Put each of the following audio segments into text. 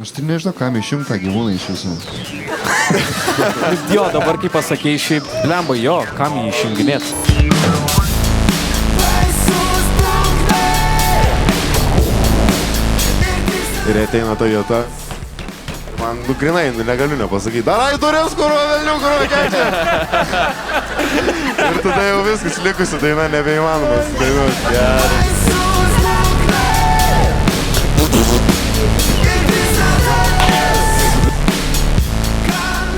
Aš tai nežinau, kam išjungti tą gyvūną iš visų. Jo, dabar kaip pasakei, šiaip blemba, jo, kam jį išjunginėt? Ir ateina ta vieta. Man, grinai, negaliu nepasakyti. Darai duris, kurva, velnių, kurva, kečia. Ir tada jau viskas likusi daina nebeįmanomas. Dainuos. Gerai.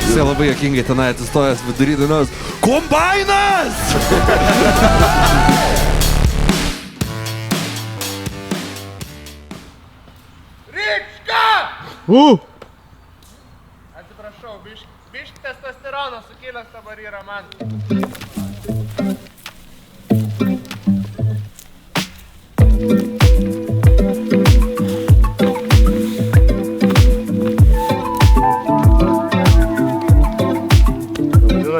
Jisai labai jokingai tenai atsistojęs vidury dainos. Kombainas! Atsiprašau, biški testosterono sukėlęs dabar yra man.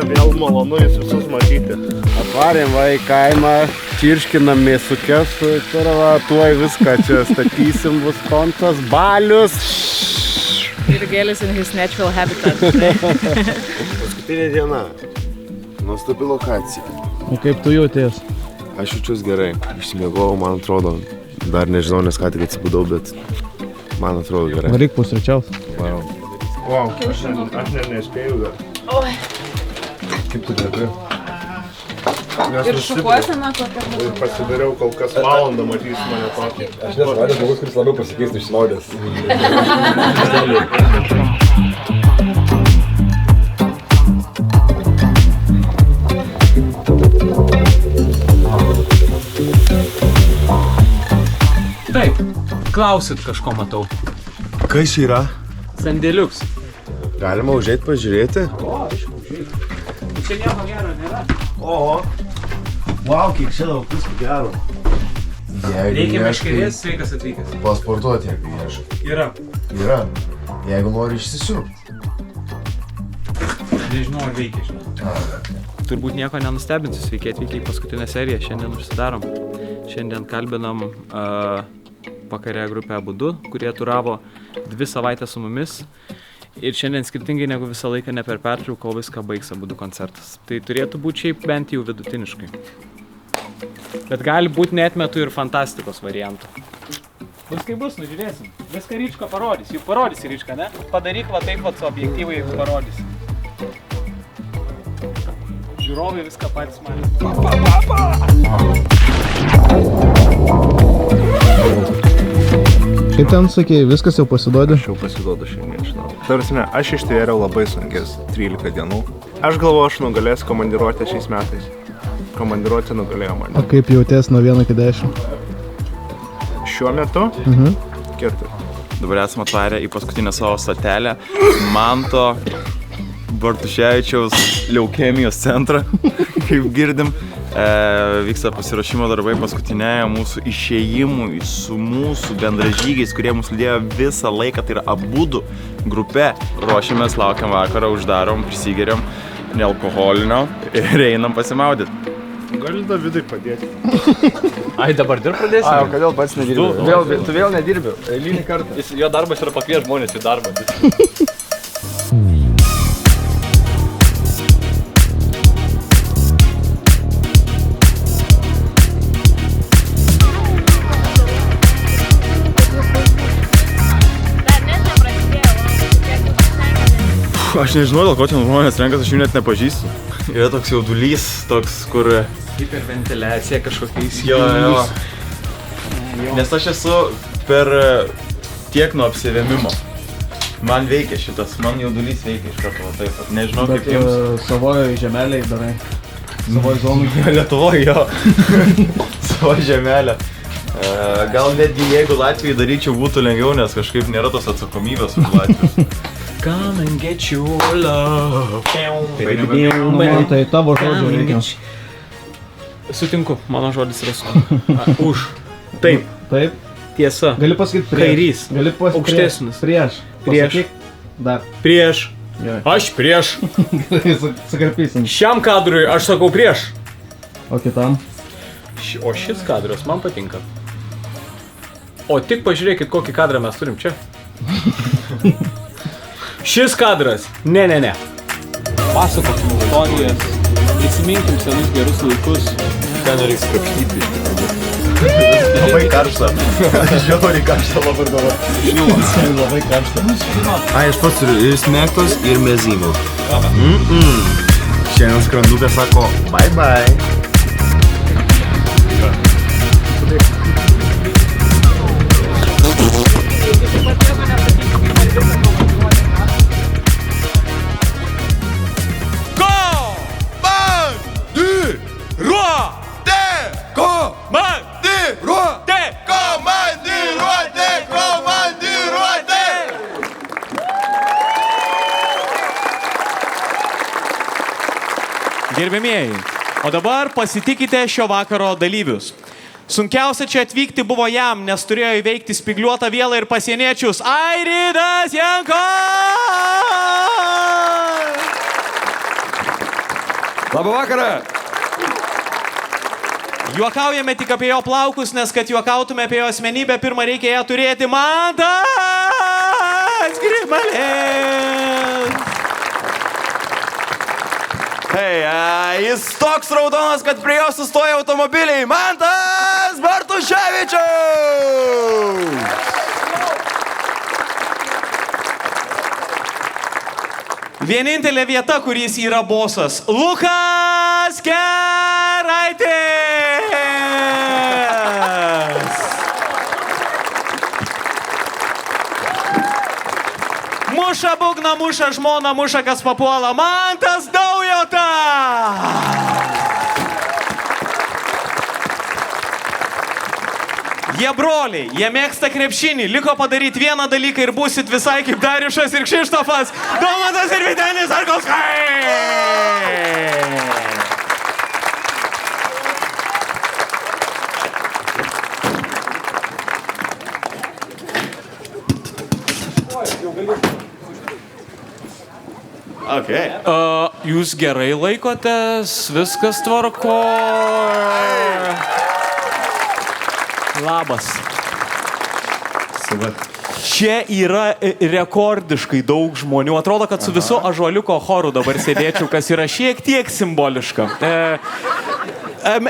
Vėl malonu jūs visus matyti. Atvarėm va į kaimą, čirškinam mėsukės, tuoj viską čia statysim, bus kontas, balius. Jurgelis in his natural habitat. Paskutinė diena. Nuostabi lokacija. O kaip tu jauties? Aš jaučiuos gerai. Išsimiegojau, man atrodo. Dar nežinau, nes ką tik atsibudau, bet man atrodo gerai. Varyk pusryčiaus. Wow. Aš nespėjau dar. Oi. Kaip tu dėkai? Ir šukuosena kokia. Ir pasidariau kol kas valandą, matysi mane tokį. Aš nesuvarė žmogus, kuris labiau pasikeistų išsmaudęs. Taip, klausit kažko matau. Kas čia yra? Sandėliuks. Galima užeit pažiūrėti? Čia nieko gero nėra. Oho. Wow, kiek čia daug visko gero. Reikia meškerės, sveikas atvykęs. Pasportuoti, jeigu ieškai. Yra. Yra. Jeigu nori išsisiūti. Nežinau, ar veikia, žinau. Turbūt nieko nenustebinsiu, sveiki atvykę į paskutinę seriją. Šiandien užsidarom. Šiandien kalbinam vakarę grupę Abudu, kurie turavo 2 savaitės su mumis. Ir šiandien skirtingai negu visą laiką ne per pertrauką, o viską baigs Abudu koncertas. Tai turėtų būti šiaip bent jau vidutiniškai. Bet gali būti neatmetu ir fantastikos variantų. Bus kaip bus, nužiūrėsim. Viską Ryčko parodys. Juk parodys Ryčką, ne? Padaryk va taip pat su objektyvai, jeigu parodys. Žiūrovai viską patys matys. Kaip ten sakei, viskas jau pasiduodė? Aš jau pasiduodu šiandien, žinau. Tarsi, aš ištvėriau labai sunkės 13 dienų. Aš galvoju, aš nugalėsiu komandiruotę šiais metais. Komandiruotė nugalėjo O mane. kaip jauties nuo 1 iki 10? Šiuo metu 4. Dabar esame atvarę į paskutinę savo stotelę Manto Bartuševičiaus leukemijos centrą, kaip girdim. Vyksta pasiruošimo darbai paskutinėje mūsų išėjimui su mūsų bendražygiais, kurie mus lydėjo visą laiką, tai yra Abudu grupė. Ruošiamės, laukiam vakarą, uždarom, prisigeriam nealkoholinio ir einam pasimaudyti. Gali Davidai padėti. Ai, dabar dir pradėsim? Ai, o kodėl pats nedirbi? Tu vėl nedirbi, eilinį kartą. Jo darbas yra pakvies žmonės į darbą. Aš nežinau, dėl ko ten žmonės renkas, aš jų net nepažįstu. Yra toks jaudulys, toks, kur... Hiperventiliacija kažkokia Jo. įsijungus. Nes aš esu per tiek nuo apsivėmimo. Man veikia šitas, man jaudulys veikia iš karto, taip. Nežinau, kaip jums. Savojo žemeliai darai. Savojo zonų. Lietuvoje, jo. Savo žemelę. Gal netgi jeigu Latvijai daryčiau būtų lengviau, nes kažkaip nėra tos atsakomybės už Latvijos. Come and get your love. Tai tavo žodžio reikia. Sutinku, mano žodis yra su. Už. Taip. Taip. Tiesa. Gali pasakyti prieš. Kairys. Gali pasakyti Aukštesnis. Prieš. Prieš. Pasakyk dar. Prieš. Gerai. Aš prieš. Sakarpysim. Šiam kadrui aš sakau prieš. O kitam? O šis kadras man patinka. O tik pažiūrėkit, kokį kadrą mes turim čia. Šis kadras. Ne. Pasakokim istorijas. Prisiminkim senus gerus laikus. Ką nereiks krapštyti. Labai karšta. Žiauriai karšta labai dabar. Labai karšta. Ai, aš pats turiu ir smektos, ir mezynų. Šiandien skrandukas sako bye bye. Gerbėmieji, o dabar pasitikite šio vakaro dalyvius. Sunkiausia čia atvykti buvo jam, nes turėjo įveikti spygliuotą vielą ir pasieniečius. Airidas Janko! Labą vakarą! Juokaujame tik apie jo plaukus, nes kad juokautume apie jo asmenybę, pirmą reikia ją turėti. Mantas Grimalės! Hei, jis toks raudonas, kad prie jo sustoja automobiliai. Mantas Bartuševičius! Vienintelė vieta, kur jis yra bosas. Lukas Keraitis! Muša būgną, muša žmoną, muša kas papuola. Mantas Daujota! Jie broliai, jie mėgsta krepšinį. Liko padaryti vieną dalyką ir būsit visai kaip Dariušas ir Kšištofas. Domantas ir Vytenis Arkauskai! Okay. Jūs gerai laikotės, viskas tvarko. Labas. Čia yra rekordiškai daug žmonių. Atrodo, kad su visu Ąžuoliuko choru dabar sėdėčiau, kas yra šiek tiek simboliška.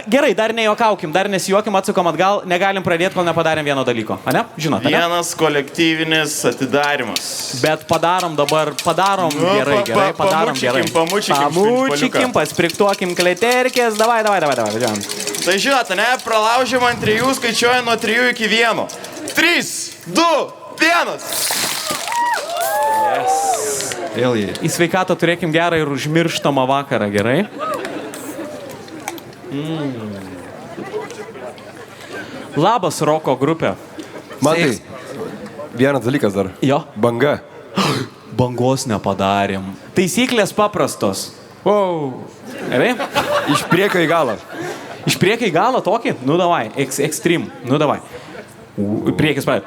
Gerai, dar nejuokaukim, dar nesijuokim, atsukom atgal, negalim pradėti, kol nepadarėm vieno dalyko. Ane? Žinot, ane? Vienas kolektyvinis atidarimas. Bet padarom dabar, gerai, padarom gerai. Pamučikim, paspriktuokim kleterkės, davai. Tai žinot, ne, pralaužėm ant 3, skaičiuojant nuo 3 iki 1. 3, 2, 1. Yes. Į sveikatą turėkim gerą ir užmirštamą vakarą, gerai? Labas, roko grupė. Matai, vienas dalykas dar. Jo. Banga. Bangos nepadarėm. Taisyklės paprastos. Wow. Gerai? Iš priekio į galą. Iš priekio į galą tokį? Nu davai, extreme. Nu davai. Priekis pradė.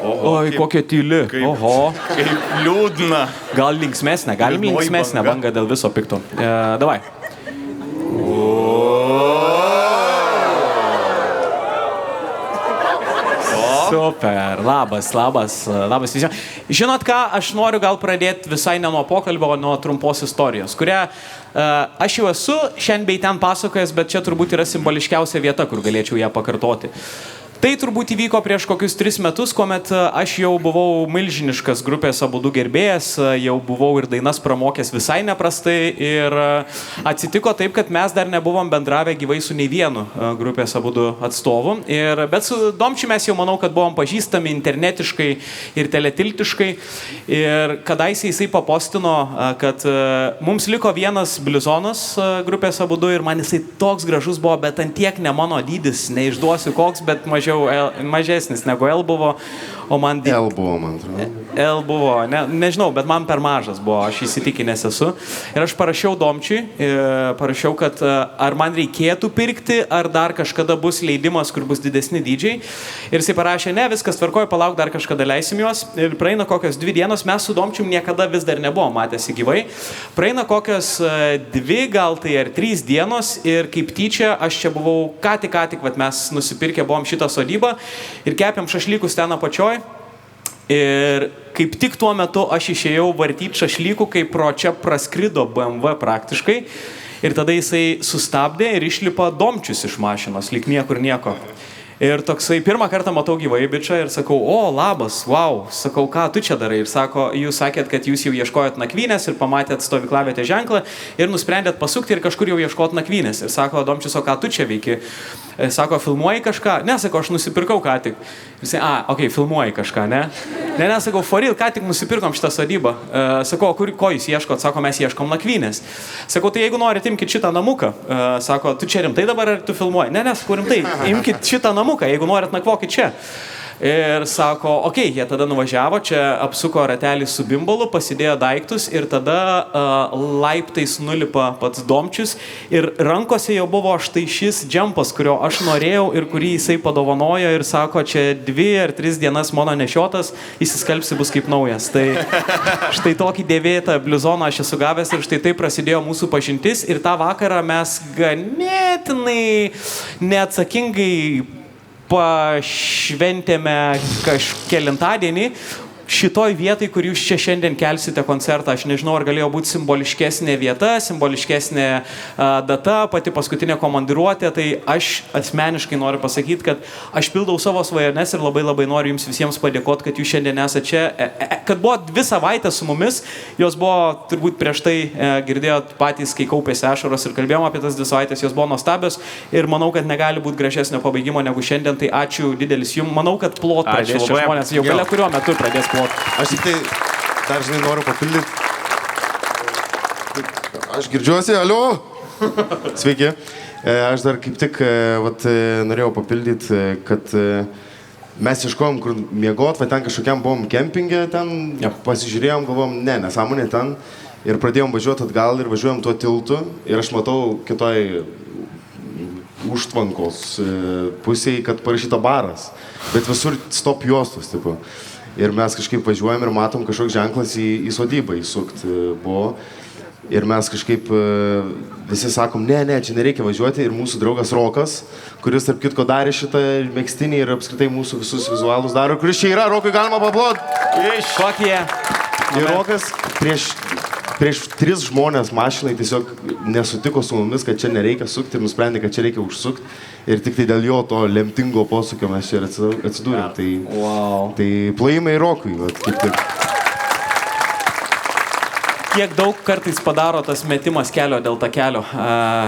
Oi, kokia tyli. Oho. Kaip liūdna. Gal linksmesnė, galim linksmesnę bangą dėl viso pikto. Davai. Super, labas visiems. Žinot ką, aš noriu gal pradėti visai ne nuo pokalbio, o nuo trumpos istorijos, kurią aš jau esu šiandien bei ten pasakojęs, bet čia turbūt yra simboliškiausia vieta, kur galėčiau ją pakartoti. Tai turbūt įvyko prieš kokius 3 metus, kuomet aš jau buvau milžiniškas grupės Abudu gerbėjas, jau buvau ir dainas pramokęs visai neprastai ir atsitiko taip, kad mes dar nebuvom bendravę gyvai su nei vienu grupės Abudu atstovu. Bet su Domčiu mes jau manau, kad buvom pažįstami internetiškai ir teletiltiškai. Ir kadaise jisai papostino, kad mums liko vienas bliuzonas grupės Abudu ir man jisai toks gražus buvo, bet ant tiek ne mano dydis, neišduosiu koks, bet mažesnis negu L buvo, o man... L buvo, man atrodo. L buvo, nežinau, bet man per mažas buvo, aš įsitikinęs esu. Ir aš parašiau Domčiui, parašiau, kad ar man reikėtų pirkti, ar dar kažkada bus leidimas, kur bus didesni dydžiai. Ir jisai parašė, ne, viskas tvarkoja, palauk, dar kažkada leisim juos. Ir praeina kokios 2 dienos, mes su Domčium niekada vis dar nebuvom matęsi gyvai. Praeina kokios 2, gal tai ar 3 dienos ir kaip tyčia, aš čia buvau ką tik, vat mes nusipirkę buvom šitą sodybą ir kepėm šašlykus ten apačioj. Ir kaip tik tuo metu aš išėjau vartyti šašlykų, kai pro čia praskrido BMW praktiškai. Ir tada jisai sustabdė ir išlipa Domčius iš mašinos, lyg niekur nieko. Ir toksai pirmą kartą matau gyvai bičą ir sakau, o, labas, wow, sakau, ką tu čia darai? Ir sako, jūs sakėt, kad jūs jau ieškojot nakvynės ir pamatėt stovyklavietę ženklą ir nusprendėt pasukti ir kažkur jau ieškot nakvynės. Ir sako, Domčius, o ką tu čia veiki? Sako, filmuoji kažką? Ne, sako, aš nusipirkau ką tik. Ir jisai, okei, filmuoji kažką, ne? Ne, sakau, foril, ką tik nusipirkom šitą sodybą. Sakau, ko jūs ieškot? Sako, mes ieškom nakvynės. Sakau, tai jeigu norit, imkit šitą namuką. Sako, tu čia rimtai dabar ar tu filmuoji? Ne, sakau, rimtai, imkit šitą namuką, jeigu norit nakvokit čia. Ir sako, okei, jie tada nuvažiavo, čia apsuko ratelį su bimbolu, pasidėjo daiktus ir tada laiptais nulipa pats Domčius ir rankose jau buvo štai šis džempas, kurio aš norėjau ir kurį jisai padovanojo ir sako, čia 2 ar 3 dienas mano nešiotas, įsiskalbsi bus kaip naujas. Tai štai tokį dėvėtą bliuzoną aš esu gavęs ir štai taip prasidėjo mūsų pažintis ir tą vakarą mes ganėtinai neatsakingai pašventėme kažkelintadienį šitoj vietai, kur jūs čia šiandien kelsite koncertą. Aš nežinau, ar galėjo būti simboliškesnė vieta, simboliškesnė data, pati paskutinė komandiruotė. Tai aš asmeniškai noriu pasakyti, kad aš pildau savo svajones ir labai labai noriu jums visiems padėkoti, kad jūs šiandien esate čia. Kad buvo 2 savaitės su mumis, jos buvo turbūt prieš tai girdėjot patys, kai kaupėsi ašaros ir kalbėjom apie tas 2 savaitės, jos buvo nuostabios ir manau, kad negali būti gražesnio pabaigimo negu šiandien. Tai ačiū didelis jums. Manau, kad plot pradės čia žmonės jau galia kurio metu pradės. Aš tik tai dar, žinai, noriu papildyti. Aš girdžiuosi, alio. Sveiki. Aš dar kaip tik norėjau papildyti, kad mes ieškojom, kur miegot, va ten kažkokiam buvom kempingė, ten pasižiūrėjom, galvom, nesąmonė ten. Ir pradėjom važiuoti atgal ir važiuojam tuo tiltu. Ir aš matau kitoj užtvankos pusėje, kad parašyta baras. Bet visur stop juostos, tipo. Ir mes kažkaip važiuojam ir matom kažkoks ženklas į sodybą įsukti buvo. Ir mes kažkaip visi sakom, ne, čia nereikia važiuoti. Ir mūsų draugas Rokas, kuris tarp kitko darė šitą megztinį ir apskritai mūsų visus vizualus daro, kuris čia yra, Rokui galima paplot. Kokie? Ir Rokas prieš 3 žmonės mašinai tiesiog nesutiko su mumis, kad čia nereikia sukti ir nusprendė, kad čia reikia užsukti. Ir tik tai dėl jo to lemtingo posūkio mes čia atsidūrėm. Tai plojimai Rokui. Kiek daug kartais padaro tas metimas kelio dėl takelio,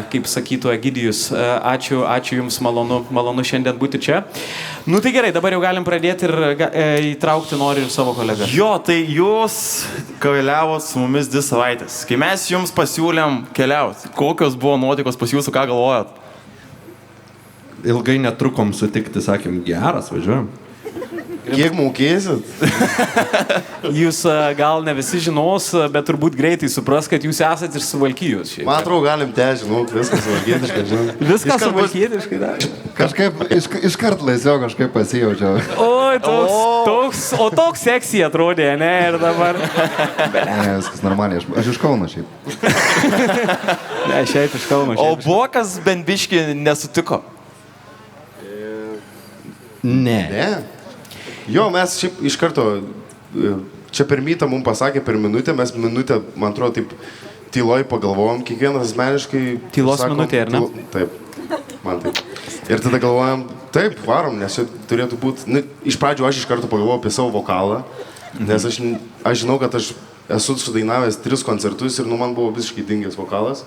kaip sakytų Egidijus. Ačiū Jums, malonu šiandien būti čia. Nu tai gerai, dabar jau galim pradėti ir įtraukti noriu ir savo kolegą. Jo, tai jūs keliavot su mumis 2 savaitės. Kai mes jums pasiūlėm keliauti, kokios buvo nuotaikos pas jūsų, ką galvojat? Ilgai netrukom sutikti, sakėm, geras, važiuojam. Kiek mokėsit? Jūs gal ne visi žinos, bet turbūt greitai supras, kad jūs esate iš Suvalkijos. Man atrodo, galim žinot, viskas suvalkietiškai, žinot. Viskas suvalkietiškai, da? Kažkaip iškart laisviau kažkaip pasijaučiau. Oi, toks seksy atrodė, ne, ir dabar. Ne, viskas normaliai, aš iš Kauno šiaip. Ne, šiaip iš Kauno. O buvo kas bent biškį nesutiko? Ne. Jo, mes šiaip iš karto, čia per mytą mums pasakė per minutę, mes minutę, man atrodo, taip tyloj pagalvojom, kiekvienas asmeniškai... Tylos minutė, ar ne? Taip, man taip. Ir tada galvojam, taip, varom, nes čia turėtų būti... Iš pradžių aš iš karto pagalvojau apie savo vokalą, nes aš žinau, kad aš esu sudainavęs 3 koncertus ir man buvo visiškai dingęs vokalas.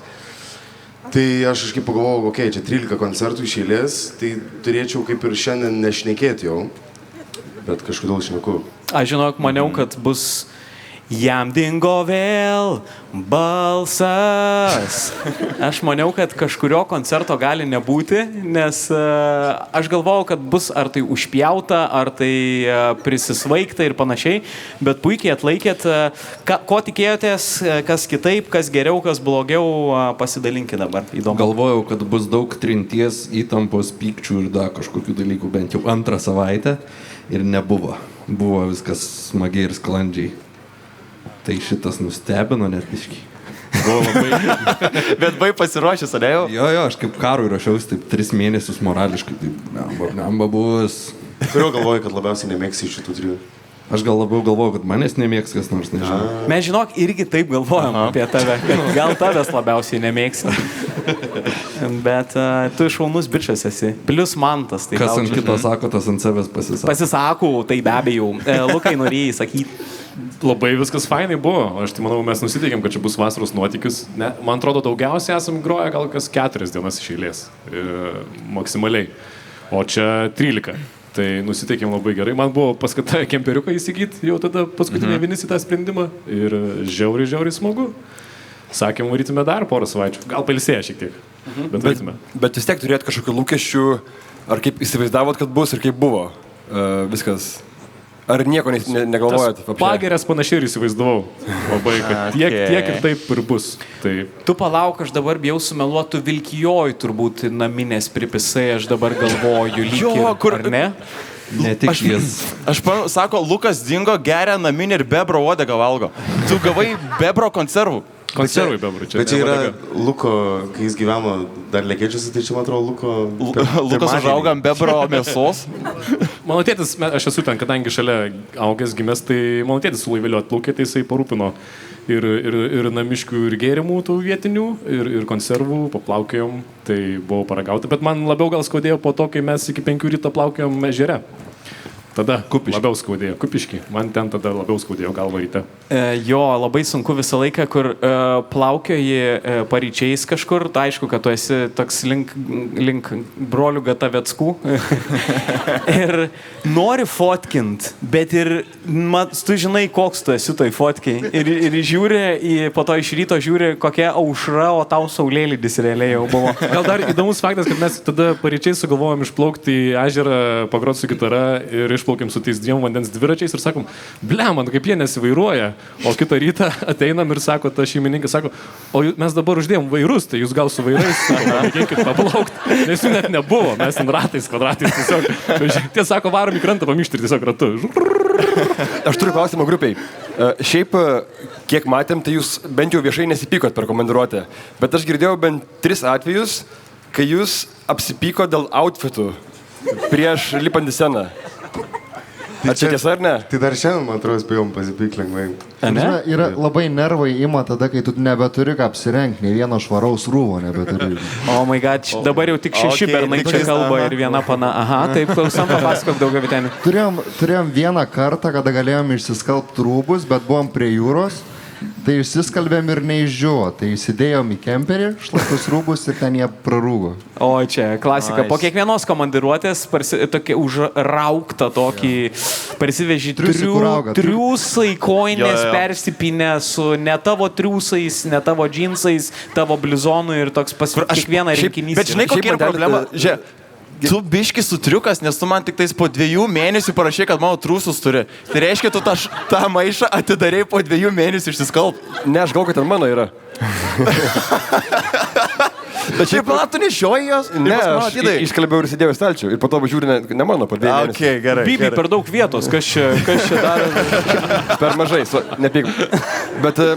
Tai aš kažkaip pagalvojau, čia 13 koncertų iš eilės, tai turėčiau kaip ir šiandien nešnekėti jau. Bet kažkodėl šneku. Aš žinok, maniau, kad bus jam dingo vėl balsas. Aš maniau, kad kažkurio koncerto gali nebūti, nes aš galvojau, kad bus ar tai užpjauta, ar tai prisisvaigta ir panašiai, bet puikiai atlaikėt. Ko tikėjotės, kas kitaip, kas geriau, kas blogiau, pasidalinkit dabar. Įdomu. Galvojau, kad bus daug trinties, įtampos, pykčių ir dar kažkokių dalykų bent jau 2 savaitę. Ir nebuvo. Buvo viskas smagiai ir sklandžiai. Tai šitas nustebino net biškį. Buvo labai. Bet buvai pasiruošęs, ar ne jau? Jo, aš kaip karui ruošiausi, taip 3 mėnesius morališkai, taip, namba bus. Kurio galvoji, kad labiausiai nemėgsi iš šitų 3? Aš gal labiau galvoju, kad manęs nemėgs kas nors, nežinau. Mes, žinok, irgi taip galvojam apie tave, kad gal tavęs labiausiai nemėgsi. Bet tu šaunus bičas esi. Plius mantas. Tai kas ant kito sako, tas ant savęs pasisako. Pasisako, tai be abejo. Lukai, norėjai sakyti. Labai viskas fainai buvo. Aš tai manau, mes nusiteikėm, kad čia bus vasaros nuotykis. Ne, man atrodo, daugiausiai esam groję gal kas 4 dienas iš eilės. Maksimaliai. O čia 13. Tai nusiteikėm labai gerai. Man buvo paskata kemperiuką įsigyti jau tada paskutinė vienis į tą sprendimą. Ir žiauriai smagu. Sakėm, varytume dar porą savaičių. Gal pailsėję šiek tiek. Bet varytume. Bet vis tiek turėt kažkokių lūkesčių, ar kaip įsivaizdavot, kad bus ir kaip buvo viskas. Ar nieko negalvojat? Pagerės panašiai ir įsivaizdavau. Labai, kad tiek ir taip ir bus. Tai... Tu palauk, aš dabar bijau sumeluoti, tu Vilkijoj turbūt naminės pripisai, aš dabar galvoju lyg ir, ar ne? Ne tik jis. Aš sako, Lukas dingo, geria naminį ir bebro odegą valgo. Tu gavai bebro konservų. Konservai bebrų čia. Bet čia yra Luko, kai jis gyveno dar Lekėčiuose, tai čia man atrodo Lukas užauga ant bebro mėsos. Mano tėtis, aš esu ten, kadangi šalia augęs gimęs, tai mano tėtis su laiveliu atplaukė, tai jisai parūpino ir namiškių, ir gėrimų tų vietinių, ir konservų, paplaukėjom, tai buvau paragauti. Bet man labiau gal skaudėjo po to, kai mes iki 5 ryto plaukėjom ežere. Tada labiau skaudėjo, Kupiškį. Man ten tada labiau skaudėjo galva ryte. Jo, labai sunku visą laiką, kur plaukioji paryčiais kažkur, tai aišku, kad tu esi toks link brolių Gataveckų ir nori fotkint, bet ir tu žinai, koks tu esi toj fotkiai ir žiūri, po to iš ryto žiūri, kokia aušra, o tau saulėlydis realiai jau buvo. Gal dar įdomus faktas, kad mes tada paryčiais sugalvojom išplaukti į ežerą, pagrot su gitara ir išplaukėm su tais 2 vandens dviračiais ir sakom, man kaip jie nesivairuoja. O kitą rytą ateinam ir sako, ta šeimininkė sako, o mes dabar uždėjom vairus, tai jūs gal su vairais, mėginkit paplaukti, nes jų net nebuvo, mes ten ratais, kvadratais tiesiog. Tie sako, varom į krantą pamišti ir tiesiog ratu. Aš turiu klausimą grupiai. Šiaip, kiek matėm, tai jūs bent jau viešai nesipykot per komandiruotę, bet aš girdėjau bent 3 atvejus, kai jūs apsipyko dėl outfitų prieš lipant į sceną. Ar čia tiesa ar ne? Tai dar šiandien, man atrodo, spėjom pasipyk lengvai. Yra labai nervai ima tada, kai tu nebeturi ką apsirengti, nei vieno švaraus rūvo nebeturi. Oh my god, dabar jau tik 6 bernai čia kalba ir viena pana. Aha, taip, klausom, papasakok daugiau, Vyteni. Turėjom vieną kartą, kada galėjom išsiskalbti rūbus, bet buvom prie jūros. Tai išsiskalbėm ir neišdžiuvo. Tai įsidėjom į kemperį, šlapius rūbus ir ten jie prarūgo. O čia klasika. Po kiekvienos komandiruotės tokia užraukta tokį parsiveži triūsai, koinės persipinę su ne tavo triūsais, ne tavo džinsais, tavo blizonu ir toks kiekvieną rinkinys. Bet žinai, kokia yra problema? Tu biški sutriukas, nes tu man tik tais po 2 mėnesių parašė, kad mano trūsus turi. Tai reiškia, tu tą maišą atidarei po 2 mėnesių išsiskalb. Ne, aš galvoju, kad ten mano yra. Bet šiaip tu nešioji jos? Ne, aš iškalbėjau ir sėdėjau į stalčių. Ir po to žiūri, ne mano, po 2 mėnesių. Okay, gerai. Bibi, per daug vietos, kas čia daro? Per mažai, nepyk. Bet...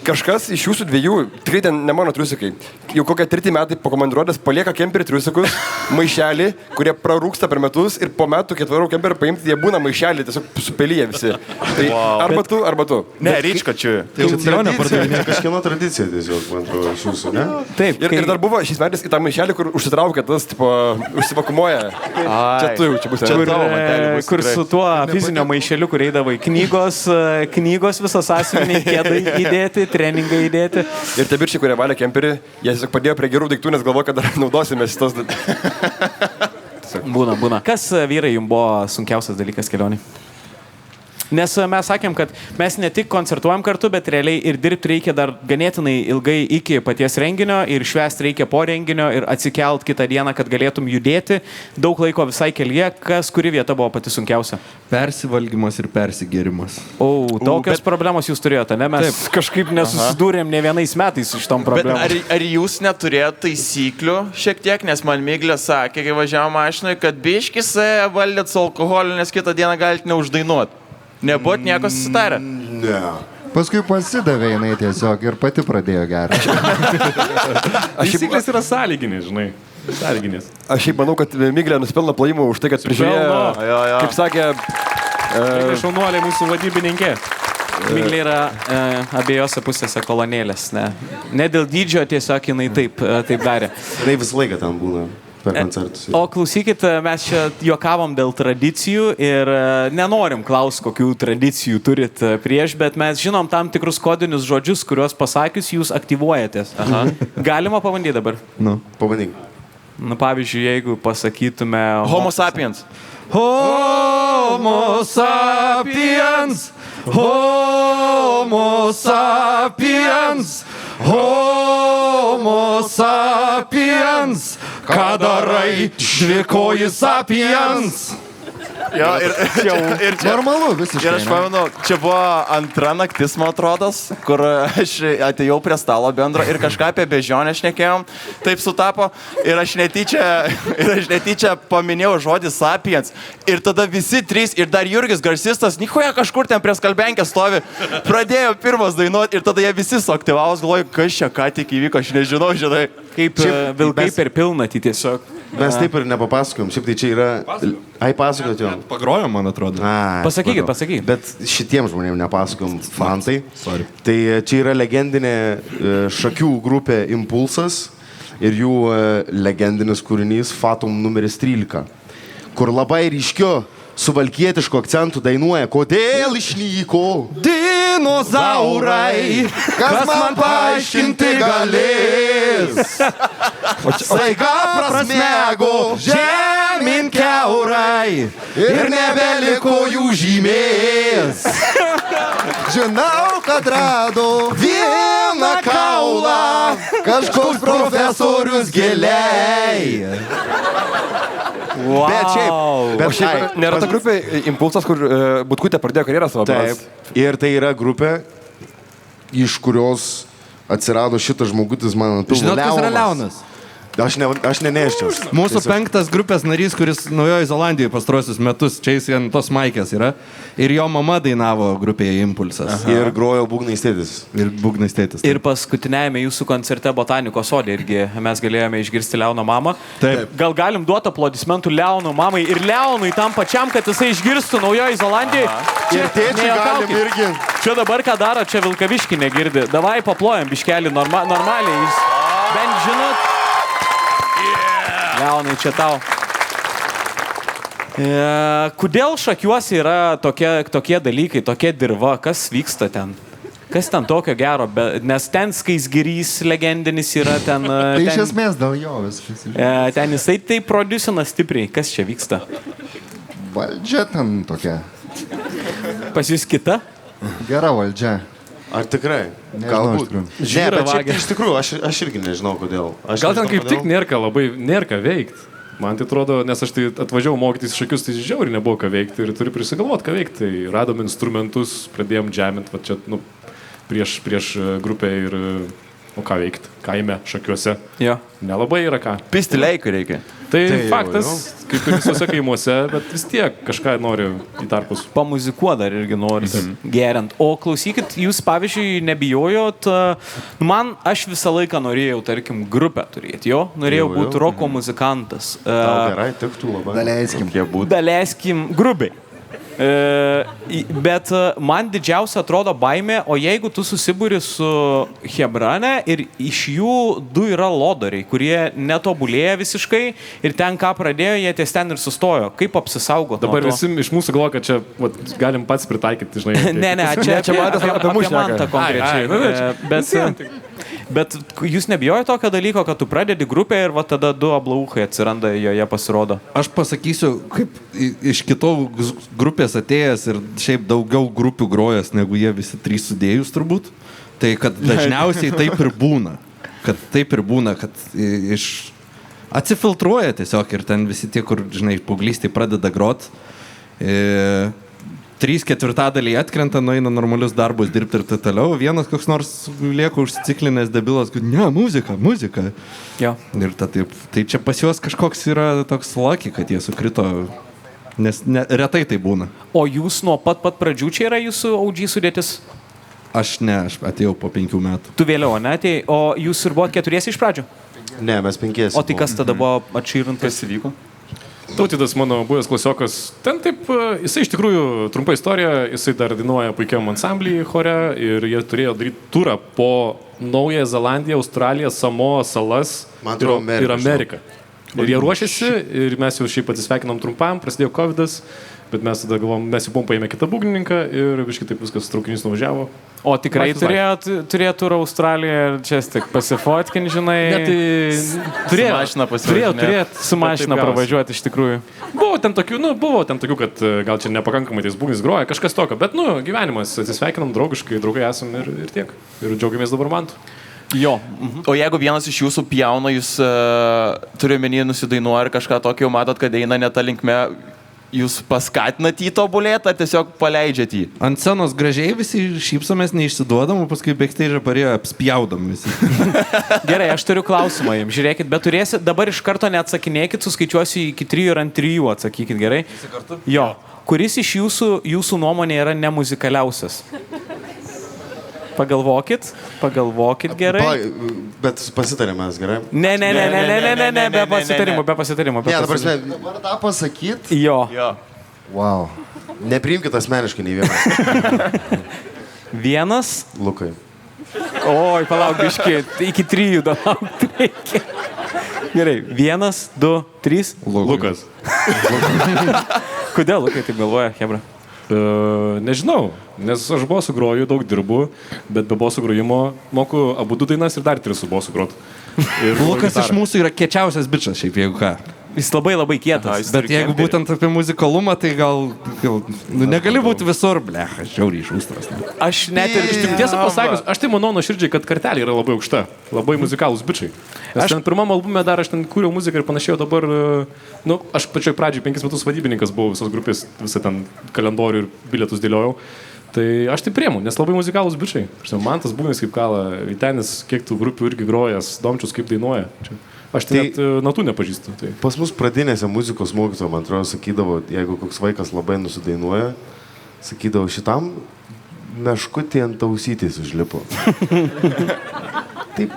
Kažkas iš jūsų 2, tikrai ten ne mano triusikai, jau kokie 3 metai po komandiruotės palieka kemperį triusikus, maišelį, kurie prarūksta per metus ir po metų, kai atvarau kemperį paimti, jie būna maišelį, tiesiog supelyje visi. Tai arba tu. Ne, ryčka čia. Tai čia kažkieno tradicija tiesiog, man atrodo, iš jūsų, ne? Taip. Ir dar buvo šiais metais į tą maišelį, kur užsitraukia tas, tipo, užsivakumoja. Čia tu jau, čia bus. Kur su tuo fizinio maišeliu, kur eidavai knygos visos asmeniai, kėdai įdėti, treningai įdėti. Ir tie birčiai, kurie valė kemperį, jie tiesiog padėjo prie gerų daiktų, nes galvoja, kad dar naudosimės tos... Būna. Kas, vyrai, jums buvo sunkiausias dalykas kelionį? Nes mes sakėm, kad mes ne tik koncertuojam kartu, bet realiai ir dirbti reikia dar ganėtinai ilgai iki paties renginio ir švęsti reikia po renginio ir atsikelt kitą dieną, kad galėtum judėti. Daug laiko visai kelyje. Kuri vieta buvo pati sunkiausia? Persivalgymas ir persigėrimas. Tokios problemos jūs turėjote, ne? Mes kažkaip nesusidūrėm ne vienais metais iš tom problemom. Bet ar jūs neturėjote taisyklių šiek tiek, nes man Miglė sakė, kai važiavo mašinai, kad biškis valdėt su alkoholiu, nes kitą dieną galite neuždainuoti. Nebūtų nieko susitarę? Ne. Paskui pasidavė jinai tiesiog ir pati pradėjo gerti. Taisyklės yra sąlyginės, žinai. Sąlyginės. Aš šiaip manau, kad Miglė nusipelno plojimų už tai, kad prižiūrėjo, kaip sakė... Šaunuoliai mūsų vadybininkė. Miglė yra abiejose pusėse kolonėlės. Ne dėl dydžio, tiesiog jinai taip darė. Jinai visą laiką ten būna. Per koncertus. O klausykit, mes čia juokavom dėl tradicijų ir nenorim klaus, kokių tradicijų turit prieš, bet mes žinom tam tikrus kodinius žodžius, kuriuos pasakius jūs aktyvuojatės. Aha. Galima pabandyti dabar? Pabandyk. Pavyzdžiui, jeigu pasakytume... Homo sapiens. Homo sapiens. Homo sapiens. Homo sapiens. Ką darai, dvikoji sapiens? Jo, ir čia, Normalu visiškai. ir aš pamenu, čia buvo antra naktis, man atrodos, kur aš atėjau prie stalo bendro ir kažką apie bežionę šnekėjom, taip sutapo, ir aš netyčia paminėjau žodį sapiens, ir tada visi trys, ir dar Jurgis garsistas, nichuja kažkur ten prie skalbenkę stovi, pradėjo pirmas dainuoti, ir tada jie visi suaktyvavos, galvoju, kas čia ką tik įvyko, aš nežinau, žinai. Kaip vilkai per pilnatį tiesiog. Mes taip ir nepapasakojom, šiaip tai čia yra... Ai, pasakojot jo. Pagrojom, man atrodo. Pasakykit. Bet šitiems žmonėms nepasakojom, fantai. Tai čia yra legendinė šakių grupė Impulsas ir jų legendinis kūrinys Fatum numeris 13, kur labai ryškiu suvalkietišku akcentu dainuoja, kodėl išnyko dinozaurai, kas man paaiškinti galės. Staiga prasmego žemyn kiaurai ir nebeliko jų žymės. Žinau, kad rado Vieną kaulą kažkoks profesorius giliai. Wow. Bet šiaip nėra ta grupė Impulsas, kur Butkutė pradėjo karjerą savo. Taip. Ir tai yra grupė, iš kurios atsirado šitas žmogutis, man atrodo, Žinot, kas yra Leonas? Aš neneščiau. Mūsų penktas grupės narys, kuris Naujojo Zelandijoje pastaruosius metus, čia jis ant tos maikės yra, ir jo mama dainavo grupėje Impulsas. Ir grojo būgnais tėtis. Ir paskutinėjame jūsų koncerte Botanikos sode irgi mes galėjome išgirsti Leono mamą. Taip. Gal galim duoti aplodismentų Leono mamai ir Leonui tam pačiam, kad jisai išgirstų Naujojo Zelandijoje. Ir tėčiui galim irgi. Čia dabar ką daro, čia Vilkaviškį negirdi. Davai paplojam biškelį normaliai. Jūs bent žinot. Leonai, čia tau. Kodėl Šakiuose yra tokie dalykai, tokia dirva? Kas vyksta ten? Kas ten tokio gero? Nes ten Skaisgirys legendinis yra ten... Tai iš esmės dėl jo viskas. Ten jisai tai produsina stipriai. Kas čia vyksta? Valdžia ten tokia. Pas jūs kita? Gera valdžia. Ar tikrai? Galbūt. Ne, bet šiaip iš tikrųjų, aš irgi nežinau, kodėl. Gal ten kaip tik nėra ką veikti. Man tai atrodo, nes aš tai atvažiavau mokytis iš Šakius, tai žiauriai nebuvo ką veikti ir turi prisigalvoti, ką veikti. Tai radom instrumentus, pradėjom džemint, va čia, prieš grupę ir, ką veikti, kaime Šakiuose. Jo. Nelabai yra ką. Pistileikai reikia. Tai faktas, kaip ir visose kaimuose, bet vis tiek kažką nori į tarpus. Pamuzikuot dar irgi nori geriant. O klausykit, jūs pavyzdžiui nebijojot, aš visą laiką norėjau, tarkim, grupę turėti, norėjau būti roko muzikantas. Tau gerai, tiktų labai. Daleiskim grubiai. Bet man didžiausia atrodo baimė, o jeigu tu susibūri su Hebrane ir iš jų du yra lodoriai, kurie netobulėja visiškai ir ten ką pradėjo, jie ties ten ir sustojo. Kaip apsisaugoti? Dabar visi iš mūsų galvoja, kad čia galim pats pritaikyti, žinai. Ne, čia apie mantą konkrečiai. Bet jūs nebijojo tokio dalyko, kad tu pradedi grupę ir va tada du ablaukai atsiranda, joje pasirodo? Aš pasakysiu, kaip iš kitos grupės atėjęs ir šiaip daugiau grupių grojęs, negu jie visi trys sudėjus turbūt, tai kad dažniausiai taip ir būna. Kad atsifiltruoja tiesiog ir ten visi tie, kur, žinai, paauglystėj pradeda grot. 3/4 atkrenta, nueina normalius darbus dirbti ir tai toliau. Vienas koks nors lieka užsiciklinęs debilas, kad ne, muzika. Jo. Ir tai čia pas juos kažkoks yra toks lucky, kad jie sukrito, nes retai tai būna. O jūs nuo pat pradžių čia yra jūsų OG sudėtis? Aš atėjau po 5 metų. Tu vėliau, ne? O jūs ir buvot 4 iš pradžių? Ne, mes 5. O tai kas tada buvo atšyrintas? Kas įvyko? Tautidas, mano buvęs klasiokas, ten taip, jisai iš tikrųjų, trumpa istorija, jisai dar dainuoja puikiam ansamblyje chore ir jie turėjo daryti turą po Naująją Zelandiją, Australiją, Samoa salas ir Ameriką. Ir jie ruošiasi ir mes jau šiaip atsisveikinom trumpam, prasidėjo COVID'as, bet mes tada galvom, mes jau buvom paėmę kitą būgnininką ir visiškai taip viskas traukinys nuvažiavo. O tikrai turėjo turą Australiją ir čia tik pasifotkin, žinai. Turėjo su mašina pravažiuoti iš tikrųjų. Buvo ten tokių, kad gal čia nepakankamai tais būgnis groja, kažkas tokio, bet gyvenimas, atsisveikinam draugiškai, draugai esam ir tiek. Ir džiaugiamės dabar mantu. Jo. O jeigu vienas iš jūsų pjauna, jūs turiu menį nusidainuoja ir kažką tokio jau matot, kad eina ne tą linkme, jūs paskatinat jį tobulėti ar tiesiog paleidžiat jį? Ant scenos gražiai visi šypsomės, neišsiduodam, o paskui backstage parėjo apspjaudam visi. Gerai, aš turiu klausimą jums. Žiūrėkit, bet turėsit, dabar iš karto neatsakinėkit, suskaičiuosiu iki 3 ir ant 3 atsakykit, gerai? Jo. Kuris iš jūsų nuomonė yra nemuzikaliausias? Pagalvokit gerai. Bet pasitarėmės, gerai? Ne, be pasitarimo. Ne, dabar tą pasakyt? Jo. Wow. Nepriimkit asmeniškai nei vieną. Vienas? Lukai. Oi, palauk, biški, iki 3 laukti reikia. Gerai, 1, 2, 3. Lukas. Kodėl Lukai taip galvoja, Hebra? Nežinau, nes aš bosų groju, daug dirbu, bet be bosų grojimo moku abu 2 dainas ir dar 3 su bosų grot. Lukas iš mūsų yra kiečiausias bičas, šiaip jeigu ką. Jis labai kietas. Bet jeigu būtent apie muzikalumą, tai gal negali būti visur, blecha, žiauriai išūstras. Aš net ir tiesą pasakius, aš tai manau nuoširdžiai, kad kartelė yra labai aukšta, labai muzikalūs bičiai. Aš ten pirmam albume dar aš ten kūriau muziką ir panašiai, o dabar, aš pačioj pradžioj 5 metus vadybininkas buvau visos grupės, visą ten kalendorių ir bilietus dėliojau. Tai aš tai priemu, nes labai muzikalūs bičiai. Mantas Būgnis kaip kala, Vytenis, kiek tų grupių irgi grojas, Domčius kaip dainuoja. Aš tai net natų nepažįstu. Tai. Pas mus pradinėse muzikos mokytojo, man atrodo, sakydavo, jeigu koks vaikas labai nusidainuoja, sakydavo, šitam meškutį ant ausytės užlipo. Taip,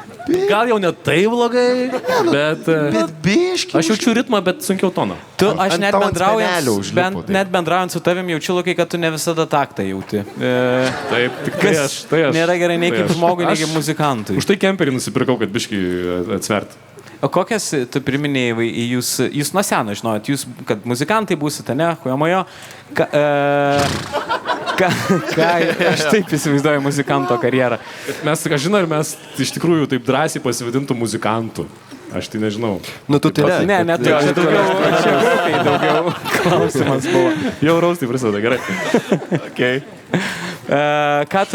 gal jau ne tai blogai, bet biški. Aš jaučiu ritmą, bet sunkiau toną. Aš net bendraujant su tavim jaučiu, Lukai, kad tu ne visada taktą jauti. Taip, tik tai aš. Nėra gerai nei kaip žmogui, nei kaip muzikantui. Už tai kemperį nusipirkau, kad biški atsvert. O kokias, tu priminėjai, jūs nuo seno žinojot, jūs, kad muzikantai būsite, ne, hujamojo, aš taip įsivaizduoju muzikanto karjerą. Mes, ką žinau, ir mes iš tikrųjų taip drąsiai pasivadintų muzikantų. Aš tai nežinau. Nu, tu tai ne. Ne, daugiau klausimas buvo. Jau raustai prasideda, gerai. Okay. Ką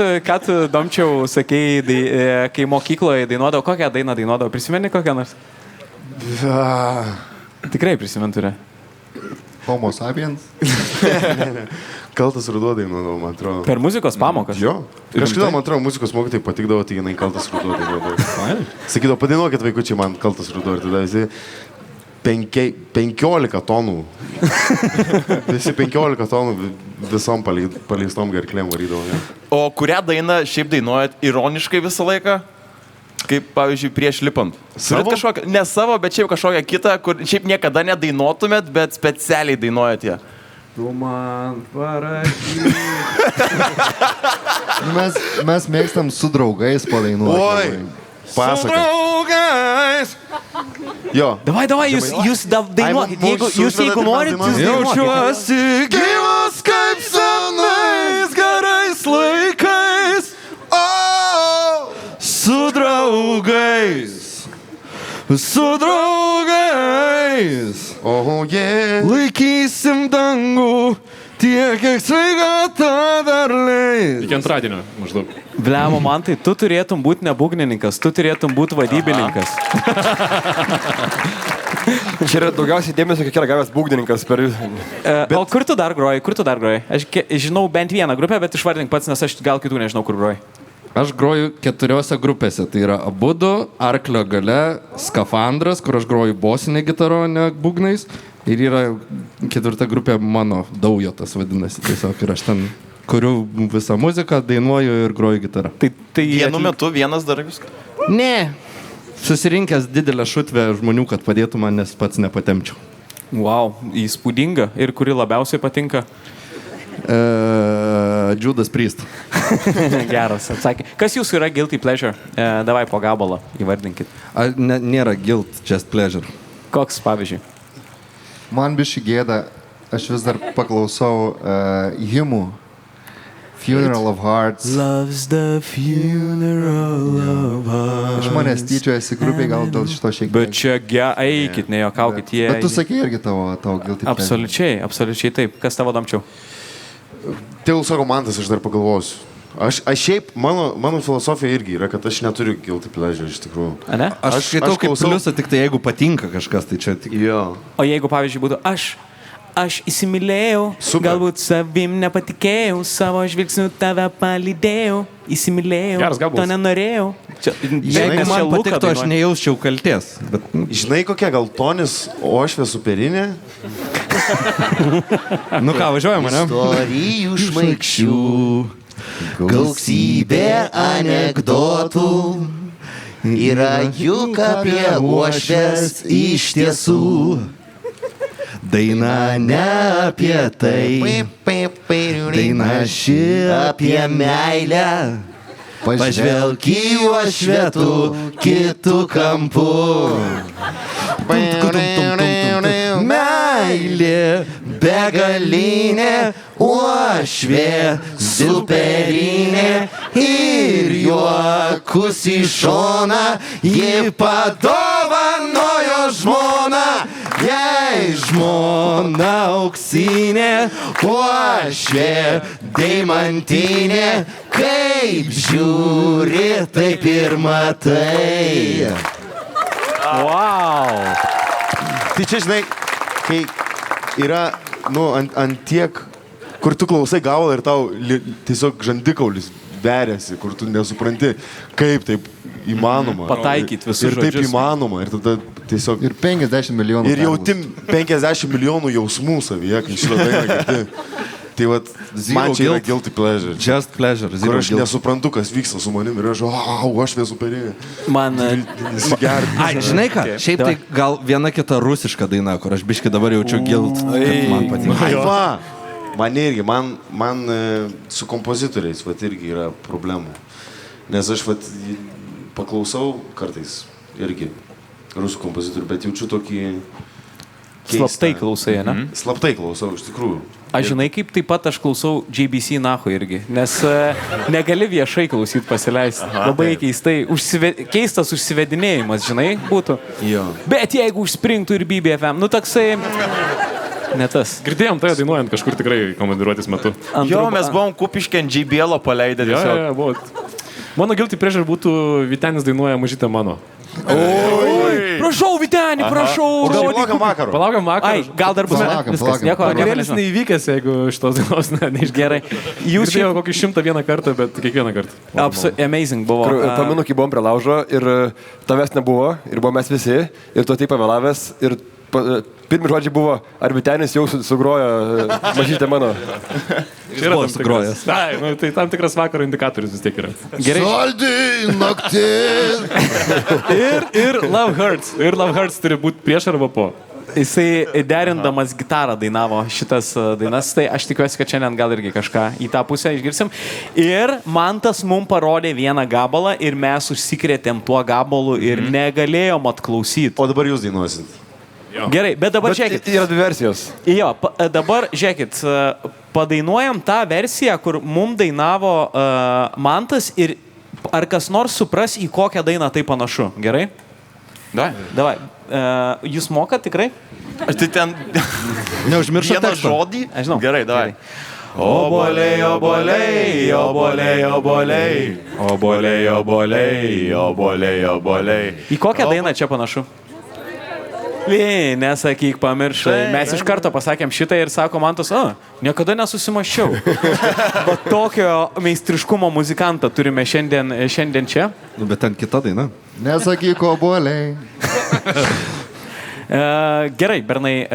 tu, Domčiau, sakėjai, kai mokykloje dainuodavo, kokią dainą dainuodavo? Prisimeni kokią nors? Tikrai prisimenturė. Homo sapiens? Ne. Kaltas ruduo dainuodavo, man atrodo. Per muzikos pamokas? Jo. Kažkada, man atrodo, muzikos mokytojai patikdavo, tai jinai kaltas ruduo dainuodavo. Sakydavo, padainuokit vaikučiai man kaltas ruduo ir tada visi 15 tonų. Visi 15 tonų visom paleistom gerklėm varydavo. Ja. O kurią dainą šiaip dainuojat ironiškai visą laiką? Kaip, pavyzdžiui, prieš lipant. Turit kažkokią, ne savo, bet šiaip kažkokią kitą, kur šiaip niekada nedainuotumėt, bet specialiai dainuojat ją. Tu man parašyk. Mes mėgstam su draugais padainuoti. Oi, pasaka. Su draugais. Jo. Davai, jūs dainuokit. Jeigu norit, jūs dainuokit. Jaučiuosi gyvas kaip senais gerais laikais. Su draugais. Oh, yeah. Laikysim dangų, tiek, kiek sveikata dar leis. Iki antradienio maždaug. Blemo, man tai tu turėtum būti ne būgnininkas, tu turėtum būti vadybininkas. Čia yra daugiausiai dėmesio, kiek yra gavęs būgnininkas per... O kur tu dar groji? Aš žinau bent vieną grupę, bet išvardink pats, nes aš gal kitų nežinau, kur groji. Aš groju 4 grupėse. Tai yra abudu, Arklio gale, Skafandras, kur aš groju bosinė gitaro, ne būgnais. Ir yra 4 grupė mano, Daujotas vadinasi tiesiog. Ir aš ten kuriu visą muziką, dainuoju ir groju gitarą. Tai Vienu metu vienas dar viską. Ne. Susirinkęs didelę šutvę žmonių, kad padėtų man, nes pats nepatemčiau. Wow, įspūdinga. Ir kuri labiausiai patinka? Judas Priest. Geras atsakė. Kas jūsų yra guilty pleasure? Davai po gabalą, įvardinkit. Nėra guilt, just pleasure. Koks, pavyzdžiui? Man biški gėda, aš vis dar paklausau himų. Funeral of Hearts. Love's the funeral of hearts. Iš manęs tyčiojasi grupiai, gal dėl šito šiek tiek. Bet čia eikit, nejuokaukit. Bet tu sakei irgi tavo guilty pleasure. Absoliučiai taip. Kas tavo domčiau? Tegul sako Mantas, aš dar pagalvosiu. Aš šiaip, mano filosofija irgi yra, kad aš neturiu guilty pleasure iš tikrųjų. A ne? Aš skaitau kaip pliusą, tik tai jeigu patinka kažkas, tai čia tik... Jo. O jeigu, pavyzdžiui, būtų aš įsimylėjau, galbūt savim nepatikėjau, savo žvilgsniu tave palydėjau, įsimylėjau, Geras gabalas. to nenorėjau. Jeigu man patiktų, aš nejausčiau kalties. Bet... Žinai kokia, gal Tonis Ošvė superinė? Nu ką, važiuojam, ne? Istorijų šmaikščių, gausybė anekdotų, yra juk apie uošves iš tiesų. Daina ne apie tai, daina ši apie meilę. Pažvelk į uošvėtų kitų kampų. Meilė begalinė, uošvė superinė ir juokus į šoną ji padovanojo žmoną. Jei žmona auksinė, uošvė deimantinė, kaip žiūri, taip ir matai. Wow. Tai čia, žinai, kai yra, ant tiek, kur tu klausai gabalą ir tau tiesiog žandikaulis veriasi, kur tu nesupranti, kaip taip įmanoma. Pataikyt visus žodžius. Ir taip žodžius. įmanoma. Ir tada tiesiog... Ir 50 milijonų. Ir jautim 50 milijonų jausmų savyje, kai šitą dainą girdi. Tai vat, man čia yra guilty pleasure. Just pleasure. Kur aš nesuprantu, kas vyksta su manim ir aš, aš vėsuperinė. Man... Ai, žinai ką, šiaip tai gal viena kita rusiška daina, kur aš biškai dabar jaučiu guilt, kad man patinka. Ai, va! Man irgi, man su kompozitoriais vat irgi yra problemų. Nes aš vat paklausau kartais irgi rusų kompozitorių, bet jaučiu tokį keistą. Slaptai klausai, ne? Slaptai klausau, iš tikrųjų. Aš žinai, kaip taip pat aš klausau JBC Nahu irgi, nes negali viešai klausyti pasileisti. Labai keistai, keistas užsivedinėjimas, žinai, būtų. Jo. Bet jeigu užspringtų ir BBFM, toksai... Ne tas. Girdėjom tai dainuojant kažkur tikrai komandiruotės metu. Jo, mes buvom kupiškę ant JBL-o paleidę tiesiog. Jo, buvo. Mano guilty pleasure būtų Vytenis dainuoja Mažytę mano. Oi! Prašau, Vytenį, prašau! Palaukiam vakarą. Palaukiam vakarą. Ai, gal dar bus. Viskas, nieko Vakarėlis neįvykęs, jeigu šitos dainos neišgerai. Jūs jau kokį 101 kartą, bet kiekvieną kartą. Amazing buvo. Pamenu, kai buvom prie laužo ir tavęs nebuvo ir buvom mes visi ir tu atei pavėlavęs ir pirmi žodžiai buvo, ar Vytenis jau sugrojo Mažytę mano. Čia yra sugrojęs. Tai tam tikras vakaro indikatorius vis tiek yra. Gerai. Saldi naktis. Ir Love Hurts. Ir Love Hurts turi būti prieš arba po. Jisai derindamas gitarą dainavo šitas dainas, tai aš tikiuosi, kad šiandien gal irgi kažką į tą pusę išgirsim. Ir Mantas mums parodė vieną gabalą ir mes užsikrėtėm tuo gabalu ir negalėjom atklausyti. O dabar jūs dainuosit. Gerai, bet dabar žiūrėkit. Yra dvi versijos. Jo, dabar žiūrėkit, padainuojam tą versiją, kur mums dainavo Mantas ir ar kas nors supras, į kokią dainą tai panašu. Gerai? Davai. Jūs mokat tikrai? Aš tai ten... Neužmiršau vieną žodį? Aš žinau. Gerai, davai. Oboliai, oboliai, oboliai, oboliai. Oboliai, oboliai, oboliai, oboliai. Į kokią dainą čia panašu? Nesakyk, pamiršai. Mes iš karto pasakėm šitą ir sako Mantas, niekada nesusimaščiau. Bet tokio meistriškumo muzikantą turime šiandien čia. Bet ten kita daina. Nesakyk, obuoliai. Gerai, Bernai,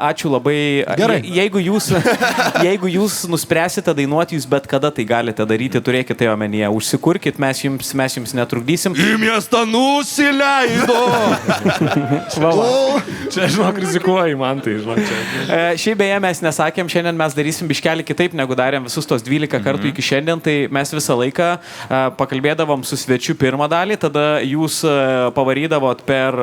ačiū labai. Gerai. Jeigu jūs nuspręsite dainuoti, jūs bet kada tai galite daryti, turėkite tai omenyje. Užsikurkit, mes jums netrukdysim. Į miestą nusileido. Čia, žinok, rizikuoji man tai, žinok, čia. Šiaip beje, mes nesakėm, šiandien mes darysim biškelį kitaip, negu darėm visus tos 12 kartų iki šiandien, tai mes visą laiką pakalbėdavom su svečiu pirmą dalį, tada jūs pavarydavot per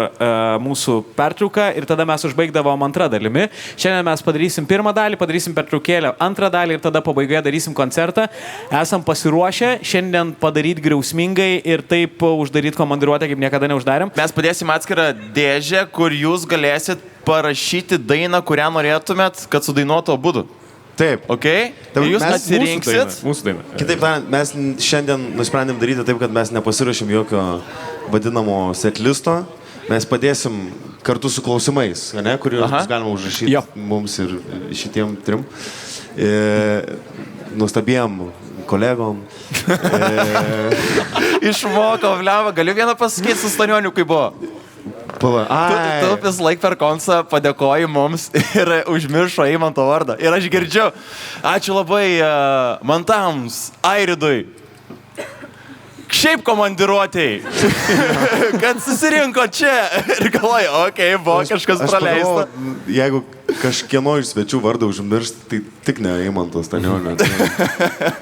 mūsų pertrauką ir tada mes užbaigdavom antrą dalimi. Šiandien mes padarysim pirmą dalį, padarysim pertraukėlę, antrą dalį ir tada pabaigoje darysim koncertą. Esam pasiruošę šiandien padaryti griausmingai ir taip uždaryti komandiruotę, kaip niekada neuždarėm. Mes padėsim atskirą dėžę, kur jūs galėsit parašyti dainą, kurią norėtumėt, kad sudainuotų abudu. Taip. Ok? Ir jūs atsirinksit. Mūsų daina. Kitaip tariant, mes šiandien nusprendėm daryti taip, kad mes nepasirašym jokio vadinamo setlisto. Mes padėsim kartu su klausimais, ne, kuriuos bus galima užrašyti mums ir šitiem trim. Nuostabiem kolegom. Išmokau, vliava, galiu vieną pasakyti su Stanioniu, kaip buvo. Tu vis laik per konsą padėkoji mums ir užmiršo Eimanto vardą. Ir aš girdžiu, ačiū labai Mantams, Airidui. Šiaip komandiruotėjai, kad susirinko čia ir galvoju, okei, buvo kažkas praleista. Jeigu kažkieno iš svečių vardą užmiršt, tai tik ne Eimantas Stanionio.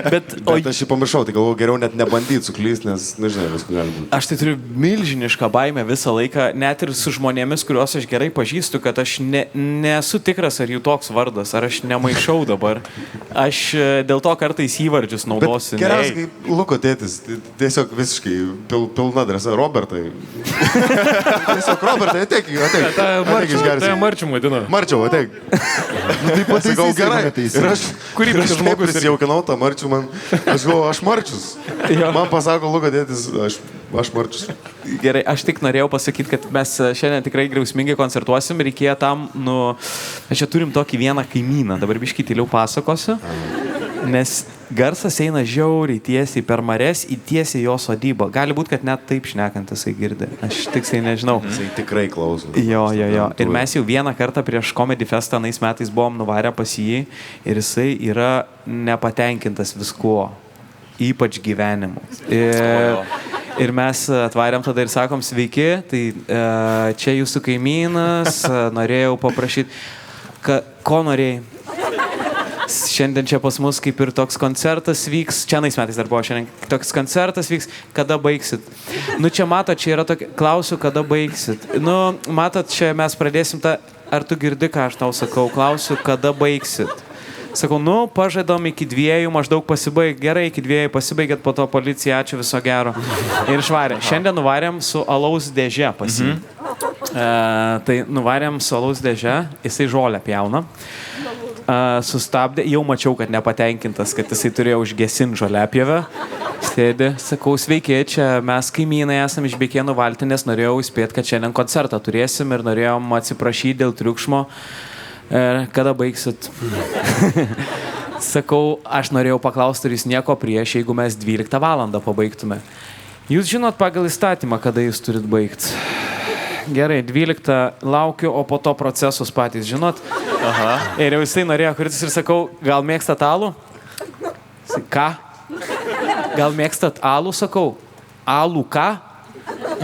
Bet aš jį pamiršau, tai galvoju, geriau net nebandyti suklysti, nes nežinai, visko gali būti. Aš tai turiu milžinišką baimę visą laiką, net ir su žmonėmis, kuriuos aš gerai pažįstu, kad aš nesu tikras, ar jų toks vardas, ar aš nemaišau dabar. Aš dėl to kartais įvardžius naudosiu. Bet geriausiai, kaip Luko tėtis, tiesiog visiškai pilna drąsa. Robertai. Tiesiog Robertai, ateik Tai Marčium vadina. Marčiau, ateik. Tai Sakau, gerai. ir aš kūrybiškas žmogus ir jaukinau tą Marčių, aš galvoju, aš Marčius. Man pasako Luko tėtis, aš Marčius. Gerai, aš tik norėjau pasakyti, kad mes šiandien tikrai griausmingai koncertuosim, reikėjo tam, mes čia turim tokį vieną kaimyną, dabar biškį tyliau pasakosiu, nes garsas eina žiauriai tiesiai per mares į tiesiai jo sodybą. Gali būti, kad net taip šnekantis jisai girdi. Aš tiksliai nežinau. Jisai tikrai klauso. Jo. Ir mes jau vieną kartą prieš Comedy Festą anais metais buvom nuvarę pas jį ir jisai yra nepatenkintas viskuo, ypač gyvenimu. Ir mes atvarėm tada ir sakom, sveiki, tai čia jūsų kaimynas, norėjau paprašyti, ko norėjai? Šiandien čia pas mus kaip ir toks koncertas vyks, čia anais metais dar buvo, šiandien toks koncertas vyks, kada baigsit? Čia matot, čia yra tokia, klausiu, kada baigsit? Matot, čia mes pradėsim ar tu girdi, ką aš tau sakau, klausiu, kada baigsit? Sakau, pažadom iki 2 maždaug pasibaig, gerai, iki 2 pasibaigėt, po to policija, ačiū, viso gero. Ir išvarė. Šiandien nuvarėm su alaus dėže pas jį. Tai nuvarėm su alaus dėže, jisai žolę pjauna. Sustabdė, jau mačiau, kad nepatenkintas, kad jisai turėjo užgesinti žoliapjovę. Sėdi, sakau, sveiki, čia mes kaimynai esam iš Bekėnų Valtinės, norėjau įspėti, kad šiandien koncertą turėsim ir norėjom atsiprašyti dėl triukšmo. Kada baigsit? Sakau, aš norėjau paklausti, ar jūs nieko prieš, jeigu mes 12 valandą pabaigtume. Jūs žinot pagal įstatymą, kada jūs turit baigti. Gerai, 12 laukiu, o po to procesus patys, žinot? Aha. Ir jau jisai norėjo kuritis ir sakau, gal mėgstat alų? Ką? Gal mėgstat alų, sakau? Alų ką?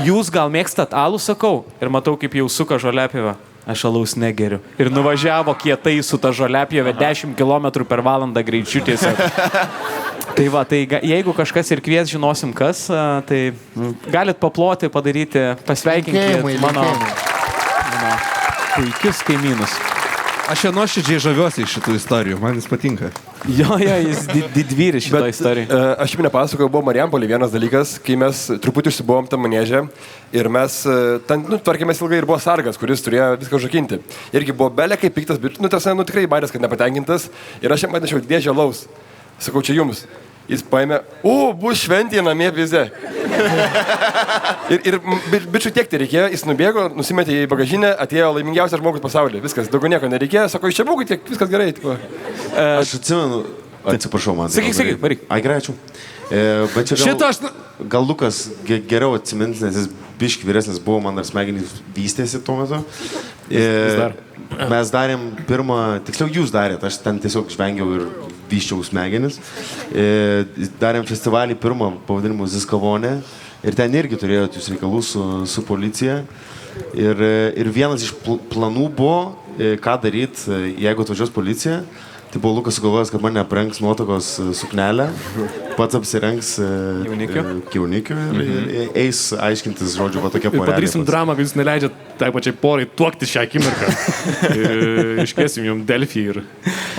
Jūs gal mėgstat alų, sakau? Ir matau, kaip jau suka žoliapjovę. Aš alaus negeriu. Ir nuvažiavo kietai su ta žoliapjove 10 km per valandą greičiu tiesiog. Tai va, tai jeigu kažkas ir kvies, žinosim kas, tai galit paploti, padaryti, pasveikinkit mano puikius kaimynus. Aš jau nuoširdžiai žaviuosi iš šitų istorijų, man jis patinka. Jo, jis didvyris šito istoriją. Aš jau nepasakojau, buvo Marijampolė vienas dalykas, kai mes truputį užsibuvom tam manėžę ir mes, tvarkėmės ilgai ir buvo sargas, kuris turėjo viską užrakinti. Irgi buvo belė kaip piktas, bet tikrai bairės, kad nepatenkintas ir aš jam atnešiau dėžę alaus. Sakau, čia jums. Jis paėmė, bus šventė namie vizė. ir bičių tiek tai reikėjo, jis nubėgo, nusimetė į bagažinę, atėjo laimingiausias žmogus pasaulyje. Viskas, daugiau nieko nereikėjo, sako, iš čia būkit, tiek, viskas gerai. Aš atsimenu, atsiprašau man. Sakyk, varyk. Ai, gerai, ačiū. Bet čia gal Lukas geriau atsimins, nes jis biški vyresnis buvo, man dar smegenys vystėsi tuo metu. Mes darėm pirmą, tiksliau jūs darėt, aš ten tiesiog žvengiau ir vyščiau smegenis. Darėm festivalį pirmą pavadinimu Ziskavonė ir ten irgi turėjot jūs reikalų su policija. Ir vienas iš planų buvo, ką daryt, jeigu atvažiuos policija. Tai buvo Lukas sugalvojęs, kad mane aprengs nuotakos suknelę, pats apsirengs jaunikiu ir eis aiškintis, žodžiu, va tokia porelė. Padarysim dramą, kad jūs neleidžiat tai pačiai porai tuokti šią akimirką. Iškėsim jums Delfį ir...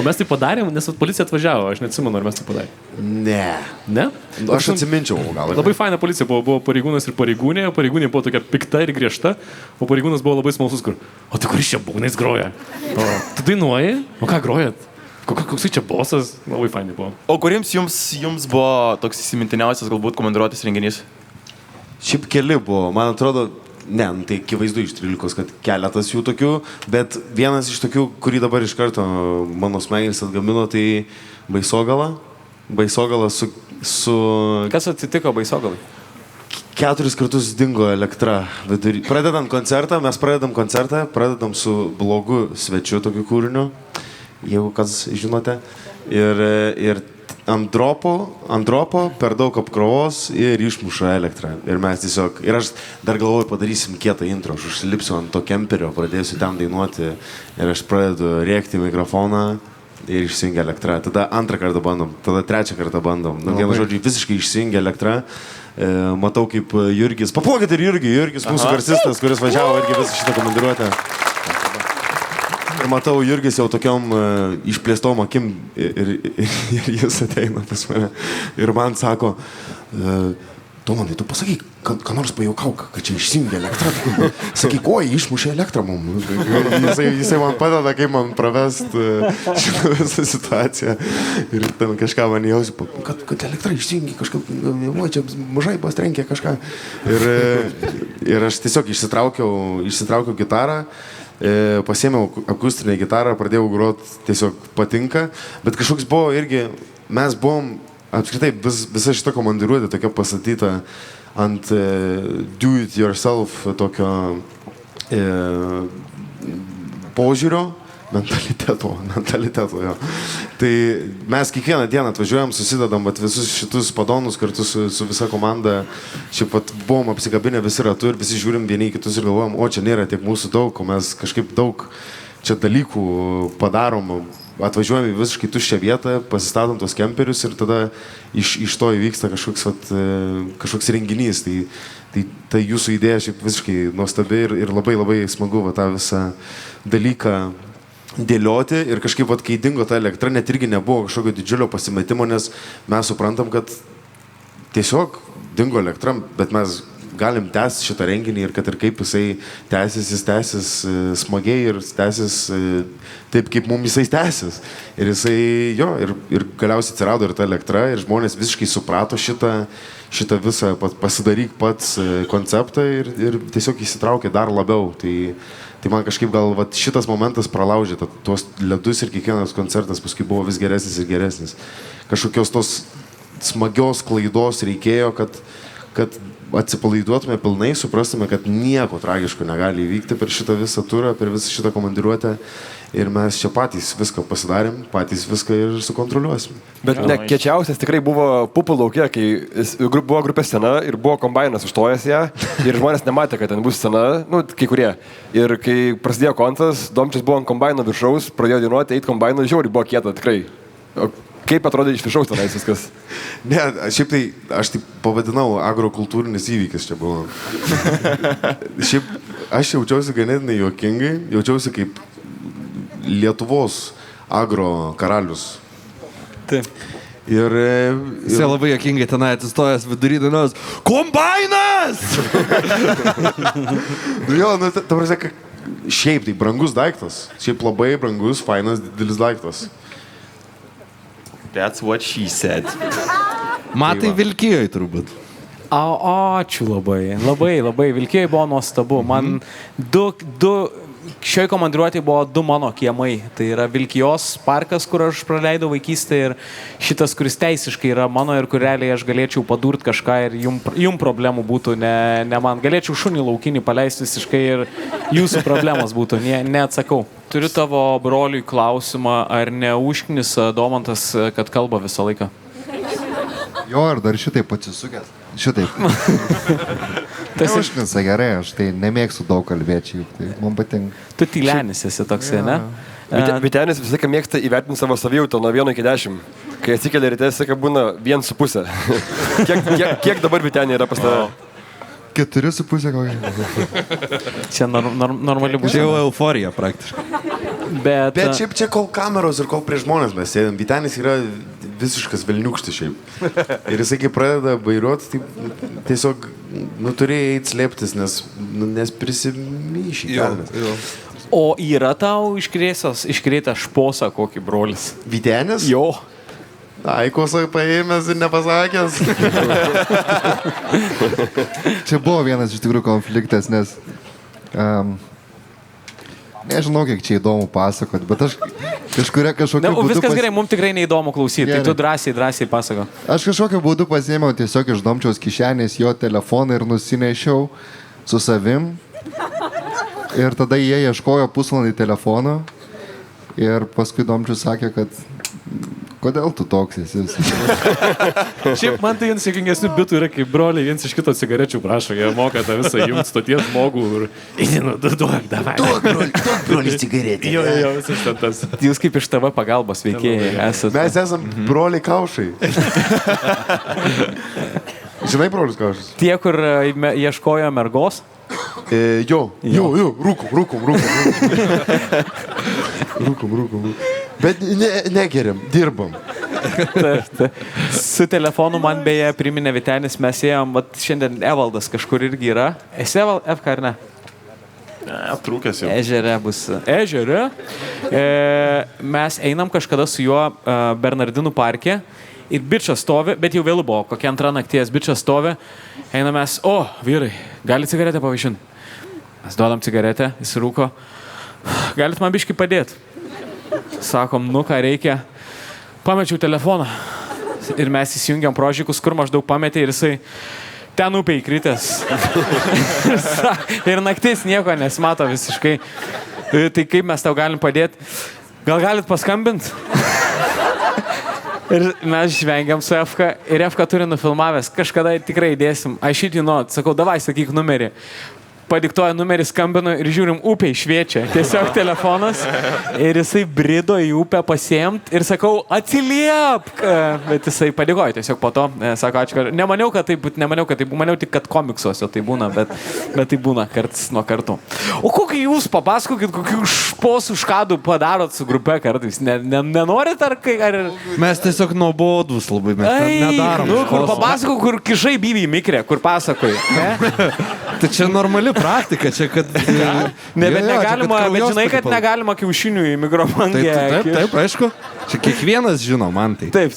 O mes tai padarėm, nes policija atvažiavo, aš neatsimenu, ar mes tai padarėm. Ne? Ne? Aš atsiminčiau gal. Labai faina policija buvo pareigūnas ir pareigūnė, pareigūnė buvo tokia pikta ir griežta, o pareigūnas buvo labai smalsus, kur, o tai kuris čia būgnais groja? Tu dainuoji? O ką grojat? Koks čia bosas? Labai fainai buvo. O kuriems jums buvo toks įsimintiniausias galbūt komandiruotis renginys? Šiaip keli buvo, man atrodo, tai akivaizdu iš 13, kad keletas jų tokių, bet vienas iš tokių, kurį dabar iš karto mano smegenys atgamino, tai Baisogala. Baisogala su... Kas atsitiko Baisogalai? 4 kartus dingo elektra vidury. Pradedam koncertą, pradedam su blogu svečiu tokiu kūriniu. Jeigu kas žinote. Ir ant dropo per daug apkrovos ir išmuša elektrą. Ir mes tiesiog... Ir aš dar galvoju, padarysim kietą intro. Aš užsilipsiu ant to kemperio, pradėsiu ten dainuoti. Ir aš pradedu rėkti mikrofoną ir išsijungia elektra. Tada antrą kartą bandom, tada trečią kartą bandom. Vienu žodžiu, visiškai išsijungia elektra. Matau, kaip Jurgis... Paplokit ir Jurgis, mūsų garsistas, kuris važiavo irgi visą šitą komandiruotę. Ir matau, Jurgis jau tokiom išplėstom akim ir jis ateina pas mane. Ir man sako, Tomanai, tu pasakyk, ką nors pajuokauk, kad čia išsijungia elektra. Sakyk, oi, išmušė elektrą mums. Jisai man padeda, kaip man pravest šitą visą situaciją. Ir ten kažką man jausi, kad elektra išsijungia kažkaip, oi, čia mažai pastrenkė kažką. Ir aš tiesiog išsitraukiau gitarą. Pasiėmiau akustinę gitarą, pradėjau grot, tiesiog patinka, bet kažkoks buvo irgi, mes buvom, apskritai visa šita komandiruotė tokia pastatyta ant do it yourself tokio požiūrio, mentaliteto jo. Tai mes kiekvieną dieną atvažiuojam, susidedam visus šitus padonus kartu su visa komanda. Šiaip buvom apsikabinę visi ratu ir visi žiūrim vieni į kitus ir galvojam, o čia nėra tiek mūsų daug, o mes kažkaip daug čia dalykų padarom. Atvažiuojam į visiškai tuščią vietą, pasistatom tos kemperius ir tada iš to įvyksta kažkoks renginys. Tai jūsų idėja šiaip visiškai nuostabi ir labai labai smagu tą visą dalyką dėlioti ir kažkaip, kai dingo ta elektra, net irgi nebuvo kažkokio didžiulio pasimetimo, nes mes suprantam, kad tiesiog dingo elektra, bet mes galim tęsti šitą renginį ir kad ir kaip jisai tęsis, jis tęsis smagiai ir tęsis taip, kaip mums jisai tęsis. Ir jisai, ir galiausiai atsirado ir ta elektra ir žmonės visiškai suprato šitą visą pasidaryk pats konceptą ir tiesiog įsitraukė dar labiau. Tai man kažkaip gal šitas momentas pralaužė tuos ledus ir kiekvienas koncertas paskui buvo vis geresnis ir geresnis. Kažkokios tos smagios klaidos reikėjo, kad atsipalaiduotume pilnai, suprastume, kad nieko tragiško negali įvykti per šitą visą turą, per visą šitą komandiruotę. Ir mes čia patys viską pasidarėm, patys viską ir sukontroliuosim. Bet kiečiausias tikrai buvo Pupų lauke, kai buvo grupė scena ir buvo kombainas užtojęs ją ir žmonės nematė, kad ten bus scena, kai kurie. Ir kai prasidėjo kontas, Domčius buvo ant kombaino viršaus, pradėjo dainuoti, eit kombaino, žiauriai buvo kieta, tikrai. O kaip atrodė iš viršaus tenais viskas? Ne, šiaip tai aš taip pavadinau agrokultūrinis įvykis čia buvo. Šiaip aš jaučiausi ganėtinai juokingai, jaučiausi kaip Lietuvos agro karalius. Taip. Ir jisai labai juokingai tenai atsistojęs vidury dainos. Kombainas! Ta prasme, šiaip tai brangus daiktas. Šiaip labai brangus, fainas, didelis daiktas. That's what she said. Matai Vilkijoj turbūt. Ačiū labai. Labai Vilkijoj buvo nuostabu. Man du šioj komandiruotėje buvo 2 mano kiemai. Tai yra Vilkijos parkas, kur aš praleidau vaikystę ir šitas, kuris teisiškai yra mano ir kur realiai aš galėčiau padurt kažką ir jum problemų būtų, ne man. Galėčiau šunį laukinį paleisti visiškai ir jūsų problemos būtų, neatsakau. Turiu tavo broliui klausimą, ar neužknisa Domantas, kad kalba visą laiką? Jo, ar dar šitaip atsisukęs? Šitaip. Neužknisa gerai, aš tai nemėgstu daug kalbėčių, tai man patinka. Tu tylenis esi toksai, ne? Vytenis visą laiką mėgsta įvertinti savo savijautą nuo 1 iki 10. Kai atsikelia ryte, visą laiką būna 1,5. Kiek dabar Vytenė yra pas tave? 4,5 kokia. Čia normali būtų. Čia jau euforija praktiškai. Bet šiaip čia kol kameros ir kol prie žmonės mes sėdėm, Vytenis yra visiškas velniukštis šiaip. Ir jisai kai pradeda vairuoti, tai tiesiog turėjai eiti slėptis, nes prisimyšį. O yra tau iškrėtęs šposą kokį brolis? Vytenis? Jo. Aikosą paėmęs ir nepasakęs. Čia buvo vienas iš tikrųjų konfliktas, nes nežinau, kiek čia įdomu pasakoti, bet aš kažkokiu būdu... Viskas gerai, mums tikrai neįdomu klausyti, tai tu drąsiai pasako. Aš kažkokiu būdu pasiėmiau tiesiog iš Domčiaus kišenės jo telefoną ir nusinešiau su savim. Ir tada jie ieškojo pusvalandį telefono ir paskui Domčius sakė, kad kodėl tu toks esi? Šiaip man tai vienas juokingesnių bitų yra, kai broliai viens iš kito cigarečių prašo, jie moka tą visą jums stoties žmogų ir... Duok, davai. Duok broliai cigaretę. Jo, visas tas. Jūs kaip iš TV pagalbos veikėjai esate. Mes esam broliai Kaušai. Žinai brolius Kaušas? Tie, kur ieškojo mergos? Jo, rūkom. Bet negeriam, dirbam. Su telefonu man beje priminė Vytenis, mes ėjom, šiandien Evaldas kažkur irgi yra. Esi FK ar ne? Trūkęs jau. Ežere bus. Ežere. Mes einam kažkada su juo Bernardinų parke ir bičas stovi, bet jau vėlu buvo, kokia 2 nakties bičas stovi. Einam mes, vyrai, gali cigaretę pavaišinti? Mes duodam cigaretę, jis rūko. Galit man biškį padėti? Sakom, ką reikia. Pamečiau telefoną. Ir mes įsijungiam prožikus, kur maždaug pametė ir jisai ten upė įkritęs. Ir naktis nieko nesimato visiškai. Tai kaip mes tau galim padėti? Gal galit paskambinti? Ir mes žvengiam su FK ir FK turi nufilmavęs. Kažkada tikrai įdėsim. Aš šitį sakau, davai, sakyk numerį. Padiktuoja numerį, skambinu ir žiūrim, upė šviečia. Tiesiog telefonas. Ir jisai brido į upę pasiemt ir sakau, atsiliepk. Bet jisai padėkoja tiesiog po to. Sako, ačiū. Nemaniau, kad tai maniau tik, kad komiksuose tai būna, bet tai būna karts nuo kartų. O kokį jūs papasakokit, kokių šposų škadų padarot su grupe kartais? Nenorit ar kai? Mes tiesiog nuobodus labai, mes nedarom. Kur papasakok, kur kišai byvį į mikrę, kur pasakoj. Tai čia normali praktika, čia kad... Bet žinai, kad negalima kiaušinių į mikrobangę. Taip, aišku. Čia kiekvienas žino, man tai. Taip.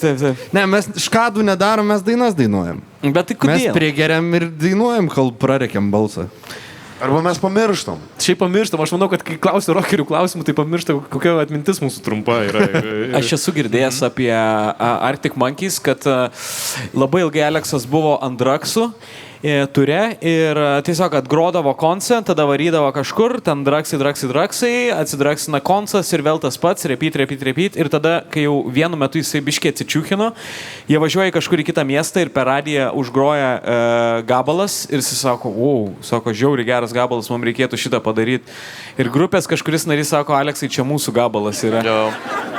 Ne, mes škadų nedarom, mes dainas dainuojam. Bet tai kodėl? Mes priegeriam ir dainuojam, kol prarekiam balsą. Arba mes pamirštam. Šiaip pamirštam, aš manau, kad kai klausiu rokerių klausimų, tai pamiršta, kokia atmintis mūsų trumpa yra. Aš esu girdėjęs apie Arctic Monkeys, kad labai ilgai Aleksas buvo ant draksų ture ir tiesiog atgrodavo koncą, tada varydavo kažkur, ten draksai, atsidraksina koncas ir vėl tas pats, repeat ir tada, kai jau vienu metu jisai biškiai atsičiūkino, jie važiuoja kažkur į kitą miestą ir per radiją užgroja gabalas ir jis sako, žiauriai geras gabalas, mums reikėtų šitą padaryti. Ir grupės kažkuris narys sako, Aleksai, čia mūsų gabalas yra.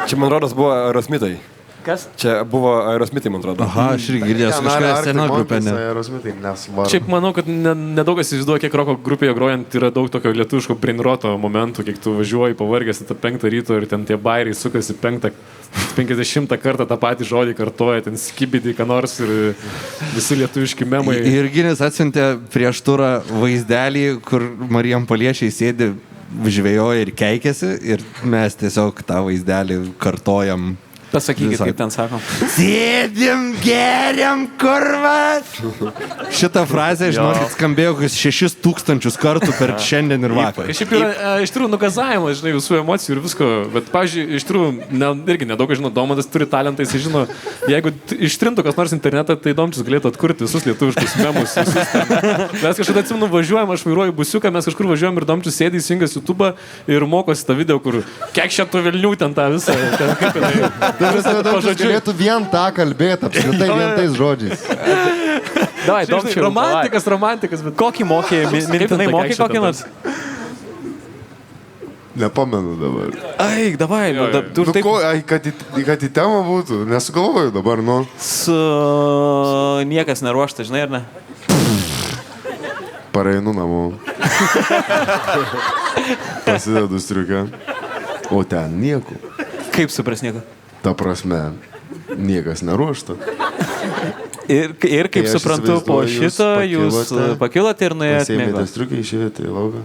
Čia, man rodos, buvo Aerosmitai. Kas? Čia buvo Aerosmitai, man atrodo. Aha, aš irgi girdėjęs kažką sena grupė. Šiaip manau, kad nedaug kas įsivaizduoja, kiek roko grupėje grojant yra daug tokio lietuviško brainroto momentų, kiek tu važiuoji pavargęs tą 5 ryto ir ten tie bairiai sukasi 50 kartą tą patį žodį kartoja, ten skibidį, ką nors ir visi lietuviški memai. Ir Ginis atsiuntė prieš turą vaizdelį, kur Marijampoliečiai sėdi, žvejoja ir keikėsi ir mes tiesiog tą vaizdelį kartojam Pasakykit, kaip ten sako. Sėdim, geriam, kurva. Šitą frazę, žinokit, skambėjo 6000 kartų per šiandien ir vakar. Šiaip yra iš tikrųjų nugazavimas, žinai, visų emocijų ir visko. Bet, pavyzdžiui, iš tikrųjų, irgi nedaug, žinau, Domantas turi talentą, jis žino, jeigu ištrintų kas nors internetą, tai Domčius galėtų atkurti visus lietuviškus memus. Mes kažkada atsimenu, važiuojam, aš vairuoju busiuką, mes kažkur važiuojam ir Domčius sėdi įsijungęs YouTube ir mokosi tą video, kur kiek čia tų velnių ten tą visą. Galėtų vien tą kalbėti, apskritai vien tais žodžiais. Davai, Domčiau. Romantikas, bet... Kokį mokė, mintinai mokė kokį nors? Nepamenu dabar. Ai, davai, tu taip... Kad į temą būtų, nesugalvoju dabar, nu. Niekas neruošta, žinai, ar ne? Pareinu namo. Pasidedu striukę. O ten nieko. Kaip supras nieko? Ta prasme, niekas neruošta. Ir kaip suprantu, po šito jūs pakilote ir nuėjote mėgą. Pasėmėte striukę, išėjote į lauką.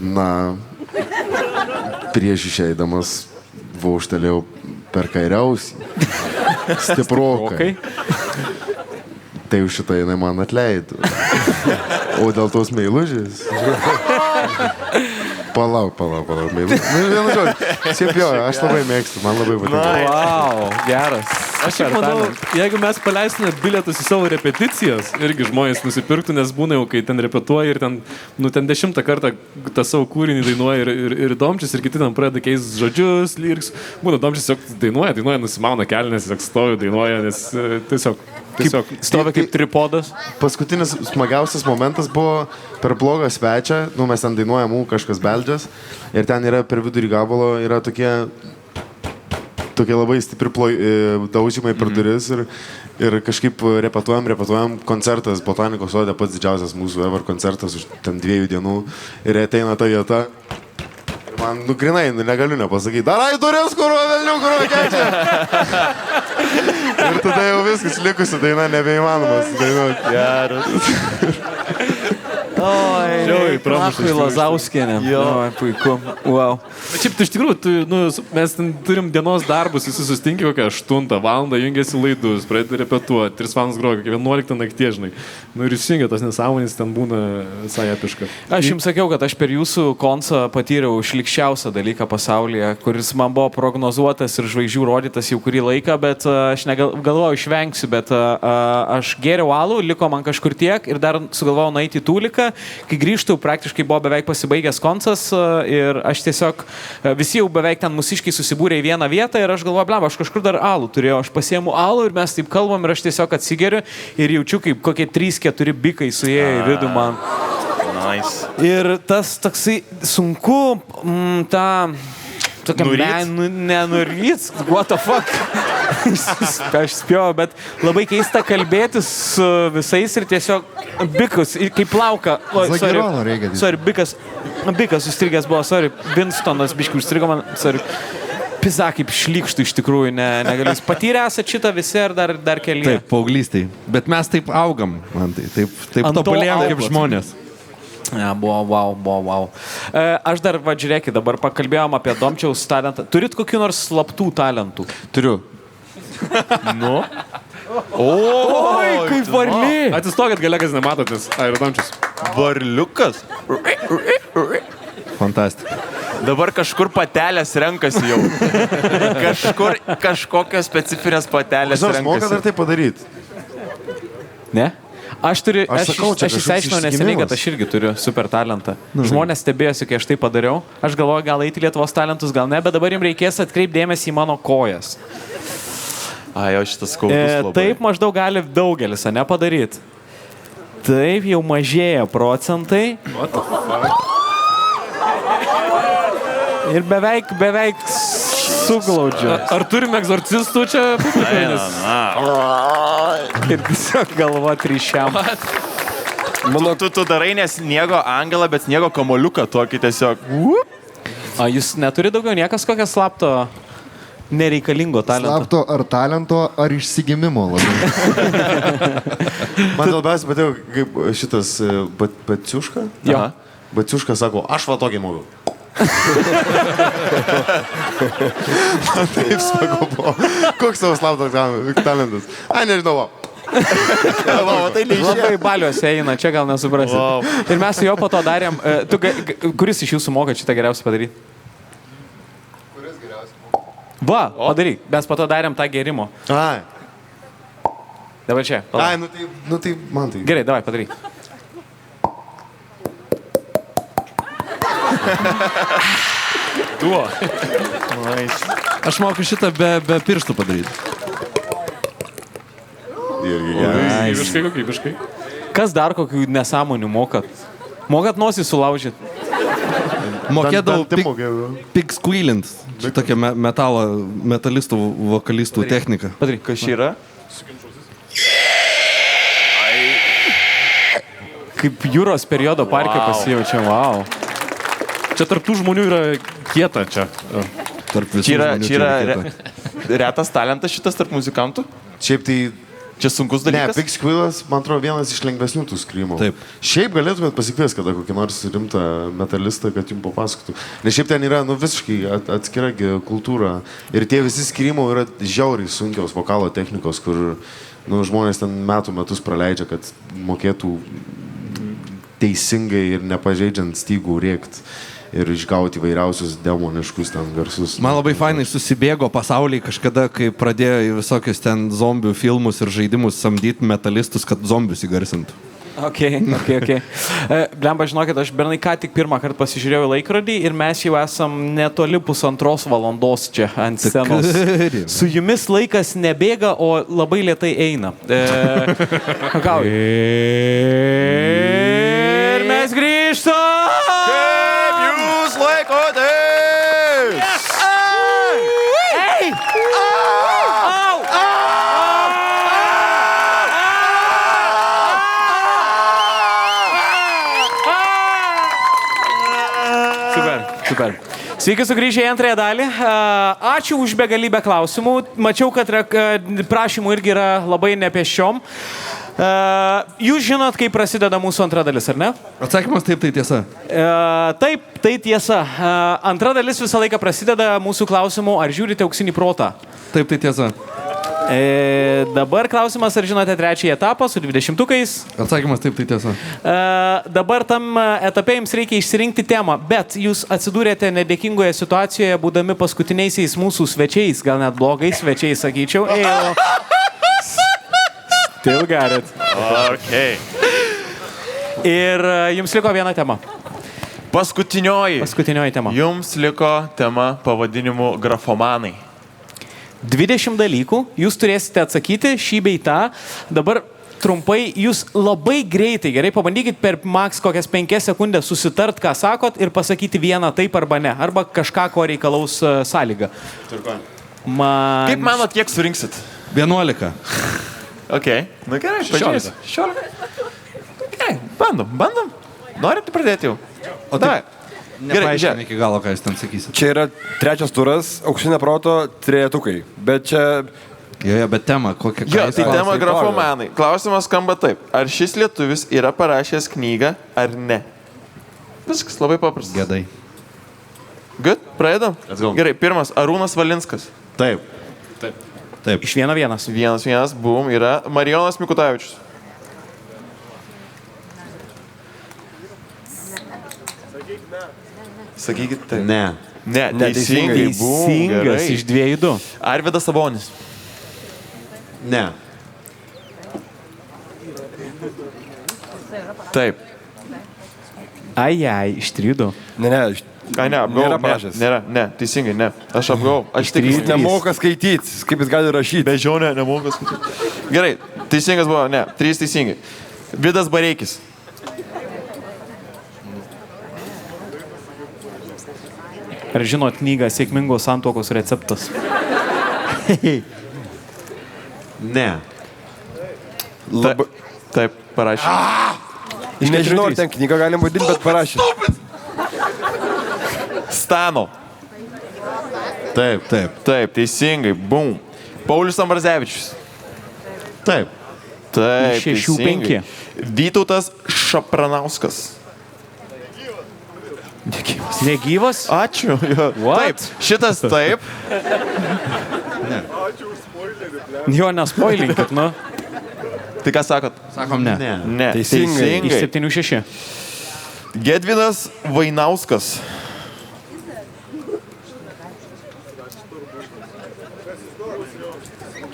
Na, prieš išeidamas vauštelėjau per kairiausį. Stiprokai. Tai už šitą jinai man atleido. O dėl tos meilužės... Palauk, meilužės. Vienu žodžiu, šiaip jo, aš labai mėgstu, man labai patinka. Wow, geras. Aš šiaip manau, jeigu mes paleistume bilietus į savo repeticijas, irgi žmonės nusipirktų, nes būna jau, kai ten repetuoja ir ten, 10 kartą tą savo kūrinį dainuoja ir Domčius, ir kiti ten pradeda keist žodžius, lyriks. Būna Domčius tiesiog dainuoja, nusimauna kelnes, tiesiog stovi, dainuoja, nes tiesiog stovi kaip tripodas. Paskutinis smagiausias momentas buvo per blogą svečią, mes ten dainuojam, kažkas beldžias, ir ten yra per vidurį gabalo, yra tokie labai stipri daužymai per duris ir kažkaip repetuojam, koncertas Botanikos sode, pats didžiausias mūsų ever koncertas už ten 2 dienų ir ateina ta vieta. Man, grinai, negaliu nepasakyti. Darai duris, kurva, velnių, kurva, kečia. Ir tada jau viskas likusi daina nebeįmanomas dainuoti. Geras. Oi, Prachui Lazauskienė. Jo, puiku. Wow. Šiaip, iš tikrųjų, mes turim dienos darbus, visi sustinki kokią 8 valandą, jungiasi laidus, pradeda repetuoti, 3 valandas groja, kokią 11 naktį, žinai. Ir jūs jungia tos nesąmonės, ten būna visai epiška. Aš jums sakiau, kad aš per jūsų koncą patyriau šlikščiausią dalyką pasaulyje, kuris man buvo prognozuotas ir žvaigždžių rodytas jau kurį laiką, bet aš galvojau išvengsiu, bet aš gėriau alų, liko man kažkur tiek ir dar sugalvojau nueiti į Tūliką. Kai grįžtų, praktiškai buvo beveik pasibaigęs koncas ir aš tiesiog, visi jau beveik ten mūsiškiai susibūrė į vieną vietą ir aš galvoju, blem, aš kažkur dar alų turėjau, aš pasiėmu alų ir mes taip kalbam ir aš tiesiog atsigeriu ir jaučiu, kaip kokie 3-4 bikai suėjo į vidų man. Nice. Ir tas toksai sunku, nenuryt, what the fuck. Aš spėjau, bet labai keista kalbėtis su visais ir tiesiog bikus, kaip lauka. Bikas užstrigęs buvo, Winstonas biškiai užstrigo man, Pizza kaip šlykštų iš tikrųjų, negaliu. Jūs patyrę esate šitą visi ar dar keli? Taip, paauglystai. Bet mes taip augam, man taip tobulėjom kaip žmonės. Ja, wow. Aš dar, žiūrėkit, dabar pakalbėjom apie Domčiaus talentą. Turit kokių nors slaptų talentų? Turiu. Nu? Oi, kaip varliai. Atsistokit, gale, kas nematotės. Ir Domčius. Varliukas. Fantastika. Dabar kažkur patelės renkasi jau. Kažkokios specifinės patelės renkasi. Žinau, moka dar tai padaryti. Ne? Aš išsiaiškinau neseniai, kad aš irgi turiu super talentą. Žmonės stebėjosi, kai aš tai padariau. Aš galvoju, gal eiti Lietuvos talentus, gal ne, bet dabar jums reikės atkreipdėmėsi į mano kojas. Ai, o šitas skaudus labai. Taip maždaug gali daugelis, ne, padaryti. Taip jau mažėja procentai. What the fuck? Ir beveik suglaudžiu. Ar turime egzorcistų čia publikoje? Ir tiesiog galva ryšiam. Manau, tu darai ne sniego angelą, bet sniego kamoliuką tokį tiesiog. A, jūs neturi daugiau niekas kokią slapto nereikalingo talento? Slapto ar talento, ar išsigimimo labiau? Man labiausiai patiko, kaip šitas Baciuška. Jo. Baciuška sako, aš va tokį mokiau. Man taip smagu buvo. Koks tavo slaptas talentas? Ai, nežinau. Labai baliuose eina, čia gal nesuprasi. Ir mes su jo po to darėm. Kuris iš jūsų moka šitą geriausiai padaryti? Kuris geriausiai moka? Va, padaryk. Mes po to darėm tą gerimo. Ai. Dabar čia. Ai, nu tai man tai. Gerai, davai, padaryk. Tuo. Aš moku šitą be pirštų padaryti. Irgi gerai. Kokybiškai. Kas dar kokių nesąmonių mokat? Mokat nosį sulaužyti? Mokėdavau pig squealint. Čia tokia metalistų, vokalistų technika. Padaryk. Kas čia yra? Kaip jūros periodo parke pasijaučia, wow. Čia tarp tų žmonių yra kieta čia. Tarp visų Čia žmonių yra retas talentas šitas tarp muzikantų? Šiaip tai... Čia sunkus Ne, dalykas? Pig Squealas, man atrodo, vienas iš lengvesnių tų skrimų. Taip. Šiaip galėtumėt pasikviesti kada kokį nors rimtą metalistą, kad jums papasakotų. Nes šiaip ten yra, visiškai atskira kultūra. Ir tie visi skrimų yra žiauriai sunkios vokalo technikos, kur žmonės ten metus praleidžia, kad mokėtų teisingai ir nepažeidžiant stygų rėkt. Ir išgauti įvairiausius demoniškus ten garsus. Man labai fainai susibėgo pasauliai kažkada, kai pradėjo visokius ten zombių filmus ir žaidimus samdyti metalistus, kad zombius įgarsintų. Ok. Blemba, žinokit, aš bernai ką tik pirmą kartą pasižiūrėjau į laikrodį ir mes jau esam netoli 1,5 valandos čia ant scenos. Su jumis laikas nebėga, o labai lėtai eina. Ir mes grįžtam! Kaip jūs laikotės? Ei! Au! Super. Sveiki sugrįžę į antrąją dalį. Ačiū už begalybę klausimų. Mačiau, kad prašymų irgi yra labai nepėsčiom. Jūs žinot, kaip prasideda mūsų antra dalis, ar ne? Atsakymas taip, tai tiesa. Taip, tai tiesa. Antra dalis visą laiką prasideda mūsų klausimų, ar žiūrite Auksinį protą? Taip, tai tiesa. Dabar klausimas, ar žinote trečiąjį etapą su 20-ukais? Atsakymas taip, tai tiesa. Dabar tam etape jums reikia išsirinkti temą, bet jūs atsidūrėte nedėkingoje situacijoje, būdami paskutiniaisiais mūsų svečiais, gal net blogais svečiais, sakyčiau. Still got it. Okay. Ir jums liko viena tema. Paskutinioji tema. Jums liko tema pavadinimu grafomanai. 20 dalykų, jūs turėsite atsakyti šį bei tą. Dabar trumpai, jūs labai greitai, gerai, pabandykit per maks kokias 5 sekundės susitart, ką sakot ir pasakyti vieną taip arba ne. Arba kažką, ko reikalaus sąlyga. Kaip manot, kiek surinksit? 11. Ok, nu gerai, 16. Okay, bandom. Norit pradėti jau? O tai nepaaiškina iki galo, ką jūs ten sakysit. Čia yra trečias turas, Auksinio proto trejetukai. Bet čia... Jo, bet tema, kokia... Jo, tai tema grafomanai. Klausimas skamba taip. Ar šis lietuvis yra parašęs knygą, ar ne? Viskas labai paprastas. Gedai. Good, pradedam? Gerai, pirmas, Arūnas Valinskas. Taip. Iš 1-1. 1-1, buvom, yra Marijonas Mikutavičius. Sakykit tai. Ne. Ne, teisingai. Teisingas iš 2-2. Arvydas Sabonis. Ne. Taip. Ai, iš 3-2. Ne, apgavau. Nėra, ne, teisingai, ne. Aš apgavau. Aš tik nemoka skaityti, kaip jis gali rašyti. Bežionė, nemoka skaityti. Gerai, teisingas buvo, ne, 3 teisingai. Vidas Bareikis. Ar žinot knygą Sėkmingos santuokos receptas? Ne. Taip, parašė. Nežinau, ar ten knygą galim vadinti, bet parašė. Stano. Taip. Taip, teisingai, bum. Paulius Ambrazevičius. Taip. Taip, 6-5. Vytautas Šapranauskas. Negyvas? Ačiū. Jo. Taip, šitas taip. Jo, nespoilinkit, nu. Tai ką sakot? Sakom ne. Ne. Teisingai. Iš 7-6. Gedvinas Vainauskas.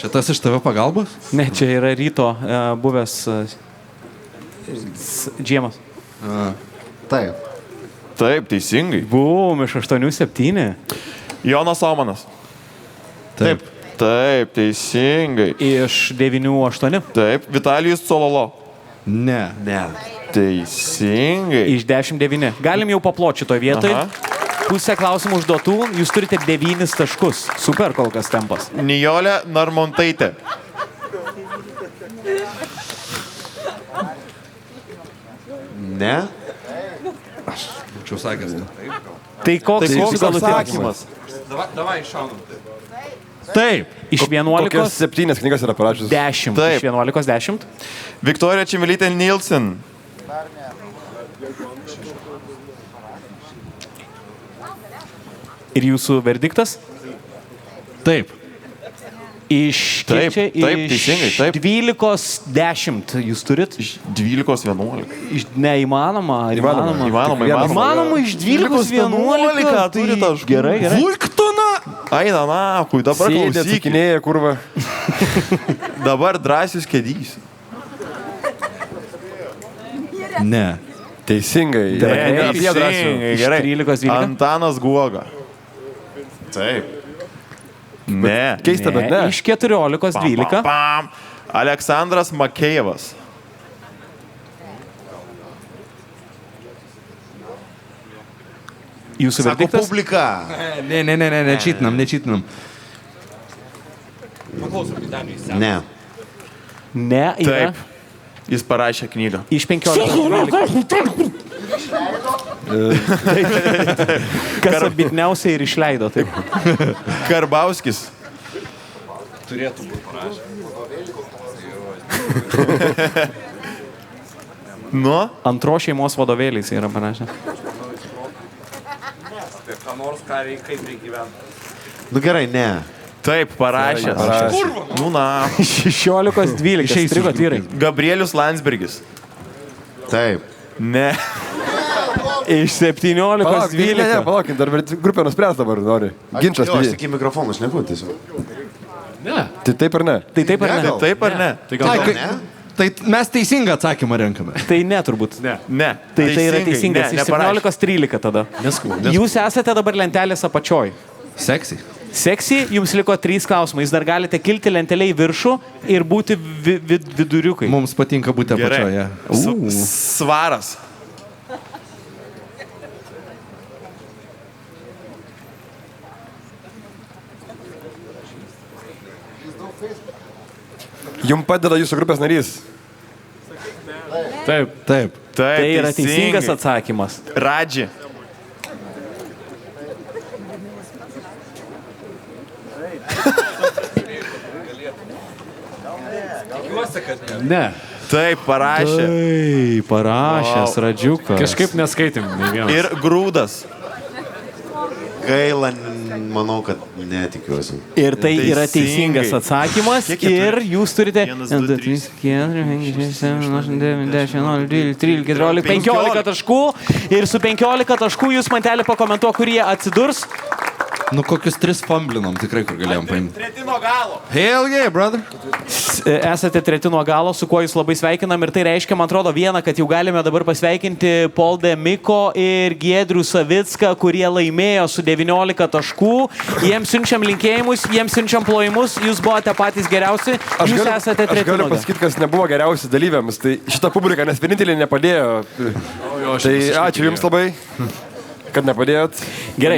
Čia tas iš tave pagalbos? Ne, čia yra ryto buvęs džiemas. Taip. Taip, teisingai. Bum, iš 8-7. Jonas Omanas. Taip. Taip, teisingai. Iš 9-8. Taip, Vitalijus Cololo. Ne. Teisingai. Iš 10-9. Galim jau paploti šitoje vietoje. Pusę klausimų užduotų, jūs turite 9 taškus. Super kol kas tempas. Nijolė Narmontaitė. Ne? Aš būčiau sakęs. Tai koks jūsų atsakymas? Davai, šaunam. Taip. Iš 11. Kokias 7 knygas yra parašęs? 10. Taip. Iš 11 10. Viktorija Čimilytė Nilsen. Ir jūsų verdiktas? Taip. Iš Taip, kiek čia? taip, teisingai, taip. 12-10 jūs turit? Iš 12-11. Neįmanoma. Įmanoma. Iš 12-11 turi taškų. Gerai. Vulktona! Aina, na, kui dabar Sėdė, klausykit. atsakinėja, kurva. Dabar drąsius kėdys. Ne. Teisingai. Teisingai, gerai. 13-12. Antanas Guoga. Taip. Ne. Keista, bet ne. Iš 14-12. Pam. Aleksandras Makejevas. Jūsų Sako verdiktas? publika. Nečytinam. Ne. Ne, yra. Taip. Jis parašė knygą. Iš 15-12. Kas abitniausiai ir išleido, taip. Karbauskis. Turėtų būti parašę. Nu? Antro šeimos vadovėliais yra parašę. Ką nors, kaip reikia gyventi. Nu gerai, ne. Taip, parašęs. Nu, na. 16-12. Strigot vyrai. Gabrielius Landsbergis. Taip. Ne. Iš 17-12. Ne, palaukit, dar grupė nuspręs dabar, nori. Ginčas. Jo, aš tik į mikrofoną, aš neku tiesiog. Ne. Tai taip ar ne? Tai taip ar ne? Taip ar ne? Tai gal Tai, ne? tai mes teisingą atsakymą renkame. Tai ne turbūt. Ne. Tai yra teisingas. Iš 17-13 tada. Jūs esate dabar lentelės apačioj. Seksi. Seksi, jums liko 3 klausimai. Jūs dar galite kilti lentelę į viršų ir būti viduriukai. Mums patinka būti apačioje. Svaras. Jums padeda jūsų grupės narys. Taip. Taip. Tai yra teisingas atsakymas. Radži. Ne. Taip, parašė. Taip, parašęs Radžiukas. Kažkaip neskaitėm nei vienas. Ir grūdas. Gaila, manau, kad netikiuosi. Ir tai yra teisingas atsakymas. Ir jūs turite 1, 2, 3, 4, 5, 6, 7, 8, 9, 10, 11, 12, 13, 14, 15 taškų. Ir su 15 taškų jūs mantelį pakomentuo, kur jie atsidurs. Nu, kokius 3 famblinom tikrai, kur galėjom paimti. Treti nuo galo. Hell yeah, brother. Esate treti nuo galo, su kuo jūs labai sveikinam. Ir tai reiškia, man atrodo, vieną, kad jau galime dabar pasveikinti Paul Demiko ir Giedrių Savicką, kurie laimėjo su 19 taškų. Jiems siunčiam linkėjimus, jiems siunčiam plojimus. Jūs buvote patys geriausi. Jūs esate treti nuo galo. Aš galiu pasakyti, kas nebuvo geriausi dalyviams. Tai šitą publiką, nes vienintelį nepadėjo. Tai ačiū jums labai. Kad nepadėjot. Gerai,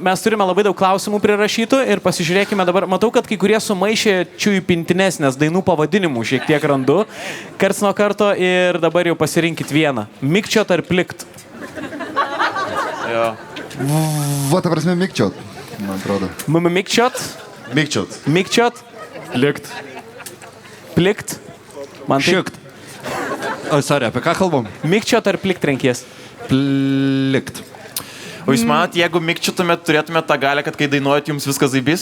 mes turime labai daug klausimų prirašytų ir pasižiūrėkime dabar. Matau, kad kai kurie sumaišė čiųjų pintines, nes dainų pavadinimų šiek tiek randu. Karts nuo karto ir dabar jau pasirinkit vieną. Mikčiot ar plikt? Jo. Va, ta prasme, mikčiot, man atrodo. Mikčiot? Mikčiot. Mikčiot? Plikt. Plikt? Man tai... Šikt. O, sorry, apie ką kalbam? Mikčiot ar plikt renkies? Plikt. O jūs manot, jeigu mikčiotumėt, turėtumėt tą galę, kad kai dainuojat, jums viskas zaibys?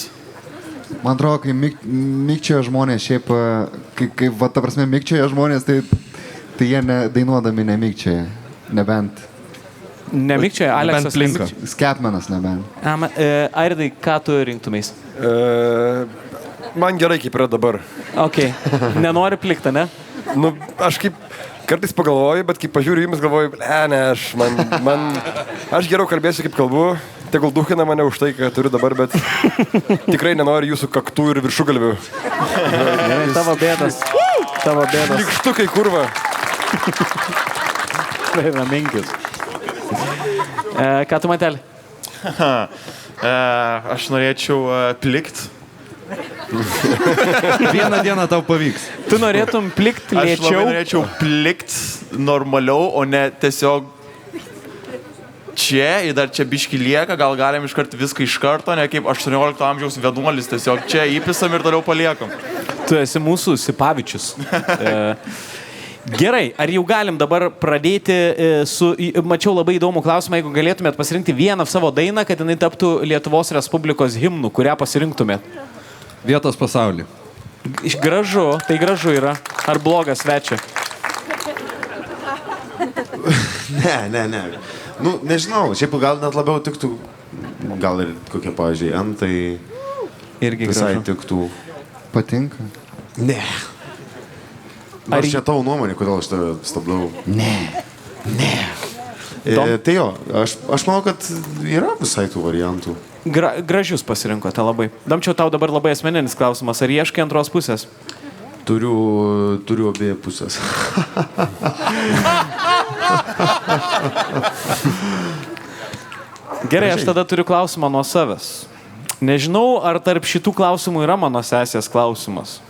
Man atrodo, kai mikčioja žmonės, šiaip, kai va, ta prasme, mikčioja žmonės, tai jie dainuodami nemikčioja, nebent. Nemikčioja, Aleksas plinka. Skepmenas nebent. Airidai, ką tu rinktumės? Man gerai, kaip yra dabar. Ok, nenori plikta, ne? Nu, aš kaip kartais pagalvoju, bet kai pažiūriu jums, galvoju, aš geriau kalbėsiu, kaip kalbu. Tegul duhina mane už tai, ką turiu dabar, bet tikrai nenoriu jūsų kaktų ir viršugalvių. Tavo bėdas. Likštukai, kurva. Tai yra minkis. Ką tu, Matelė? Aš norėčiau plikt. Vieną dieną tau pavyks. Tu norėtum plikt lėčiau? Aš labai norėčiau plikt normaliau, o ne tiesiog čia ir dar čia biški lieka, gal galim iškart viską iš karto, ne kaip 18 amžiaus vienuolis, tiesiog čia įpisam ir toliau paliekam. Tu esi mūsų Sipavičius. Gerai, ar jau galim dabar pradėti su, mačiau labai įdomų klausimą, jeigu galėtumėt pasirinkti vieną savo dainą, kad jinai taptų Lietuvos Respublikos himnu, kurią pasirinktumėt? Vietos pasaulį. Gražu, tai gražu yra. Ar blogas svečia? Ne. Nu, nežinau, šiaip gal net labiau tiktų, gal ir kokie, pavyzdžiui, antai irgi visai gražu. tiktų. Patinka? Ne. Ar čia tavo nuomonė, kodėl aš tave stabdau? Ne. Tai jo, aš manau, kad yra visai tų variantų. Gražius pasirinkote labai. Damčiau, tau dabar labai asmeninis klausimas. Ar ieškai antros pusės? Turiu abie pusės. Gerai, aš tada turiu klausimą nuo savęs. Nežinau, ar tarp šitų klausimų yra mano sesės klausimas.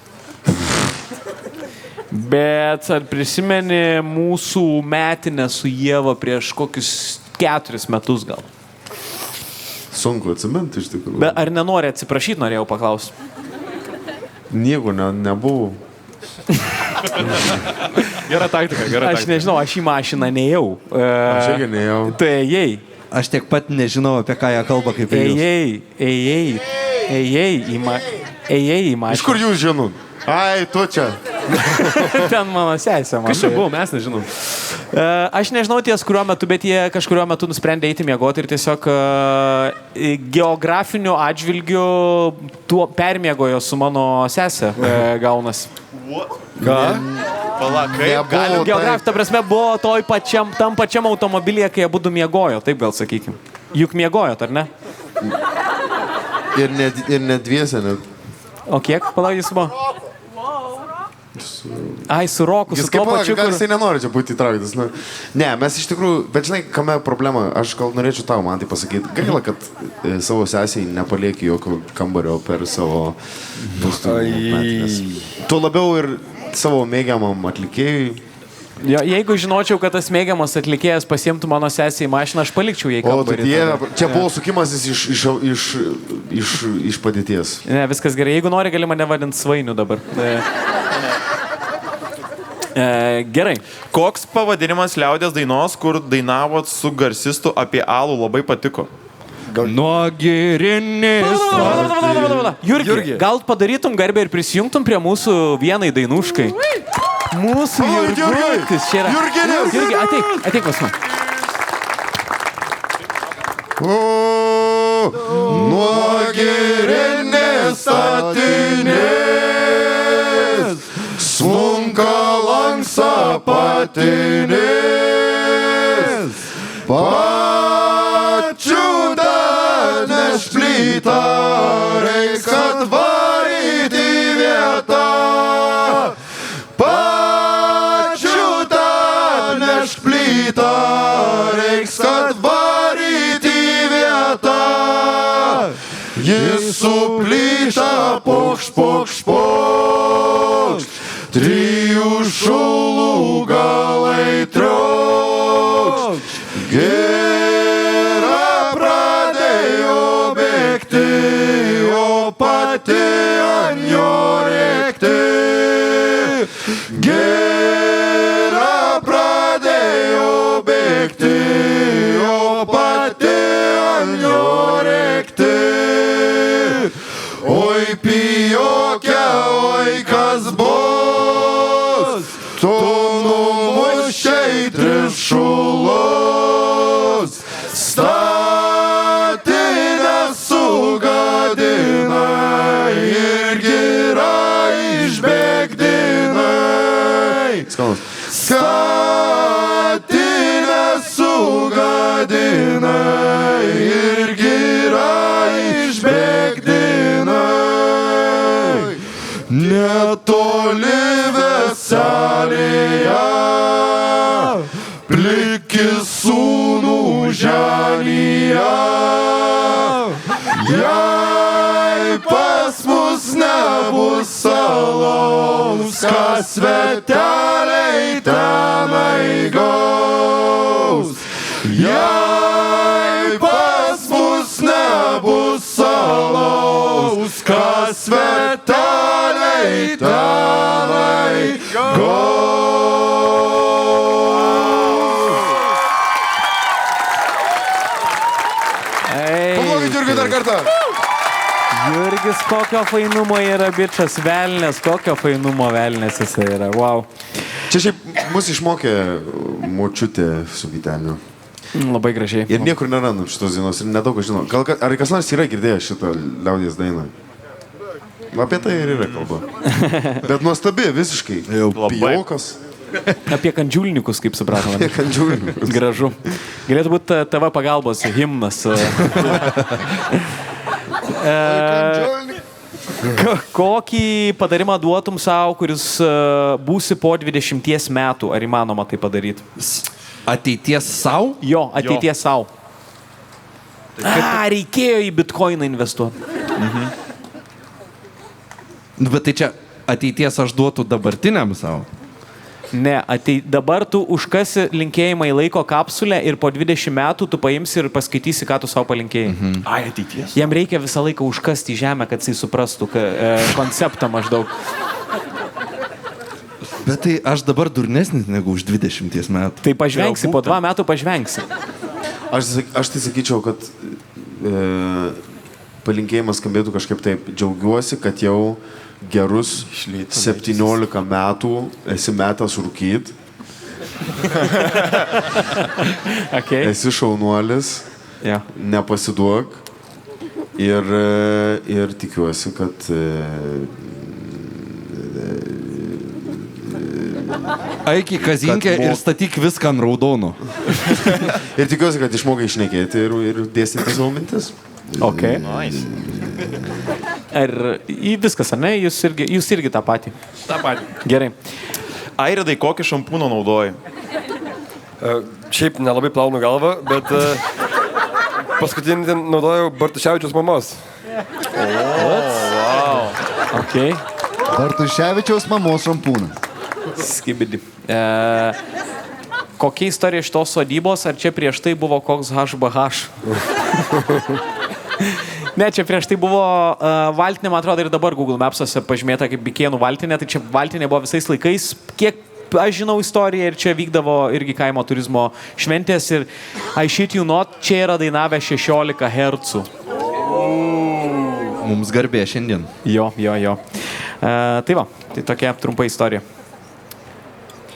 Bet ar prisimeni mūsų metinę su Ieva prieš kokius 4 metus gal? Sunku atsiminti iš tikrųjų. Bet ar nenori atsiprašyti, norėjau paklausti? Nieko nebuvo. Gera taktika. Aš nežinau, aš į mašiną nejau. Aš irgi nejau. Tu ėjai. Aš tiek pat nežinau, apie ką jie kalba, kaip ir jūs. Ėjai į mašiną. Iš kur jūs žinot? Ai, tu čia. Ten mano sesė. Kas čia buvo, mes nežinom. Aš nežinau ties kuriuo metu, bet jie kažkuriuo metu nusprendė eiti miegoti ir tiesiog geografiniu atžvilgiu tuo permiegojo su mano sesė gaunasi. Ką? Pala, kaip gali? Geografija, ta prasme, buvo tam pačiam automobilyje, kai jie būtų miegojo, taip gal sakykim. Juk miegojot, ar ne? Ir ne dviese net. O kiek? Palauk, jis buvo? Ai, su Roku, su tuo pačiu. Gal jisai nenori čia būti įtrauktas. Ne, mes iš tikrųjų, bet žinai, kame problema, aš gal norėčiau tau, man tai pasakyti. Gaila, kad savo sesiai nepalieki jokio kambario per savo metinės. Tu labiau ir savo mėgiamam atlikėjui. Jo, jeigu žinočiau, kad tas mėgiamas atlikėjas pasiimtų mano sesiai į mašiną, aš palikčiau jai kambarį. O, tu dieve, čia buvo sukimasis iš padėties. Ne, viskas gerai. Jeigu nori, gali mane vadinti svainiu dabar. Gerai. Koks pavadinimas liaudės dainos, kur dainavot su garsistu apie alų, labai patiko? Nuo girinis. Jurgi, gal padarytum garbę ir prisijungtum prie mūsų vienai dainuškai? Mūsų Jurgutis čia yra. Jurgi, ateik pas man. Nuo girinės atinės, slunka lanksa patinės, pačiūda nešplyta, reiks atvaryti vietą. Pačiūda nešplyta, reiks atvaryti vietą. Jis suplyša pokš, pokš, pokš, 3 šulų galai triokš. Gira pradėjo bėgti, o pati ant jo rėkti. Gira pradėjo bėgti, o pati skolas. Statinę sugadina ir gira išbėgdina. Netoli veselėje pliki sūnų ženyje. Jei pas mus nebus alaus, kas sveteliai tenai gaus. Jei pas mus nebus alaus, kas sveteliai tenai gaus. Pamokit Jurgiui dar kartą. Jurgis, kokio fainumo yra bičas, velnės, kokio fainumo velnės jisai yra, wow. Čia šiaip mus išmokė močiutė su Vyteniu. Labai gražiai. Ir niekur nerandam šitos dainos ir nedaug aš žinau. Ar kas nors yra girdėjęs šitą liaudies dainą? Apie tai ir yra kalba. Bet nuostabi, visiškai. Pijokas. Apie kandžiulnikus, kaip supratome. Apie kandžiulnikus. Gražu. Galėtų būti TV pagalbos himnas. Kokį padarimą duotum savo, kuris būsi po 20 metų? Ar įmanoma tai padaryti? Ateities savo? Jo, ateities savo. Reikėjo į bitkoiną investuoti. Bet tai čia ateities aš duotų dabartiniam savo? Ne, dabar tu užkasi linkėjimą į laiko kapsulę ir po 20 metų tu paimsi ir paskaitysi, ką tu savo palinkėjai. Ai, ateities. Jam reikia visą laiką užkasti į žemę, kad jisai suprastų konceptą maždaug. Bet tai aš dabar durnesnis negu už 20 metų. Tai pažvengsi, po 2 metų pažvengsi. Aš tai sakyčiau, kad palinkėjimas skambėtų kažkaip taip. Džiaugiuosi, kad jau gerus 17 metų esi metas rūkyt. Okay. Esi šaunuolis, nepasiduok ir tikiuosi, kad Eik į kazinkę ir statyk viską ant raudono. Ir tikiuosi, kad išmokai išnekėti ir dėstyti savo mintis. Ok. Nice. Ar viskas, ar ne? Jūs irgi tą patį? Ta patį. Gerai. Airidai, kokį šampūną naudoji? Šiaip nelabai plaunu galvą, bet paskutinį naudojau Bartuševičiaus mamos. Wow. Ok. Bartuševičiaus mamos šampūnas. Skibidi. Kokia istorija iš tos sodybos, ar čia prieš tai buvo koks HBH? Ne, čia prieš tai buvo valtinė, man atrodo, ir dabar Google Maps'ose pažymėta kaip Bikėnų valtinė, tai čia valtinė buvo visais laikais, kiek aš žinau istoriją ir čia vykdavo irgi kaimo turizmo šventės ir I shit you not, čia yra dainavę 16 hercų. Mums garbė šiandien. Jo. Tai va, tai tokia trumpa istorija.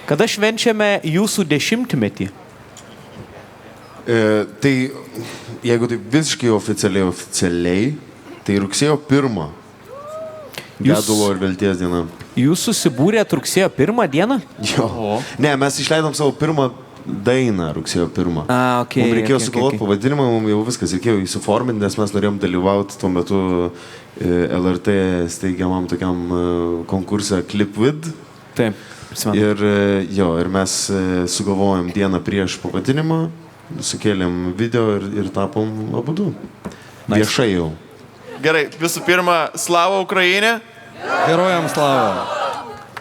Kada švenčiame jūsų 10-metį? Tai jeigu tai visiškai oficialiai, tai rugsėjo 1. Gedulo ir vilties diena. Jūs susibūrėt rugsėjo 1 dieną? Jo. Ne, mes išleidom savo pirmą dainą rugsėjo 1. Okay, mums reikėjo sugalvoti pavadinimą, mums jau viskas reikėjo įsiforminti, nes mes norėjom dalyvauti tuo metu LRT steigiamam tokiam konkursą Clip With. Taip. Ir mes sugalvojom dieną prieš pavadinimą, sukėlėm video ir tapom abudu. Viešai jau. Gerai, visų pirma, slava Ukrainė. Herojam slava.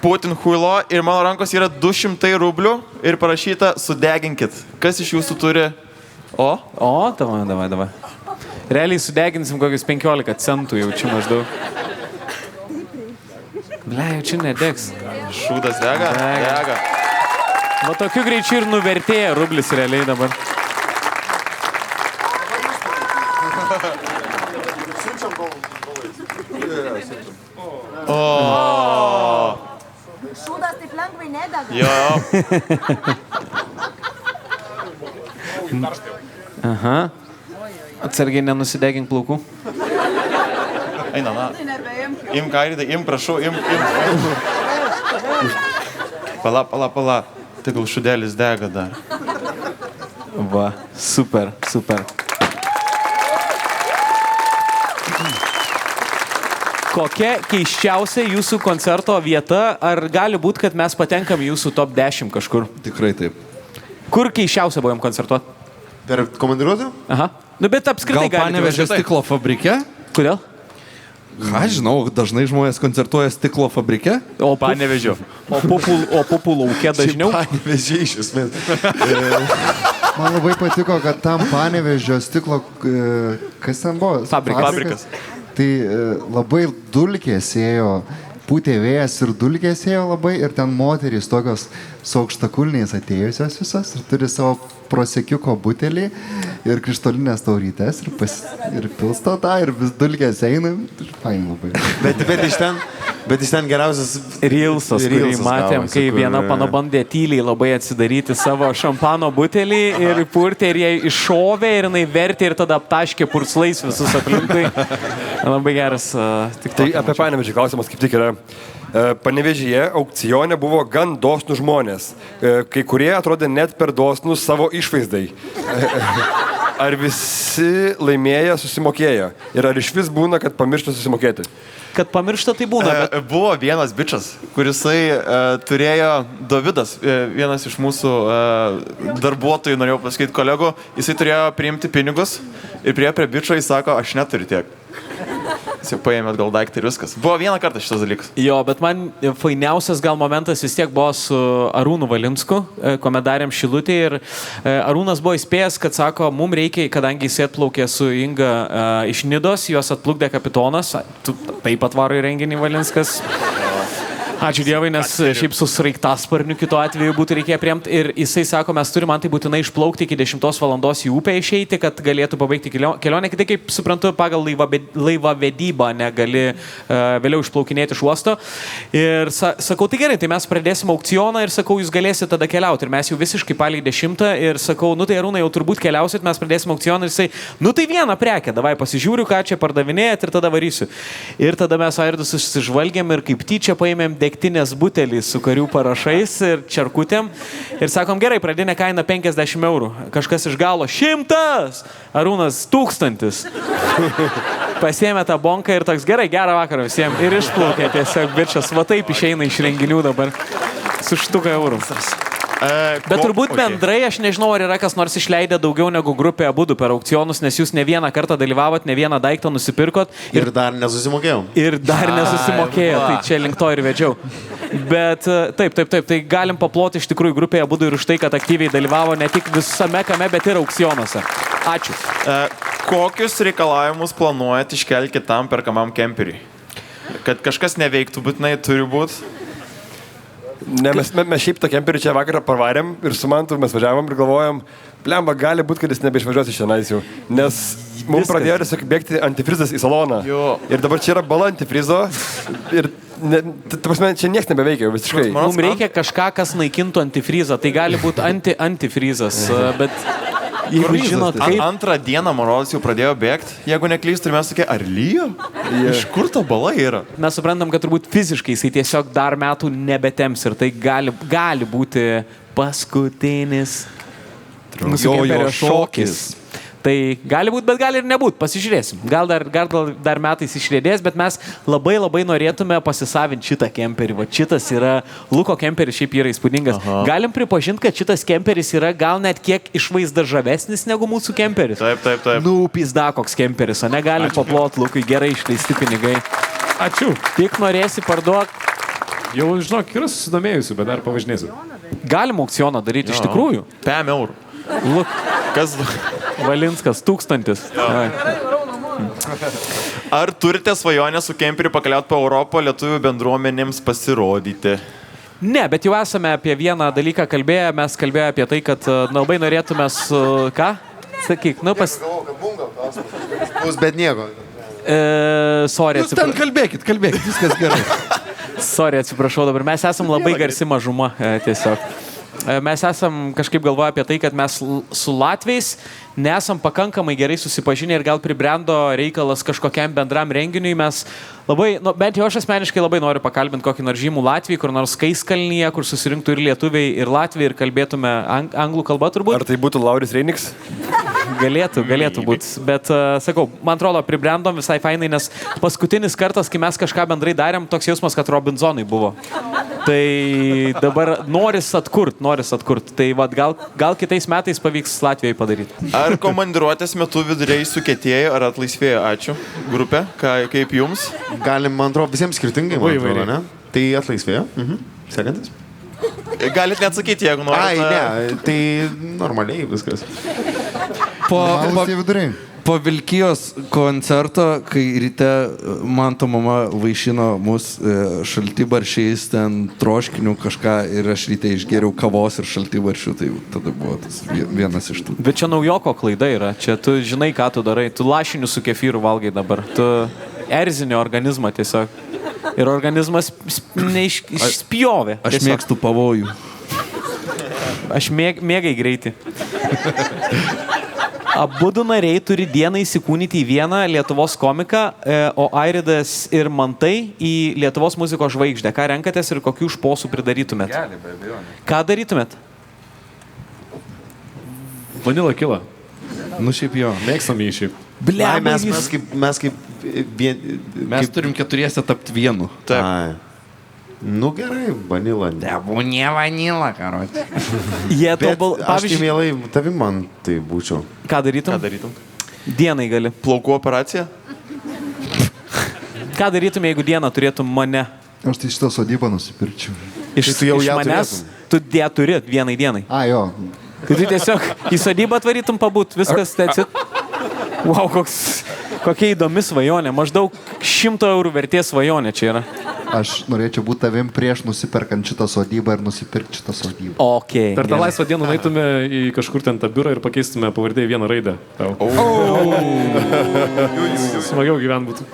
Putin huilo ir mano rankos yra 200 rublių ir parašyta sudeginkit. Kas iš jūsų turi? Davai. Realiai sudeginsim kokius 15 centų jau čia maždaug. Ble, jau čia nedegs. Šūdas dega. Va tokiu greičiu ir nuvertėja rublis realiai dabar. Šūdas taip lengvai nedega. Jo. Aha. Atsargiai nenusidegink plaukų. Eina, na. Imk, Airidai, imk, prašau, imk. Pala. Tai gal šudelis dega dar. Va, super. Kokia keiščiausia jūsų koncerto vieta? Ar gali būti, kad mes patenkam į jūsų top 10 kažkur? Tikrai taip. Kur keiščiausia buvom koncertuoti? Per komandiruotę? Aha. Nu, bet apskritai Gal Panevėžio stiklo fabrike? Kodėl? Ką žinau, dažnai žmonės koncertuoja stiklo fabrike. O Panevėžio. O pupų lauke dažniau? Panevėžiai iš esmės. Man labai patiko, kad tam Panevėžio stiklo, kas ten buvo? Fabrikas. Tai labai dulkės ėjo, pūtė vėjas ir dulkės ėjo labai ir ten moterys tokios su aukštakulniais atėjusios visas ir turi savo prosekiuko butelį ir krištolinės taurytės ir pilsto tą ir vis dulkės eina ir fain labai. Bet iš ten geriausias Reelsas, kurį matėm, kai viena panabandė tyliai labai atsidaryti savo šampano butelį ir purtė ir jai iššovė ir jinai vertė ir tada aptaškė purslais visus aplinkui. Labai geras. Tai apie Panevėžį klausimas kaip tik yra. Panevėžyje aukcione buvo gan dosnų žmonės. Kai kurie atrodė net per dosnus savo išvaizdai. Ar visi laimėję susimokėjo? Ir ar iš vis būna, kad pamiršta susimokėti? Kad pamiršta, tai būna. Bet... Buvo vienas bičas, kurisai turėjo Dovydas, vienas iš mūsų darbuotojų, norėjau pasakyti kolegų, jisai turėjo priimti pinigus ir prie bičo jis sako, aš neturiu tiek. Jis jau paėmė gal daiktą ir viskas. Buvo vieną kartą šitas dalykas. Jo, bet man fainiausias gal momentas vis tiek buvo su Arūnu Valinsku, kuomet darėm Šilutį ir Arūnas buvo įspėjęs, kad sako, mums reikia, kadangi jis atplaukė su Inga iš Nidos, juos atplukdė kapitonas, taip atvaro į renginį Valinskas. Ačiū Dievui, nes šiaip su sraigtasparniu kitu atveju būtų reikėję priimti. Ir jisai sako, mes turime man tai būtinai išplaukti iki 10 valandos į upę išeiti, kad galėtų pabaigti kelionę. Kitai, kaip suprantu, pagal laivavedybą negali vėliau išplaukinėti iš uosto. Ir sakau, tai gerai, tai mes pradėsim aukcioną ir sakau, jūs galėsite tada keliauti. Ir mes jau visiškai palei 10 ir sakau, nu tai Arūnai, jau turbūt keliausit, mes pradėsim aukcioną ir jisai, nu tai vieną prekę, davai pasižiūriu, ką čia pardavinėjat ir tada varysiu. Ir tada mes Airdus susižvalgėm ir kaip tyčia paėmėm degtinės butelį su karių parašais ir čerkutėm. Ir sakom, gerai, pradinė kaina 50 eurų. Kažkas iš galo 100, Arūnas 1000. Pasiėmė tą bonką ir toks, gerai, gerą vakarą visiems. Ir išplaukė tiesiog bičas. Va taip išeina iš renginių dabar su 100 eurų. Bet turbūt bendrai, aš nežinau, ar yra kas nors išleidę daugiau negu grupė abudu per aukcionus, nes jūs ne vieną kartą dalyvavot, ne vieną daiktą nusipirkot. Ir dar nesusimokėjom. Tai čia link to ir vedžiau. Bet taip, tai galim paploti iš tikrųjų grupėje abudu ir už tai, kad aktyviai dalyvavo ne tik visame kame, bet ir aukcionuose. Ačiū. Kokius reikalavimus planuojat iškelti kitam perkamam kemperiui? Kad kažkas neveiktų, būtinai turi būti. Ne, mes šiaip tą kemperį čia vakarą pavarėm ir su Mantu mes važiavom ir galvojom, blemba, gali būti, kad jis nebeišvažiuos iš šiandien jau. Nes mums pradėjo tiesiog bėgti antifrizas į saloną. Ir dabar čia yra bala antifrizo ir čia niekas nebeveikia visiškai. Mums reikia kažką, kas naikintų antifrizą. Tai gali būti antifrizas, bet... Jeigu žinot, kaip... Antrą dieną Morodas jau pradėjo bėgti, jeigu neklystu, ir mes sakė, ar lyjo? Iš kur ta bala yra? Mes suprantam, kad turbūt fiziškai jisai tiesiog dar metų nebetems ir tai gali būti paskutinis mūsų kemperio šokis. Tai gali būti, bet gali ir nebūti. Pasižiūrėsim. Gal dar metais išrėdės, bet mes labai norėtume pasisavinti šitą kemperį. Va šitas yra, Luko kemperis šiaip yra įspūdingas. Galim pripažinti, kad šitas kemperis yra gal net kiek išvaizda žavesnis negu mūsų kemperis. Taip. Nu, pizda koks kemperis, o negalim paplot Lukui, gerai išleisti pinigai. Ačiū. Tik norėsi parduok. Jau, žinok, yra susidomėjusių, bet dar pavažinėsiu. Galim aukcioną daryti iš tikrųjų. 5 eurų. Luk. Kas? Valinskas 1000. Ar turite svajonę su kemperiu pakeliauti po Europą lietuvių bendruomenėms pasirodyti? Ne, bet jau esame apie vieną dalyką kalbėję. Mes kalbėjome apie tai, kad labai norėtume su... Ką? Sakyk, nu pas... Bus, bet nieko. Sorry, jūs ten kalbėkit, viskas gerai. Sorry, atsiprašau dabar. Mes esam labai garsi mažuma tiesiog. Mes esam kažkaip galvoję apie tai, kad mes su latviais nesam pakankamai gerai susipažinę ir gal pribrendo reikalas kažkokiam bendram renginiui. Mes labai, bent jau aš asmeniškai labai noriu pakalbinti kokį nors žymų Latvijį, kur nors Skaiskalnyje, kur susirinktų ir lietuviai, ir latviai, ir kalbėtume anglų kalbą turbūt. Ar tai būtų Lauris Reiniks? Galėtų būti, bet sakau, man atrodo, pribrendom visai fainai, nes paskutinis kartas, kai mes kažką bendrai darėm, toks jausmas, kad Robinsonai buvo. Tai dabar noris atkurt. Tai vat, gal kitais metais pavyks Latvijai padaryti. Ar komandiruotės metu viduriai sukėtėjo, ar atlaisvėjo? Ačiū. Grupė, kaip jums? Galim, man atrodo, visiems skirtingai, man atrodo, ne? Tai atlaisvėjo. Sekantis. Galit neatsakyti, jeigu norite. Ne, tai normaliai viskas. Po Vilkijos koncerto, kai ryte Manto mama vaišino mus šaltibaršiais, ten troškinių kažką ir aš ryte išgėriau kavos ir šaltibaršių, tai tada buvo tas vienas iš tų. Bet čia naujoko klaida yra, čia tu žinai, ką tu darai, tu lašinių su kefyru valgai dabar, tu erzini organizmą tiesiog ir organizmas neišspjovė. Aš mėgstu pavojų. Aš mėgai greitį. Abudu nariai turi dieną įsikūnyti į vieną Lietuvos komiką, o Airidas ir Mantai į Lietuvos muzikos žvaigždę. Ką renkatės ir kokių šposų pridarytumėt? Ką darytumėt? Vanila Kila. Nu šiaip jo. Mėgstam jį šiaip. Mes turim keturiese tapti vienu. Taip. Nu gerai, vanila. Debūnė vanila, karot. Aš tai mielai tavim man tai būčiau. Ką darytum? Dienai gali. Plaukų operacija? Ką darytum, jeigu dieną turėtum mane? Aš tai šitą sodybą nusipirkčiau. Iš manęs? Tu ją turi vienai dienai. Jo. Tai tu tiesiog į sodybą atvarytum pabūt, viskas tecit. Wow, kokia įdomi svajonė. Maždaug 100 eurų vertės svajonė čia yra. Aš norėčiau būti tavim prieš nusiperkant šitą sodybą ir nusipirkti šitą sodybą. Okay, per tą laisvą dieną nueitume į kažkur ten tą biurą ir pakeistume pavardėje vieną raidę. Smagiau gyvent būtų.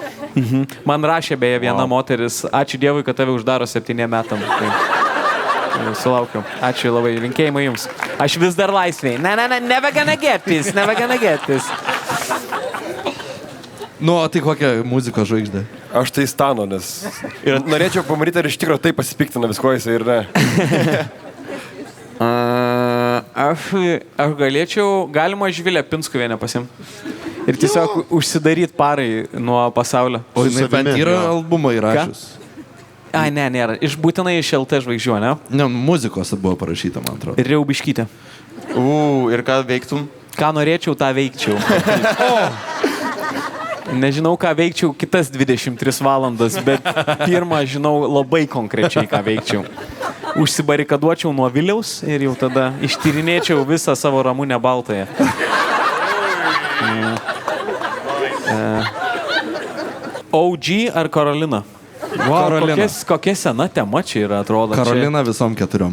Man rašė beje viena moteris, ačiū Dievui, kad tave uždaro 7 metam. Tai sulaukiu. Ačiū labai, linkėjimai jums. Aš vis dar laisvėj. Never gonna get this. Nu, o tai kokia muzikos žvaigždė? Aš tai Stano, nes... Ir norėčiau pamatyti, ar iš tikrųjų taip pasipiktina visko jisai ir ne. Aš galėčiau, galima Živilę Pinskuvienę pasim. Ir tiesiog užsidaryti parai nuo pasaulio. O jinai bent yra albumą įrašius. Ai, ne, nėra. Būtinai iš LT žvaigždžių, ne? Ne, muzikos buvo parašyta, man atrodo. Ir Riaubiškytė. Ir ką veiktum? Ką norėčiau, tą veikčiau. Nežinau, ką veikčiau kitas 23 valandas, bet pirmą žinau labai konkrečiai, ką veikčiau. Užsibarikaduočiau nuo Viliaus ir jau tada ištyrinėčiau visą savo Ramunę Baltąją. OG ar Karolina? Karolina. Kokia sena tema čia yra, atrodo. Karolina visom 4.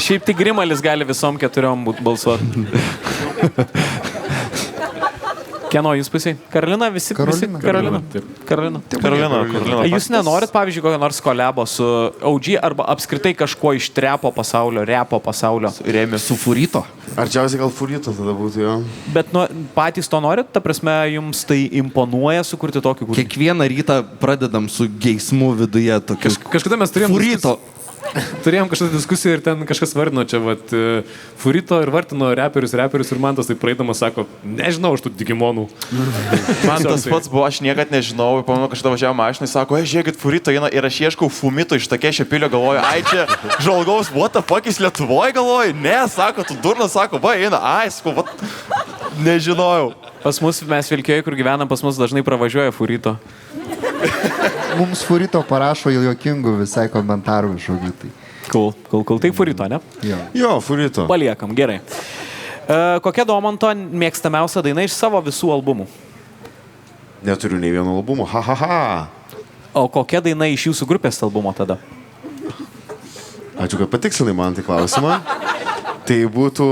Šiaip tik Grimalis gali visom 4 balsuoti. Kieno jūs pusiai? Karolina, visi Karolina. Jūs nenorit, pavyzdžiui, kokio nors kolebo su OG arba apskritai kažkuo iš repo pasaulio? Su Furito? Arčiausiai gal Furito tada būtų, jo. Bet patys to norit, ta prasme, jums tai imponuoja sukurti tokį kūrinį? Kiekvieną rytą pradedam su geismu viduje tokiu. Kažkada mes turėjom Furito. Turėjom kažkokią diskusiją ir ten kažkas vardino čia, Furito ir vartino reperius ir man tas taip praeidamas sako, nežinau aš tų Digimonų. Man tas pats buvo, aš niekad nežinau, pamenu, kažkada važiavo mašinai, sako, žiūrėkit, Furito eina ir aš ieškau Fumito iš Takešio pilio, galvoju, ai čia žvalgaus, what the fuck, jis Lietuvoje galvoju, ne, sako, tu durnas, sako, va, eina, ai, sako, nežinojau. Pas mus, mes Vilkijoje, kur gyvenam, pas mus dažnai pravažiuoja Furito. Mums Furito parašo juokingų visai komentarų kažkokių tai. Cool. Tai Furito, ne? Jo, Furito. Paliekam, gerai. Kokia Domanto mėgstamiausia daina iš savo visų albumų? Neturiu nei vieno albumo, O kokia daina iš jūsų grupės albumo tada? Ačiū, kad patikslinai man tai klausimą. Tai būtų...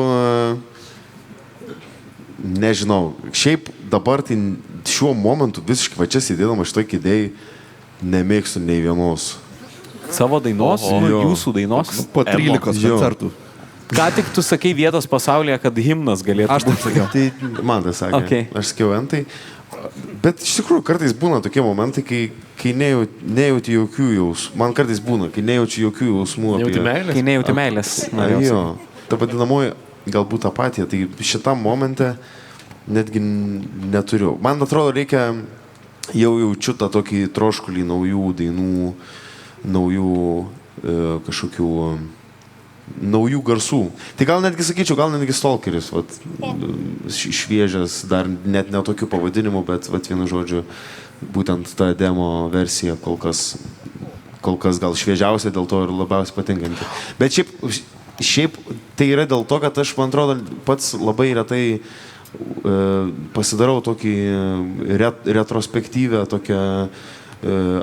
Nežinau, šiaip dabar tai šiuo momentu visiškai va čia sėdėdama šitoj kėdėj nemėgstu nei vienos. Savo dainos, jūsų dainos. Po 13 koncertų. Ką tik tu sakei vietos pasaulyje, kad himnas galėtų. Aš taip sakiau. Tai man tai sakė. Okay. Aš sakiau entai. Bet iš tikrųjų kartais būna tokie momentai, kai nejauti jokių jausmų. Man kartais būna, kai nejaučiu jokių jausmų. Kai nejauti meilės. Jo, ta vadinamoji galbūt apatija. Tai šitam momente netgi neturiu. Man atrodo, reikia, jau jaučiu tą tokį troškulį naujų dainų, naujų kažkokių naujų garsų. Tai gal netgi sakyčiau, gal netgi Stalkeris, vat, šviežias, dar net ne tokių pavadinimų, bet vat, vienu žodžiu, būtent ta demo versija kol kas gal šviežiausia, dėl to ir labiausiai patinkanti. Bet šiaip tai yra dėl to, kad aš, man atrodo, pats labai retai pasidarau tokį retrospektyvę, tokią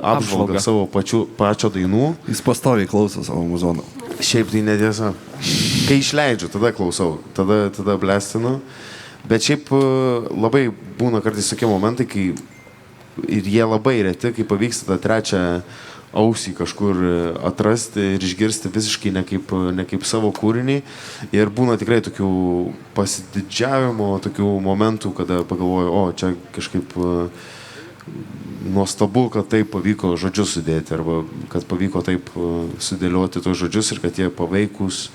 apžvalgą savo pačio dainų. Jis pastoviai klauso savo muzoną. Šiaip tai netiesa. Kai išleidžiu, tada klausau, tada blestinu. Bet šiaip labai būna kartais tokie momentai, kai ir jie labai reti, kai pavyksta tą trečią ausį kažkur atrasti ir išgirsti visiškai ne kaip savo kūrinį. Ir būna tikrai tokių pasididžiavimo, tokių momentų, kada pagalvoju, čia kažkaip nuostabu, kad taip pavyko žodžius sudėti, arba kad pavyko taip sudėlioti tos žodžius ir kad jie paveikus.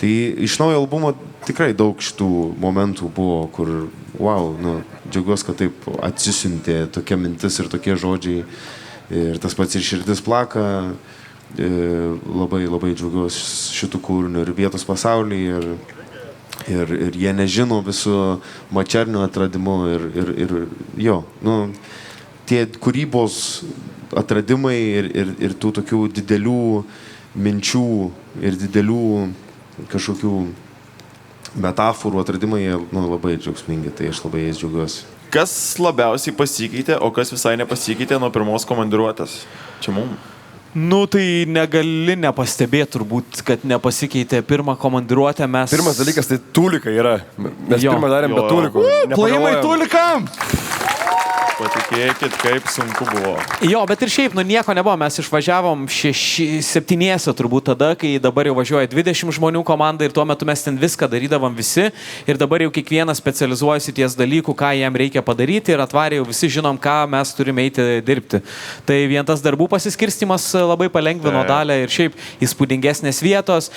Tai iš naujo albumo tikrai daug šitų momentų buvo, kur, džiaugiuosi, kad taip atsisiuntė tokia mintis ir tokie žodžiai. Ir tas pats ir Širdis plaka, labai, labai džiaugiuosi šitų kūrinių ir vietos pasaulyje. Ir jie nežino visų Mačernio atradimu ir tie kūrybos atradimai ir tų tokių didelių minčių ir didelių kažkokių metaforų atradimai labai džiaugsmingi, tai aš labai jais džiaugiuosi. Kas labiausiai pasikeitė, o kas visai nepasikeitė nuo pirmos komandiruotės? Čia mums. Tai negali nepastebėti turbūt, kad nepasikeitė pirmą komandiruotę mes... Pirmas dalykas tai tūlika yra. Mes pirmą darėm be tūlikų. Plojimai tūlikam! Patikėkit, kaip sunku buvo. Jo, bet ir šiaip, nieko nebuvo. Mes išvažiavom 7 turbūt tada, kai dabar jau važiuoja 20 žmonių komanda ir tuo metu mes ten viską darydavom visi. Ir dabar jau kiekvienas specializuojasi ties dalykų, ką jam reikia padaryti ir atvarė jau visi žinom, ką mes turime eiti dirbti. Tai vien tas darbų pasiskirstimas labai palengvino dalę ir šiaip įspūdingesnės vietos.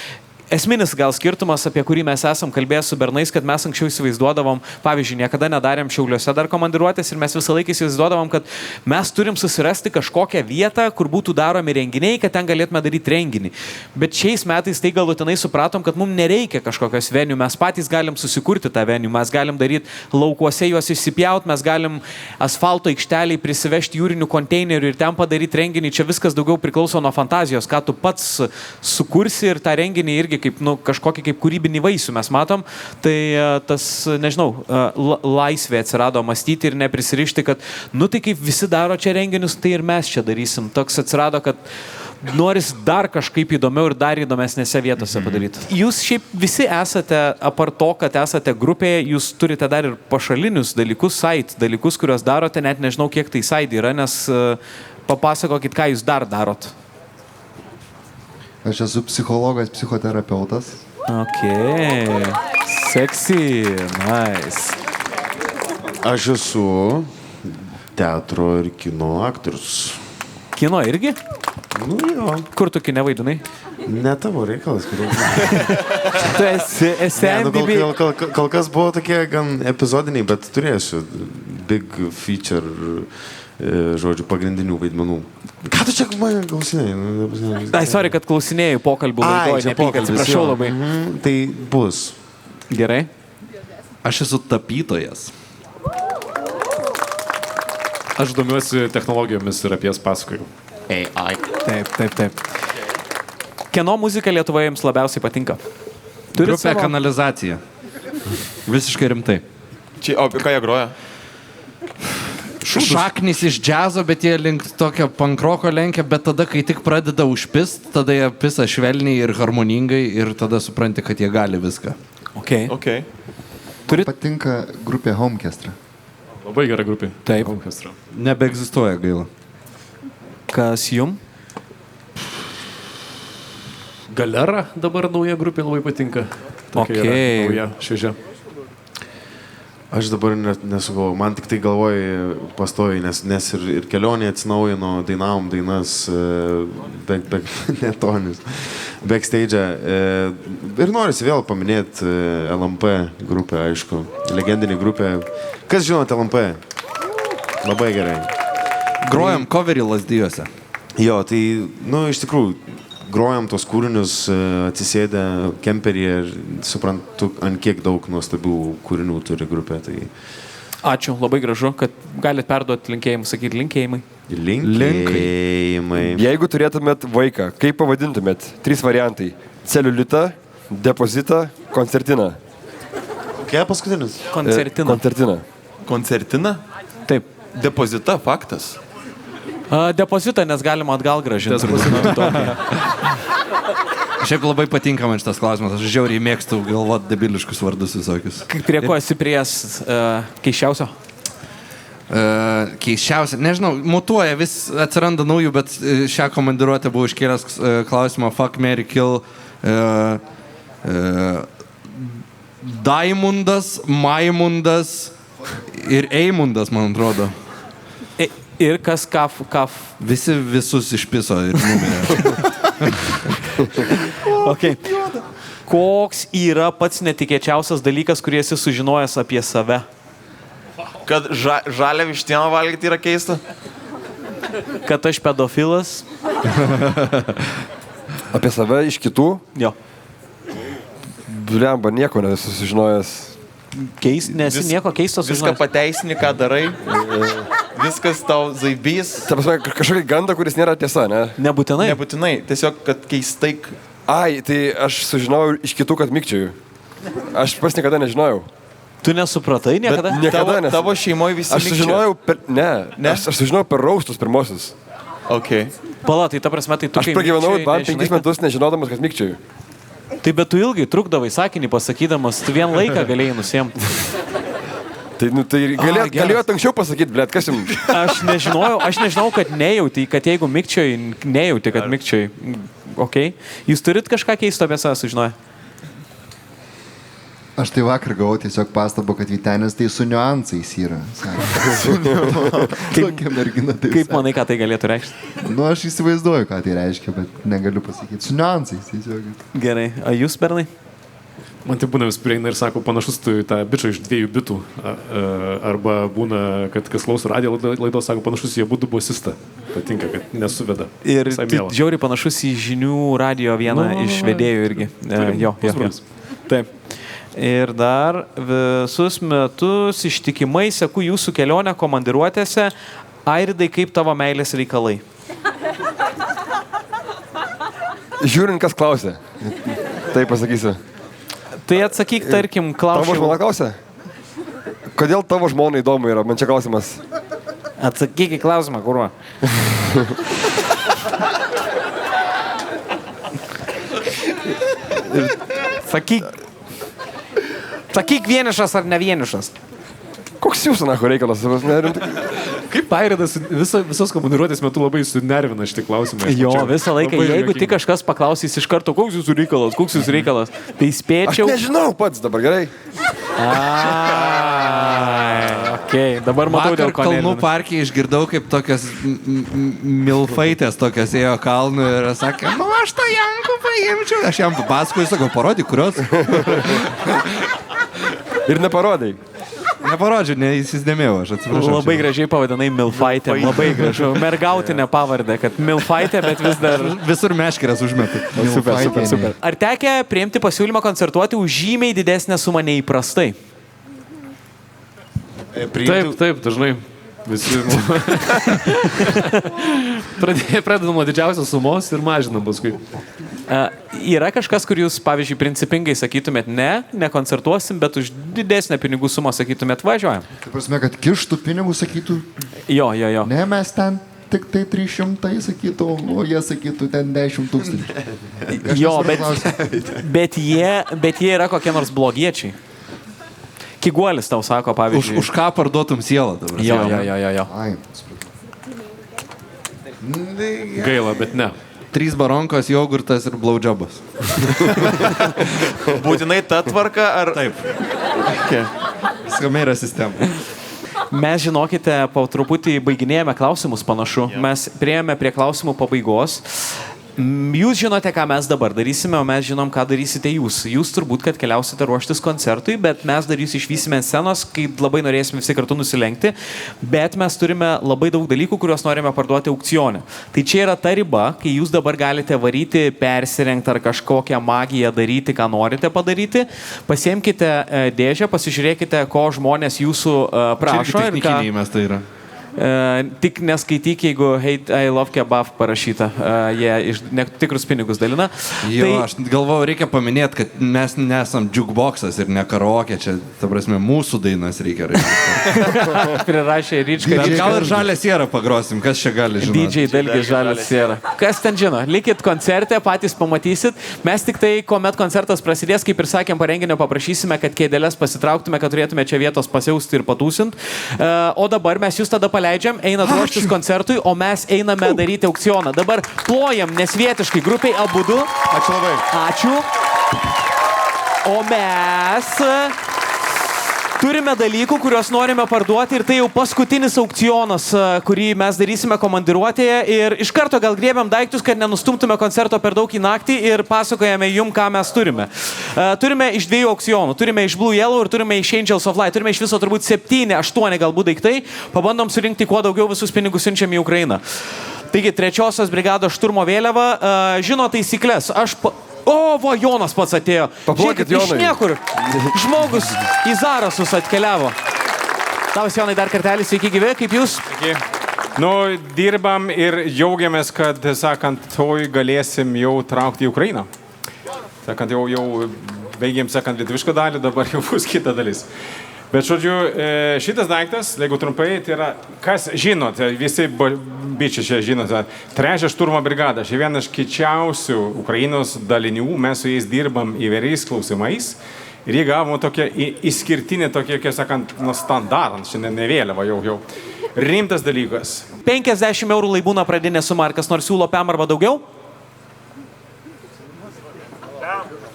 Esminis gal skirtumas, apie kurį mes esam kalbėję su bernais, kad mes anksčiau įsivaizduodavom, pavyzdžiui, niekada nedarėm Šiauliuose dar komandiruotės ir mes visą laiką įsivaizduodavom, kad mes turim susirasti kažkokią vietą, kur būtų daromi renginiai, kad ten galėtume daryti renginį. Bet šiais metais tai galutinai supratom, kad mums nereikia kažkokios venijų, mes patys galim susikurti tą venijų, mes galim daryti laukuose juos išsipjaut, mes galim asfalto aikšteliai prisivežti jūrinių konteinerių ir ten padaryti renginį. Čia viskas daugiau priklauso nuo fantazijos, ką tu pats sukursi ir tą renginį irgi kaip, kažkokį kaip kūrybinį vaisių mes matom, tai tas, nežinau, laisvė atsirado mąstyti ir neprisirišti, kad, tai kaip visi daro čia renginius, tai ir mes čia darysim. Toks atsirado, kad noris dar kažkaip įdomiau ir dar įdomesnėse vietose padaryti. Jūs šiaip visi esate, apart to, kad esate grupėje, jūs turite dar ir pašalinius dalykus, side dalykus, kuriuos darote, net nežinau, kiek tai side yra, nes papasakokit, ką jūs dar darot. Aš esu psichologas, psichoterapeutas. Sexy, nice. Aš esu teatro ir kino aktorius. Kino irgi? Jo. Kur tu kine vaidinai? Ne tavo reikalas. Tu esi MDB. Kol kas buvo tokie gan epizodiniai, bet turėsiu big feature, žodžiu, pagrindinių vaidmenų. Ką tu čia man klausinėjai? Ai, sorry, kad klausinėjai pokalbių laidoje, nepykalbis. Prašau labai. Tai bus. Gerai. Aš esu tapytojas. Aš domiuosi technologijomis ir apie jas pasakoju. AI. Taip. Kieno muzika Lietuvoje jums labiausiai patinka? Grupė Kanalizacija. Visiškai rimtai. O ką jie groja? Šaknis iš džiazo, bet jie link tokio pankroko lenkia, bet tada, kai tik pradeda užpist, tada jie pisa švelniai ir harmoningai ir tada supranti, kad jie gali viską. Okay. Patinka grupė Homekestra. Labai gera grupė. Taip. Homekestra. Nebeegzistuoja, gaila. Kas jum? Galera dabar nauja grupė labai patinka. Tokia yra nauja, šviežia. Aš dabar nesugalvoju, man tik tai galvoju pastoviai, nes ir kelionė atsinaujino, dainavom dainas, netonis, backstage. Ir norisi vėl paminėti LMP grupę, aišku, legendinį grupę. Kas žinot LMP? Labai gerai. Grojam coverį Lazdijuose. Jo, tai, iš tikrųjų, grojam tos kūrinius, atsisėdę kemperyje ir suprantu, ant kiek daug nuostabių kūrinių turi grupė. Tai... Ačiū, labai gražu, kad galit perduoti linkėjimus, sakyti linkėjimai. Linkėjimai. Jeigu turėtumėt vaiką, kaip pavadintumėt? 3 variantai. Celiulitą, depozitą, koncertiną. Kokia paskutinis? Koncertiną. Koncertiną? Taip. Depozitą, faktas. Depozitą, nes galima atgal grąžinti. Šiaip labai patinka man šitas klausimas. Aš žiauriai mėgstu galvoti debiliškus vardus visokius. Prie ko esi pries keiščiausio? Keiščiausia, nežinau, mutuoja, vis atsiranda naujų, bet šią komandiruotę buvau iškėlęs klausimą Fuck, Marry, Kill. Daimundas, Maimundas ir Eimundas, man atrodo. Ir kas kaf. Visi visus išpiso ir numirė. Okay. Koks yra pats netikėčiausias dalykas, kurį esi sužinojęs apie save? Kad žalią vištieną valgyti yra keista. Kad aš pedofilas. Apie save iš kitų? Jo. Blemba, nieko nesu sužinojęs. Nesi nieko keisto sužinojęs. Viską pateisini, ką darai. Viskas tau zaibys. Ta prasme, kažkokį gandą, kuris nėra tiesa, ne? Nebūtinai. Nebūtinai, tiesiog, kad keistai. Ai, tai aš sužinojau iš kitų, kad mikčioju. Aš pats niekada nežinojau. Tu nesupratai niekada? Niekada nes. Tavo šeimoje visi Aš sužinojau per... Ne? Aš sužinojau per raustus pirmosius. Okay. Pala, tai ta prasme, tai tu... Aš pragyvenau 5 metus nežinodamas, kad mikčioju. Tai bet tu ilgai trukdavai sakinį pasakydamas, tu vien laiką galėjai nusiemti. Tai galėjot anksčiau pasakyti, blėt, kas jums? Aš nežinau, kad nejauti, kad jeigu mikčioj, nejauti, kad mikčioj. Okay. Jūs turit kažką keisto apie save sužinoję? Aš tai vakar gavau tiesiog pastabą, kad Vytenis tai su niuansais yra. Tokia mergina tai. Kaip manai, ką tai galėtų reikšti? Aš įsivaizduoju, ką tai reiškia, bet negaliu pasakyti. Su niuansais tiesiog. Gerai. A jūs, Bernai? Man tai būna vis prieina ir sako, panašus tu tą bičą iš 2 bitų. Arba būna, kad kas klauso radijo laidos, sako, panašus į abudu bosistą. Patinka, kad nesuveda. Ir žiauriai panašus į žinių radijo vieną iš vedėjų irgi. Jo. Taip. Ir dar visus metus ištikimai seku jūsų kelionę komandiruotėse. Airidai, kaip tavo meilės reikalai? Žiūrint, kas klausė. Tai pasakysiu. Tai atsakyk, tarkim, klausimą. Tavo žmona klausė? Kodėl tavo žmona įdomu yra? Man čia klausimas. Atsakyk į klausimą, kurva. Sakyk vienišas ar ne vienišas. Koks jūsų nacho reikalas? Kaip Airidas visos komandiruotės metu labai sunervina šitį klausimą. Jo, visą laiką, jeigu tik kažkas paklausys iš karto, koks jūsų reikalas, tai spėčiau... Aš nežinau pats dabar, gerai. Okay. Dabar matau dėl ko. Kalnų parke išgirdau, kaip tokios milfaitės tokios ėjo kalnų ir sakė, aš to Janku paimčiau. Aš jam papasakoju, sakau, parodyk, kurios. Ir neparodai. Neparodžiu, neįsisdėmėjau, aš atsiprašau. Labai gražiai pavadinai milfaitė, labai gražu. Mergautinė pavardė, kad milfaitė, bet vis dar... Visur meškerės užmetu. Super. Ar tekę priimti pasiūlymą koncertuoti už žymiai didesnę sumą neįprastai? Taip, dažnai. Visi pradedam nuo didžiausios sumos ir mažinam paskui. Yra kažkas, kur jūs, pavyzdžiui, principingai sakytumėt, nekoncertuosim, bet už didesnę pinigų sumą sakytumėt, važiuojam. Tai prasme, kad kištų pinigų sakytų? Jo. Ne, mes ten tik tai 300 sakytų, o jie sakytų ten 10 000. Jo, bet jie yra kokie nors blogiečiai. Kiguolis tau sako, pavyzdžiui. Už ką parduotum sielą dabar? Jo. Ai, gaila, bet ne. 3 baronkos, jogurtas ir blaudžiabas. Būtinai ta tvarka ar... Taip. Skamėra sistema. Mes, žinokite, po truputį baiginėjame klausimus panašu. Mes priėjome prie klausimų pabaigos. Jūs žinote, ką mes dabar darysime, o mes žinom, ką darysite jūs. Jūs turbūt, kad keliausite ruoštis koncertui, bet mes dar jūs išvysime scenos, kai labai norėsime visi kartu nusilenkti, bet mes turime labai daug dalykų, kuriuos norime parduoti aukcione. Tai čia yra ta riba, kai jūs dabar galite varyti, persirengti ar kažkokią magiją daryti, ką norite padaryti. Pasiemkite dėžę, pasižiūrėkite, ko žmonės jūsų prašo. Čia technikiniai mes tai yra. Tik neskaityk, jeigu hate, I love kebab parašyta. Jie tikrus pinigus dalina. Jo, aš galvoju, reikia paminėti, kad mes nesam jukeboxas ir ne karaoke. Čia, ta prasme, mūsų dainas reikia rašyti. Prirašė Ryčką. Gal ir žalę sierą pagrosim, kas čia gali žinoti. DJ Dalgi žalę sierą. Kas ten žino? Likit koncerte, patys pamatysit. Mes tik tai, kuomet koncertas prasidės, kaip ir sakėm, parenginio paprašysime, kad kėdelės pasitrauktume, kad turėtume čia vietos pasiausti ir patūsint. O dabar mes jūs tada leidžiam, einat ruoštis koncertui, o mes einame daryti aukcioną. Dabar plojam nesvietiškai grupiai abudu. Ačiū labai. Ačiū. O mes turime dalykų, kuriuos norime parduoti ir tai jau paskutinis aukcionas, kurį mes darysime komandiruotėje ir iš karto gal griebiam daiktus, kad nenustumtume koncerto per daug į naktį ir pasakojame jum, ką mes turime. Turime iš 2 aukcionų. Turime iš Blue Yellow ir turime iš Angels of Light. Turime iš viso turbūt 7-8 galbūt daiktai. Pabandom surinkti kuo daugiau, visus pinigus siunčiam į Ukrainą. Taigi, 3-osios brigados šturmo vėliava. Žino taisyklės. O, va, Jonas pats atėjo. Paplokit, Jonai. Iš niekur. Žmogus į Zarasus atkeliavo. Tavas, Jonai, dar kartelį, sveiki gyvi, kaip jūs? Sveiki. Nu, dirbam ir džiaugiamės, kad, sakant, toj galėsim jau traukti į Ukrainą. Sakant, jau baigėm, sakant, lietuvišką dalį, dabar jau bus kita dalis. Bet, žodžiu, šitas daiktas, jeigu trumpai, tai yra, kas žinote, visi bičiai čia žinote, 3 šturmo brigada, čia viena iš kičiausių Ukrainos dalinių, mes su jais dirbam įvairiais klausimais ir jie gavome tokią išskirtinę, tokią, kaip sakant, standartą, šiandien ne vėliava, jau rimtas dalykas. 50 eurų laibūna pradinė suma, ar kas nors siūlo PEM arba daugiau?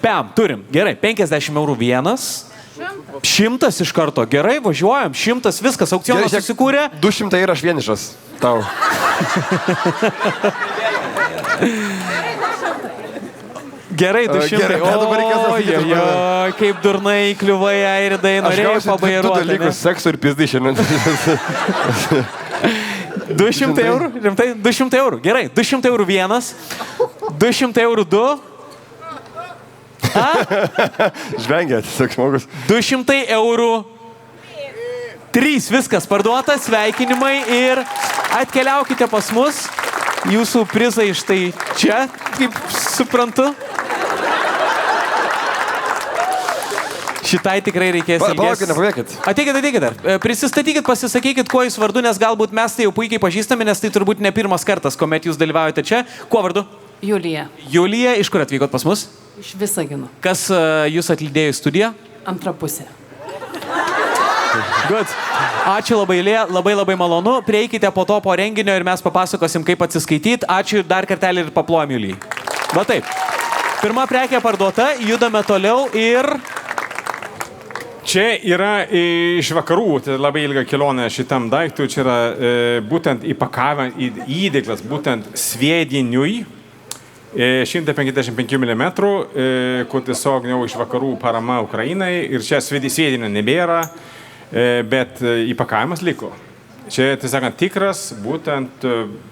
PEM, turim, gerai, 50 eurų vienas. 100 iš karto. Gerai, važiuojam. 100, viskas. Aukcionas susikūrė. 200 ir aš vienišas. Tau. Gerai, 200. O, kaip durnai kliuvai, Airidai, norėjau pabairuoti. Aš gausiu 2 dalykus, sekso ir pizdai šiandien. 200 eurų? Rimtai? 200 eurų. Gerai, 200 eurų vienas. 200 eurų 2. Žvengia, tiesiog žmogus. 200 eurų 3, viskas parduota, sveikinimai ir atkeliaukite pas mus. Jūsų prizai štai čia, kaip suprantu. Šitai tikrai reikės ilgės. Palaukit, nepavėkit. Ateikit dar. Prisistatykit, pasisakykit, kuo jūs vardu, nes galbūt mes tai jau puikiai pažįstame, nes tai turbūt ne pirmas kartas, kuomet jūs dalyvaujate čia. Kuo vardu? Julija. Julija, iš kur atvykot pas mus? Iš Visagino. Kas jūs atlydėjo į studiją? Antra pusė. Good. Ačiū labai, Julija, labai malonu. Prieikite po to po renginio ir mes papasakosim, kaip atsiskaityti. Ačiū dar kartelį ir paplojam Julijai. Va taip. Pirma prekė parduota, judame toliau ir... Čia yra iš vakarų, tai labai ilga kelionė šitam daiktui. Čia yra būtent įpakavę įdėklas, būtent sviediniui. 155 mm, kur tiesiog jau iš vakarų parama Ukrainai ir čia sviedinio nebėra, bet įpakavimas liko. Čia, tai sakant, tikras būtent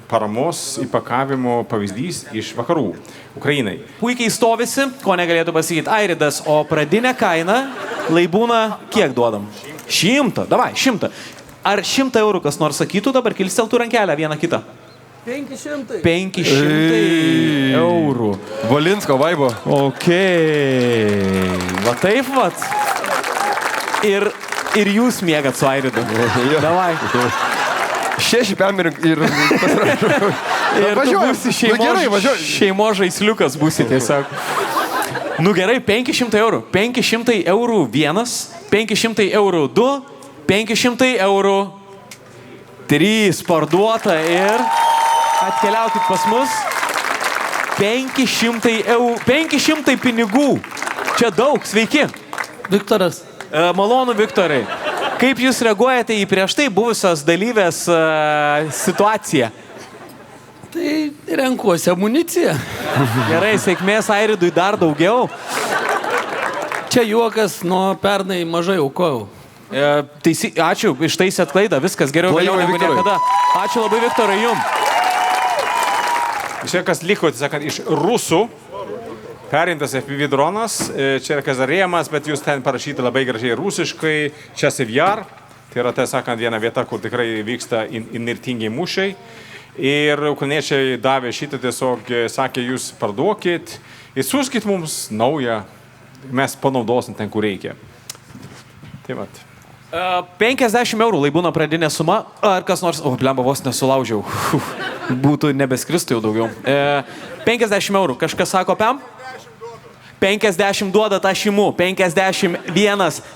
paramos įpakavimo pavyzdys iš vakarų Ukrainai. Puikiai stovisi, ko negalėtų pasakyti Airidas, o pradinę kainą laibūna kiek duodam? 100, davai, 100. Ar 100 eurų kas nors sakytų, dabar kilsteltų rankelę vieną kitą? 500 eurų. Valinsko vaibo. Okei. Va taip vat. Ir jūs mėgat su Airidu. Davai. 6 PEM ir pasirašau. Ir tu būsi šeimos žaisliukas būsi tiesiog. Nu gerai, 500 eurų. 500 eurų vienas, 500 eurų 2, 500 eurų 3 parduota ir atkeliaukit pas mus. 500 eurų, 500 pinigų. Čia daug, sveiki. Viktoras. Malonu, Viktorai. Kaip jūs reaguojate į prieš tai buvusios dalyvės situaciją? Tai renkuosi amuniciją. Gerai, sėkmės Airidui dar daugiau. Čia juokas, nuo pernai mažai aukojau. Ačiū, ištaisėt klaidą, viskas geriau vėliau negu niekada. Ačiū labai, Viktorai, jum. Čia kas liko, tai sakant, iš rusų perintas FPV dronas, čia yra Kazarėmas, bet jūs ten parašyti labai gražiai rusiškai, čia Sevjar, tai yra, tai sakant, viena vieta, kur tikrai vyksta inirtingi mūšiai. Ir ukrainiečiai davė šitą tiesiog, sakė, jūs parduokit, įsiūskit mums naują, mes panaudosim ten, kur reikia. Tai vat. 50 eurų laibūna pradinė suma, ar kas nors, blemba, vos nesulaužiau, būtų nebeskristų jau daugiau. 50 eurų, kažkas sako Pem? 50 duoda tą šimu, 51,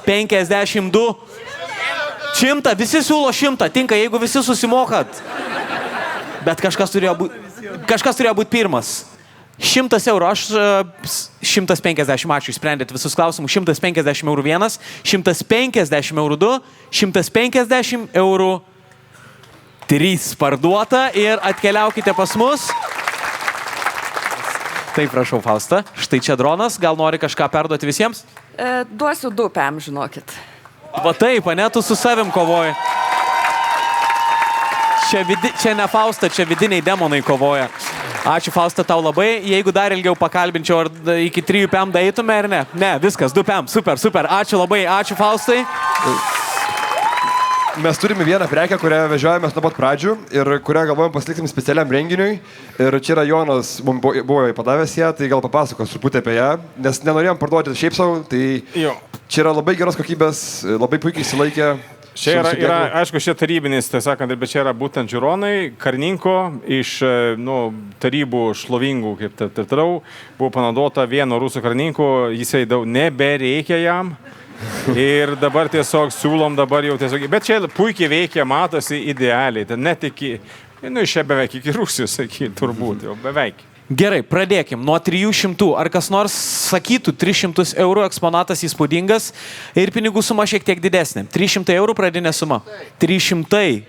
52, 100, visi siūlo 100, tinka, jeigu visi susimokat. Bet kažkas turėjo būti pirmas. 100 eurų, aš 150, ačiū, išsprendėt visus klausimus, 150 eurų vienas, 150 eurų du, 150 eurų 3 parduota ir atkeliaukite pas mus. Taip, prašau, Fausta. Štai čia dronas, gal nori kažką perduoti visiems? Duosiu 2 Pem, žinokit. Va taip, ne, tu su savim kovoji. Čia ne Fausta, čia vidiniai demonai kovoja. Ačiū, Fausta, tau labai. Jeigu dar ilgiau pakalbinčiau, ar iki 3 Pem daeitume, ar ne? Ne, viskas, 2 Pem, super, super. Ačiū labai, ačiū, Faustai. Mes turime vieną prekę, kurią vežiojamės nuo pat pradžių ir kurią galvojam pasiliksim specialiam renginiui. Ir čia yra Jonas, mums buvo padavęs ją, tai gal papasakos truputį apie ją, nes nenorėjom parduoti šiaip savo, tai čia yra labai geros kokybės, labai puikiai įsilaikė. Čia yra, aišku, šie tarybinis, tai sakant, bet čia yra būtent žiūronai, Karininko iš tarybų šlovingų, kaip toliau, buvo panaudota vieno rusų karininko, jisai daug nebereikia jam. Ir dabar tiesiog siūlom dabar jau tiesiog, bet čia puikiai veikia, matosi idealiai, ten net iki, iš čia beveik iki Rusijos, sakyt, turbūt, jau beveik. Gerai, pradėkim. Nuo 300. Ar kas nors sakytų 300 eurų, eksponatas įspūdingas ir pinigų suma šiek tiek didesnė. 300 eurų pradinė suma. 300.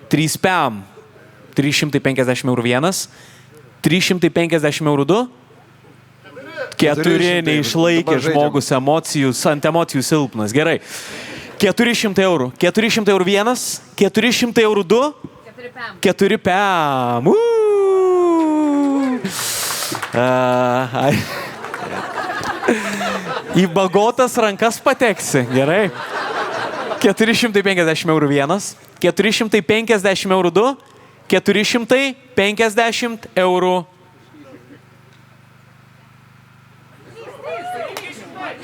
3 Pem. 350 eurų vienas. 350 eurų 2. 4 neišlaikė žmogus emocijų, ant emocijų silpnas. Gerai. 400 eurų. 400 eurų vienas. 400 eurų 2. 4 Pem. Į bagotas rankas pateksi. Gerai. 450 eurų vienas. 450 eurų 2. 450 eurų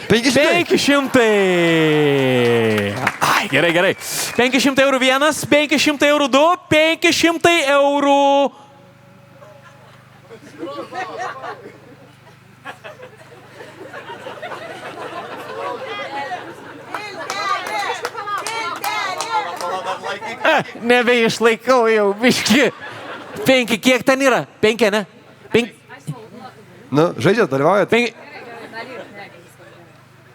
500. Ai, gerai, gerai. 500 eurų vienas, 500 eurų 2, 500 eurų. Nebeišlaikau jau, biški. 5, kiek ten yra? 5, ne? 5. Nu, žaidžiat, dalyvaujat?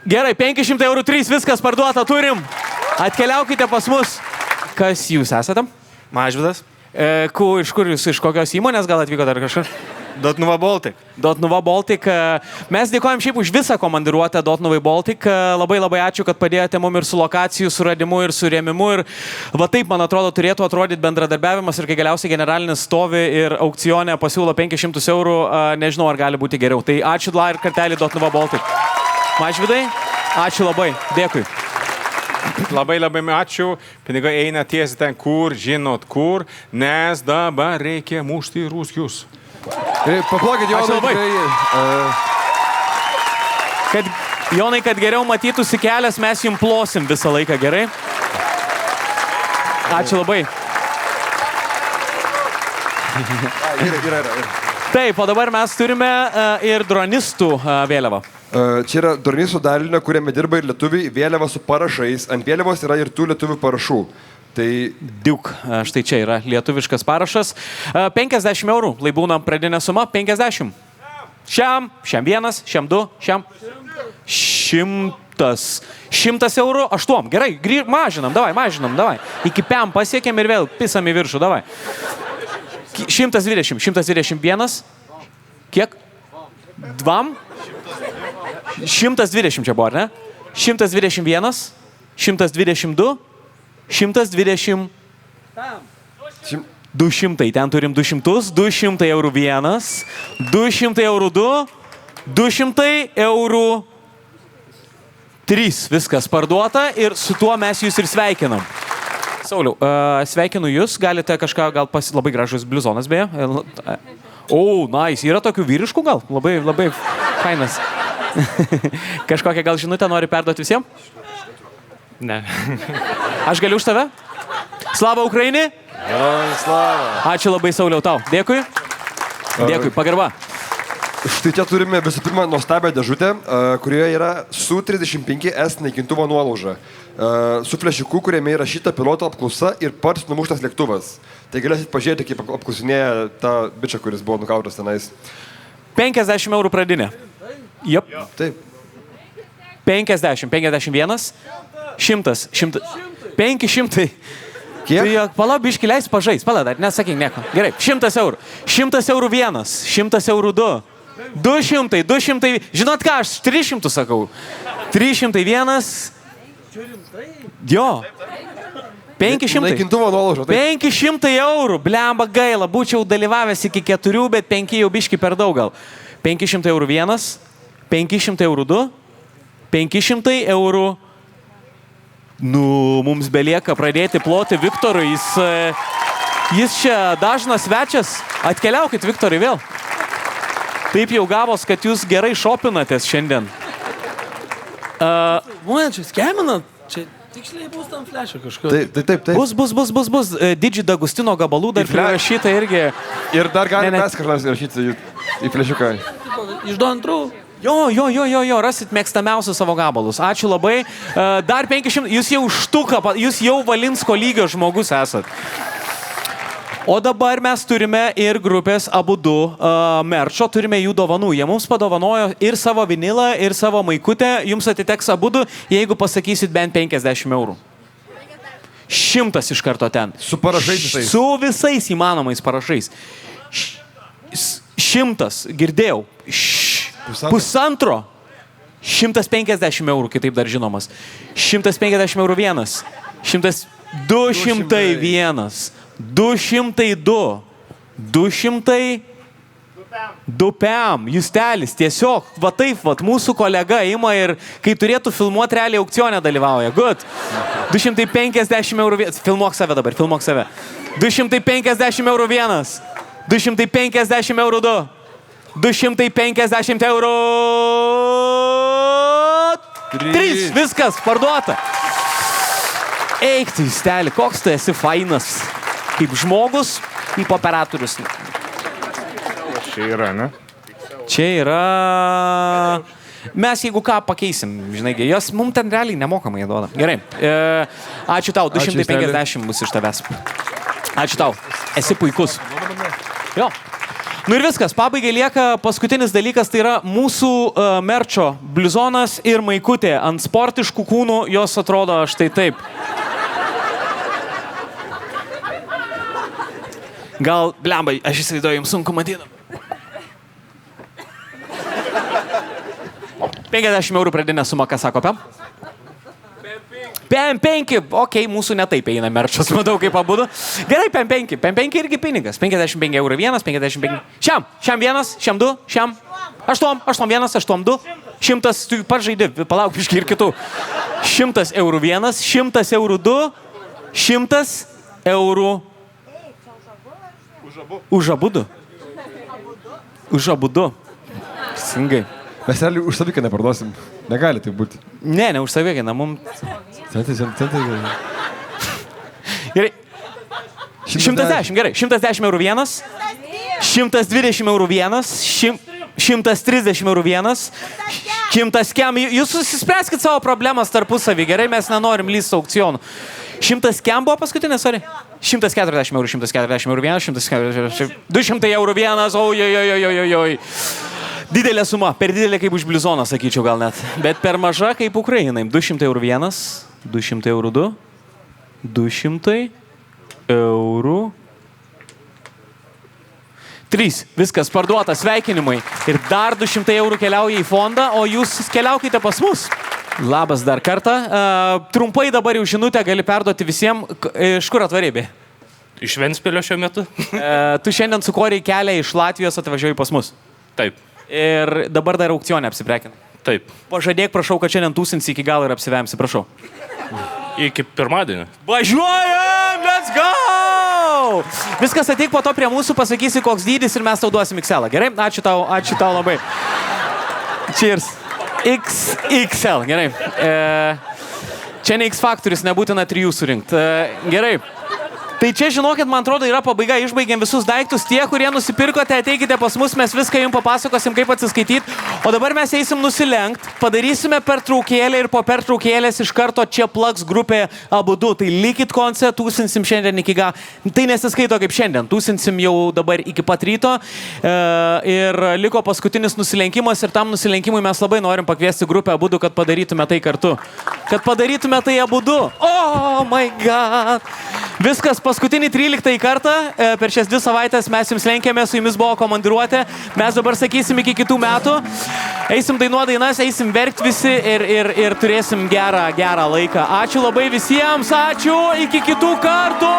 Gerai, 500 eurų 3, viskas parduota, turim. Atkeliaukite pas mus. Kas jūs esate? Mažvydas. Iš kur jūs, iš kokios įmonės gal atvykote ar kažkur? Dotnuva Baltic. Dotnuva Baltic. Mes dėkojam šiaip už visą komandiruotę Dotnuvai Baltic. Labai labai ačiū, kad padėjote mum ir su lokacijų suradimu ir su rėmimu. Ir va taip, man atrodo, turėtų atrodyti bendradarbiavimas ir kai galiausiai generalinis stovi ir aukcione pasiūlo 500 eurų, nežinau, ar gali būti geriau. Tai ačiū dar kartelį Dotnuva Baltic. Mažvydai, ačiū labai. Dėkui. Labai labai ačiū. Pinigai eina tiesiai ten, kur, žinot kur, nes dabar reikia mušti ruskius. Paplokit, Jonai. Jonai, kad geriau matytųsi kelias, mes jums plosim visą laiką, gerai? Ačiū labai. Taip, o dabar mes turime ir dronistų vėliavą. Čia yra dronistų dalinio, kuriame dirba ir lietuviai, vėliava su parašais. Ant vėliavos yra ir tų lietuvių parašų. Tai Diuk, štai čia yra lietuviškas parašas. 50 eurų, laibūna pradinė suma, 50. Šiam vienas, šiam du, šiam. 100 eurų, 8. Gerai, mažinam, davai. Iki PM pasiekėm ir vėl pisam į viršų, davai. 120, 121. Kiek? 2? 120 čia buvo, ar ne? 121, 122, 120. 200, ten turim 200, 200 eurų 1, 200 eurų 2, 200 eurų 3. Viskas parduota ir su tuo mes jūs ir sveikinam. Sauliau, sveikinu jūs, galite kažką, gal labai gražus bliuzonas beje. Nice, yra tokių vyriškų gal? Labai fainas. Kažkokią gal žinutę nori perduoti visiems? Ne. Aš galiu už tave? Slava Ukraini? Slava. Ačiū labai, Sauliau, tau. Dėkui. Dėkui, pagarba. Štai čia turime visų pirma nuostabią dėžutę, kurioje yra Su-35S naikintuvo nuolauža. Su flešiku, kuriame įrašyta piloto apklausa ir pats numuštas lėktuvas. Tai galėsit pažiūrėti, kaip apklausinėja tą bičą, kuris buvo nukautas tenais. 50 eurų pradinė. Jop. Taip. 50, 51, 100, 500. Kiek? Tai pala, biški leis pažais, pala, dar nesakyk nieko. Gerai, 100 eurų. 100 eurų 1, 100 eurų 2, 200, žinot ką, aš 300 sakau. 301. Jo. 500. Naikintuvo nuolauža. 500 eurų, blemba gaila, būčiau dalyvavęs iki 4, bet 5 jau biški per daug gal. 500 eurų 1, 500 eurų 2, 500 eurų. Mums belieka pradėti ploti Viktorui, jis čia dažnas svečias. Atkeliaukit, Viktorai, vėl. Taip jau gavos, kad jūs gerai šopinatės šiandien. Mane čia skeminat, čia tiksliai bus tam flešio kažką. Taip. Bus. Didži D'Agustino gabalų dar prirašyta irgi. Ir dar galime mes kažkas įrašyti į flešiuką. Iš 2. Jo, rasit mėgstamiausius savo gabalus. Ačiū labai. Dar 500, jūs jau štuka, jūs jau Valinsko lygio žmogus esat. O dabar mes turime ir grupės Abudu merčo, turime jų dovanų. Jie mums padovanojo ir savo vinilą, ir savo maikutę. Jums atiteks Abudu, jeigu pasakysit bent 50 eurų. 100 iš karto ten. Su parašais visais. Su visais įmanomais parašais. 100, girdėjau. 1,5. 150 eurų, kitaip dar žinomas. 150 eurų 1. 201. 202. 202 PM. Justelis, tiesiog, va taip, mūsų kolega ima ir kai turėtų filmuoti, realiai aukcione dalyvauja. Good. 250 eurų 1. Filmuok save dabar, filmuok save. 250 eurų 1. 250 eurų 2. 250 eurų 3. Viskas, parduota. Eik tu, Justeli, koks tu esi fainas. Kaip žmogus, kaip operatorius. Čia yra, ne? Čia yra... Mes jeigu ką pakeisim, žinai, jos mums ten realiai nemokamai duoda. Gerai. Ačiū tau, 250 bus iš tavęs. Ačiū tau, esi puikus. Jo. Nu ir viskas, pabaigai lieka paskutinis dalykas, tai yra mūsų merčo bliuzonas ir maikutė. Ant sportiškų kūnų jos atrodo štai taip. Gal, blembai, aš įsivaizduoju, jums sunku matyti. 50 eurų pradinė suma, ką sako, Pem? PM5, okei, mūsų netaip eina merčas, matau kaip Abudu. Gerai, PM5 irgi pinigas. 55 eurų 1, 55. Šiam 1, šiam 2, šiam 8, 1, 8, 2, 100, tu pats žaidži, palauk iški ir kitų. 100 eurų 1, 100 eurų 2, 100 eurų... Už Abudu. Už Abudu. Singai. Mes realiai už savikainą parduosim. Negali tai būti. Ne už savikainą, mums... Centai. Gerai. 110, gerai. 110 eurų 1, 120 eurų 1, 130 eurų 1, 100 kem. Jūs susispręskit savo problemas tarpusavį, gerai, mes nenorim lysti aukcionų. 100 kem buvo paskutinės, ar? 140 eurų 1, 140 eurų 200 eurų 1, ojojojojojoj. Didelė suma, per didelė kaip už Blizoną, sakyčiau gal net. Bet per maža kaip Ukrainai. 200 eurų vienas, 200 eurų du, 200 eurų. 3. Viskas parduota, sveikinimai. Ir dar 200 eurų keliauja į fondą, o jūs keliaukite pas mus. Labas dar kartą. Trumpai dabar jau žinutę gali perduoti visiems. Iš kur atvarėbė? Iš Ventspilio šiuo metu. Tu šiandien sukorėjai kelią iš Latvijos, atvažiuoji pas mus. Taip. Ir dabar dar aukcionę apsiprekinai. Taip. Pažadėk, prašau, kad šiandien tūsinsi iki galo ir apsivemsi, prašau. Iki pirmadienio. Važiuojam, let's go! Viskas, ateik po to prie mūsų, pasakysi, koks dydis ir mes tau duosim XL. Gerai? Ačiū tau labai. Cheers. XXL, gerai. Čia ne X faktorius, nebūtina 3 surinkti. Gerai. Tai čia, žinokit, man atrodo, yra pabaiga, išbaigėm visus daiktus. Tie, kurie nusipirkote, ateikite pas mus, mes viską jums papasakosim, kaip atsiskaityti. O dabar mes eisim nusilenkt, padarysime pertraukėlę ir po pertraukėlės iš karto čia plaks grupė abudu. Tai likit konce, tūsinsim šiandien iki galo. Tai nesiskaito kaip šiandien, tūsinsim jau dabar iki pat ryto. Ir liko paskutinis nusilenkimas ir tam nusilenkimui mes labai norim pakviesti grupę abudu, kad padarytume tai kartu. Kad padarytume tai abudu. Oh my god. Viskas, paskutinį 13 kartą per šias 2 savaitės mes jums lenkėme, su jumis buvo komandiruotė. Mes dabar sakysim iki kitų metų. Eisim dainuoti dainas, eisim verkti visi ir turėsim gerą laiką. Ačiū labai visiems, ačiū, iki kitų kartų!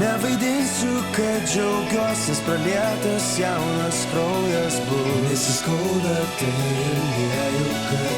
Nevaidinsiu, kad džiaugiuosis pralietas jaunas kraujas bus. Nesiskauda, tai ilgėju, kad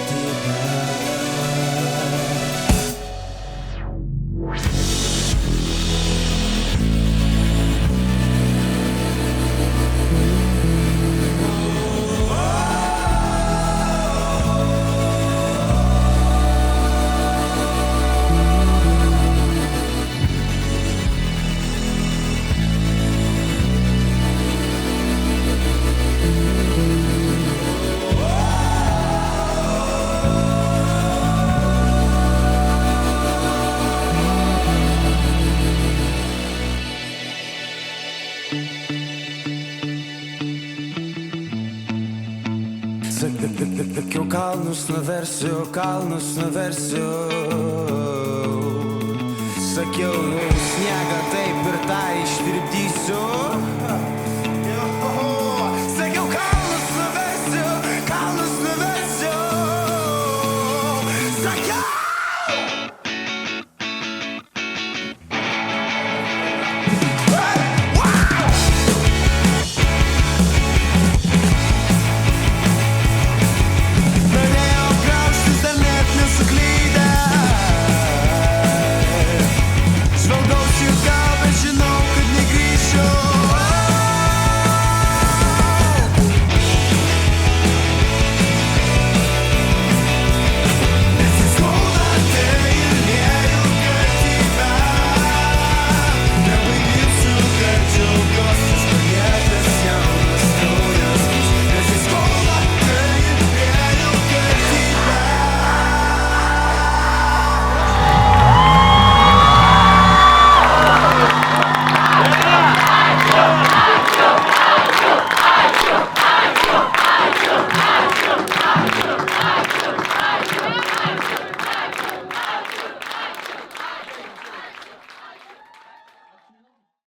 sakiau, kalnus nuversiu. Sakiau, sniegą taip ir tą ištirpdysiu.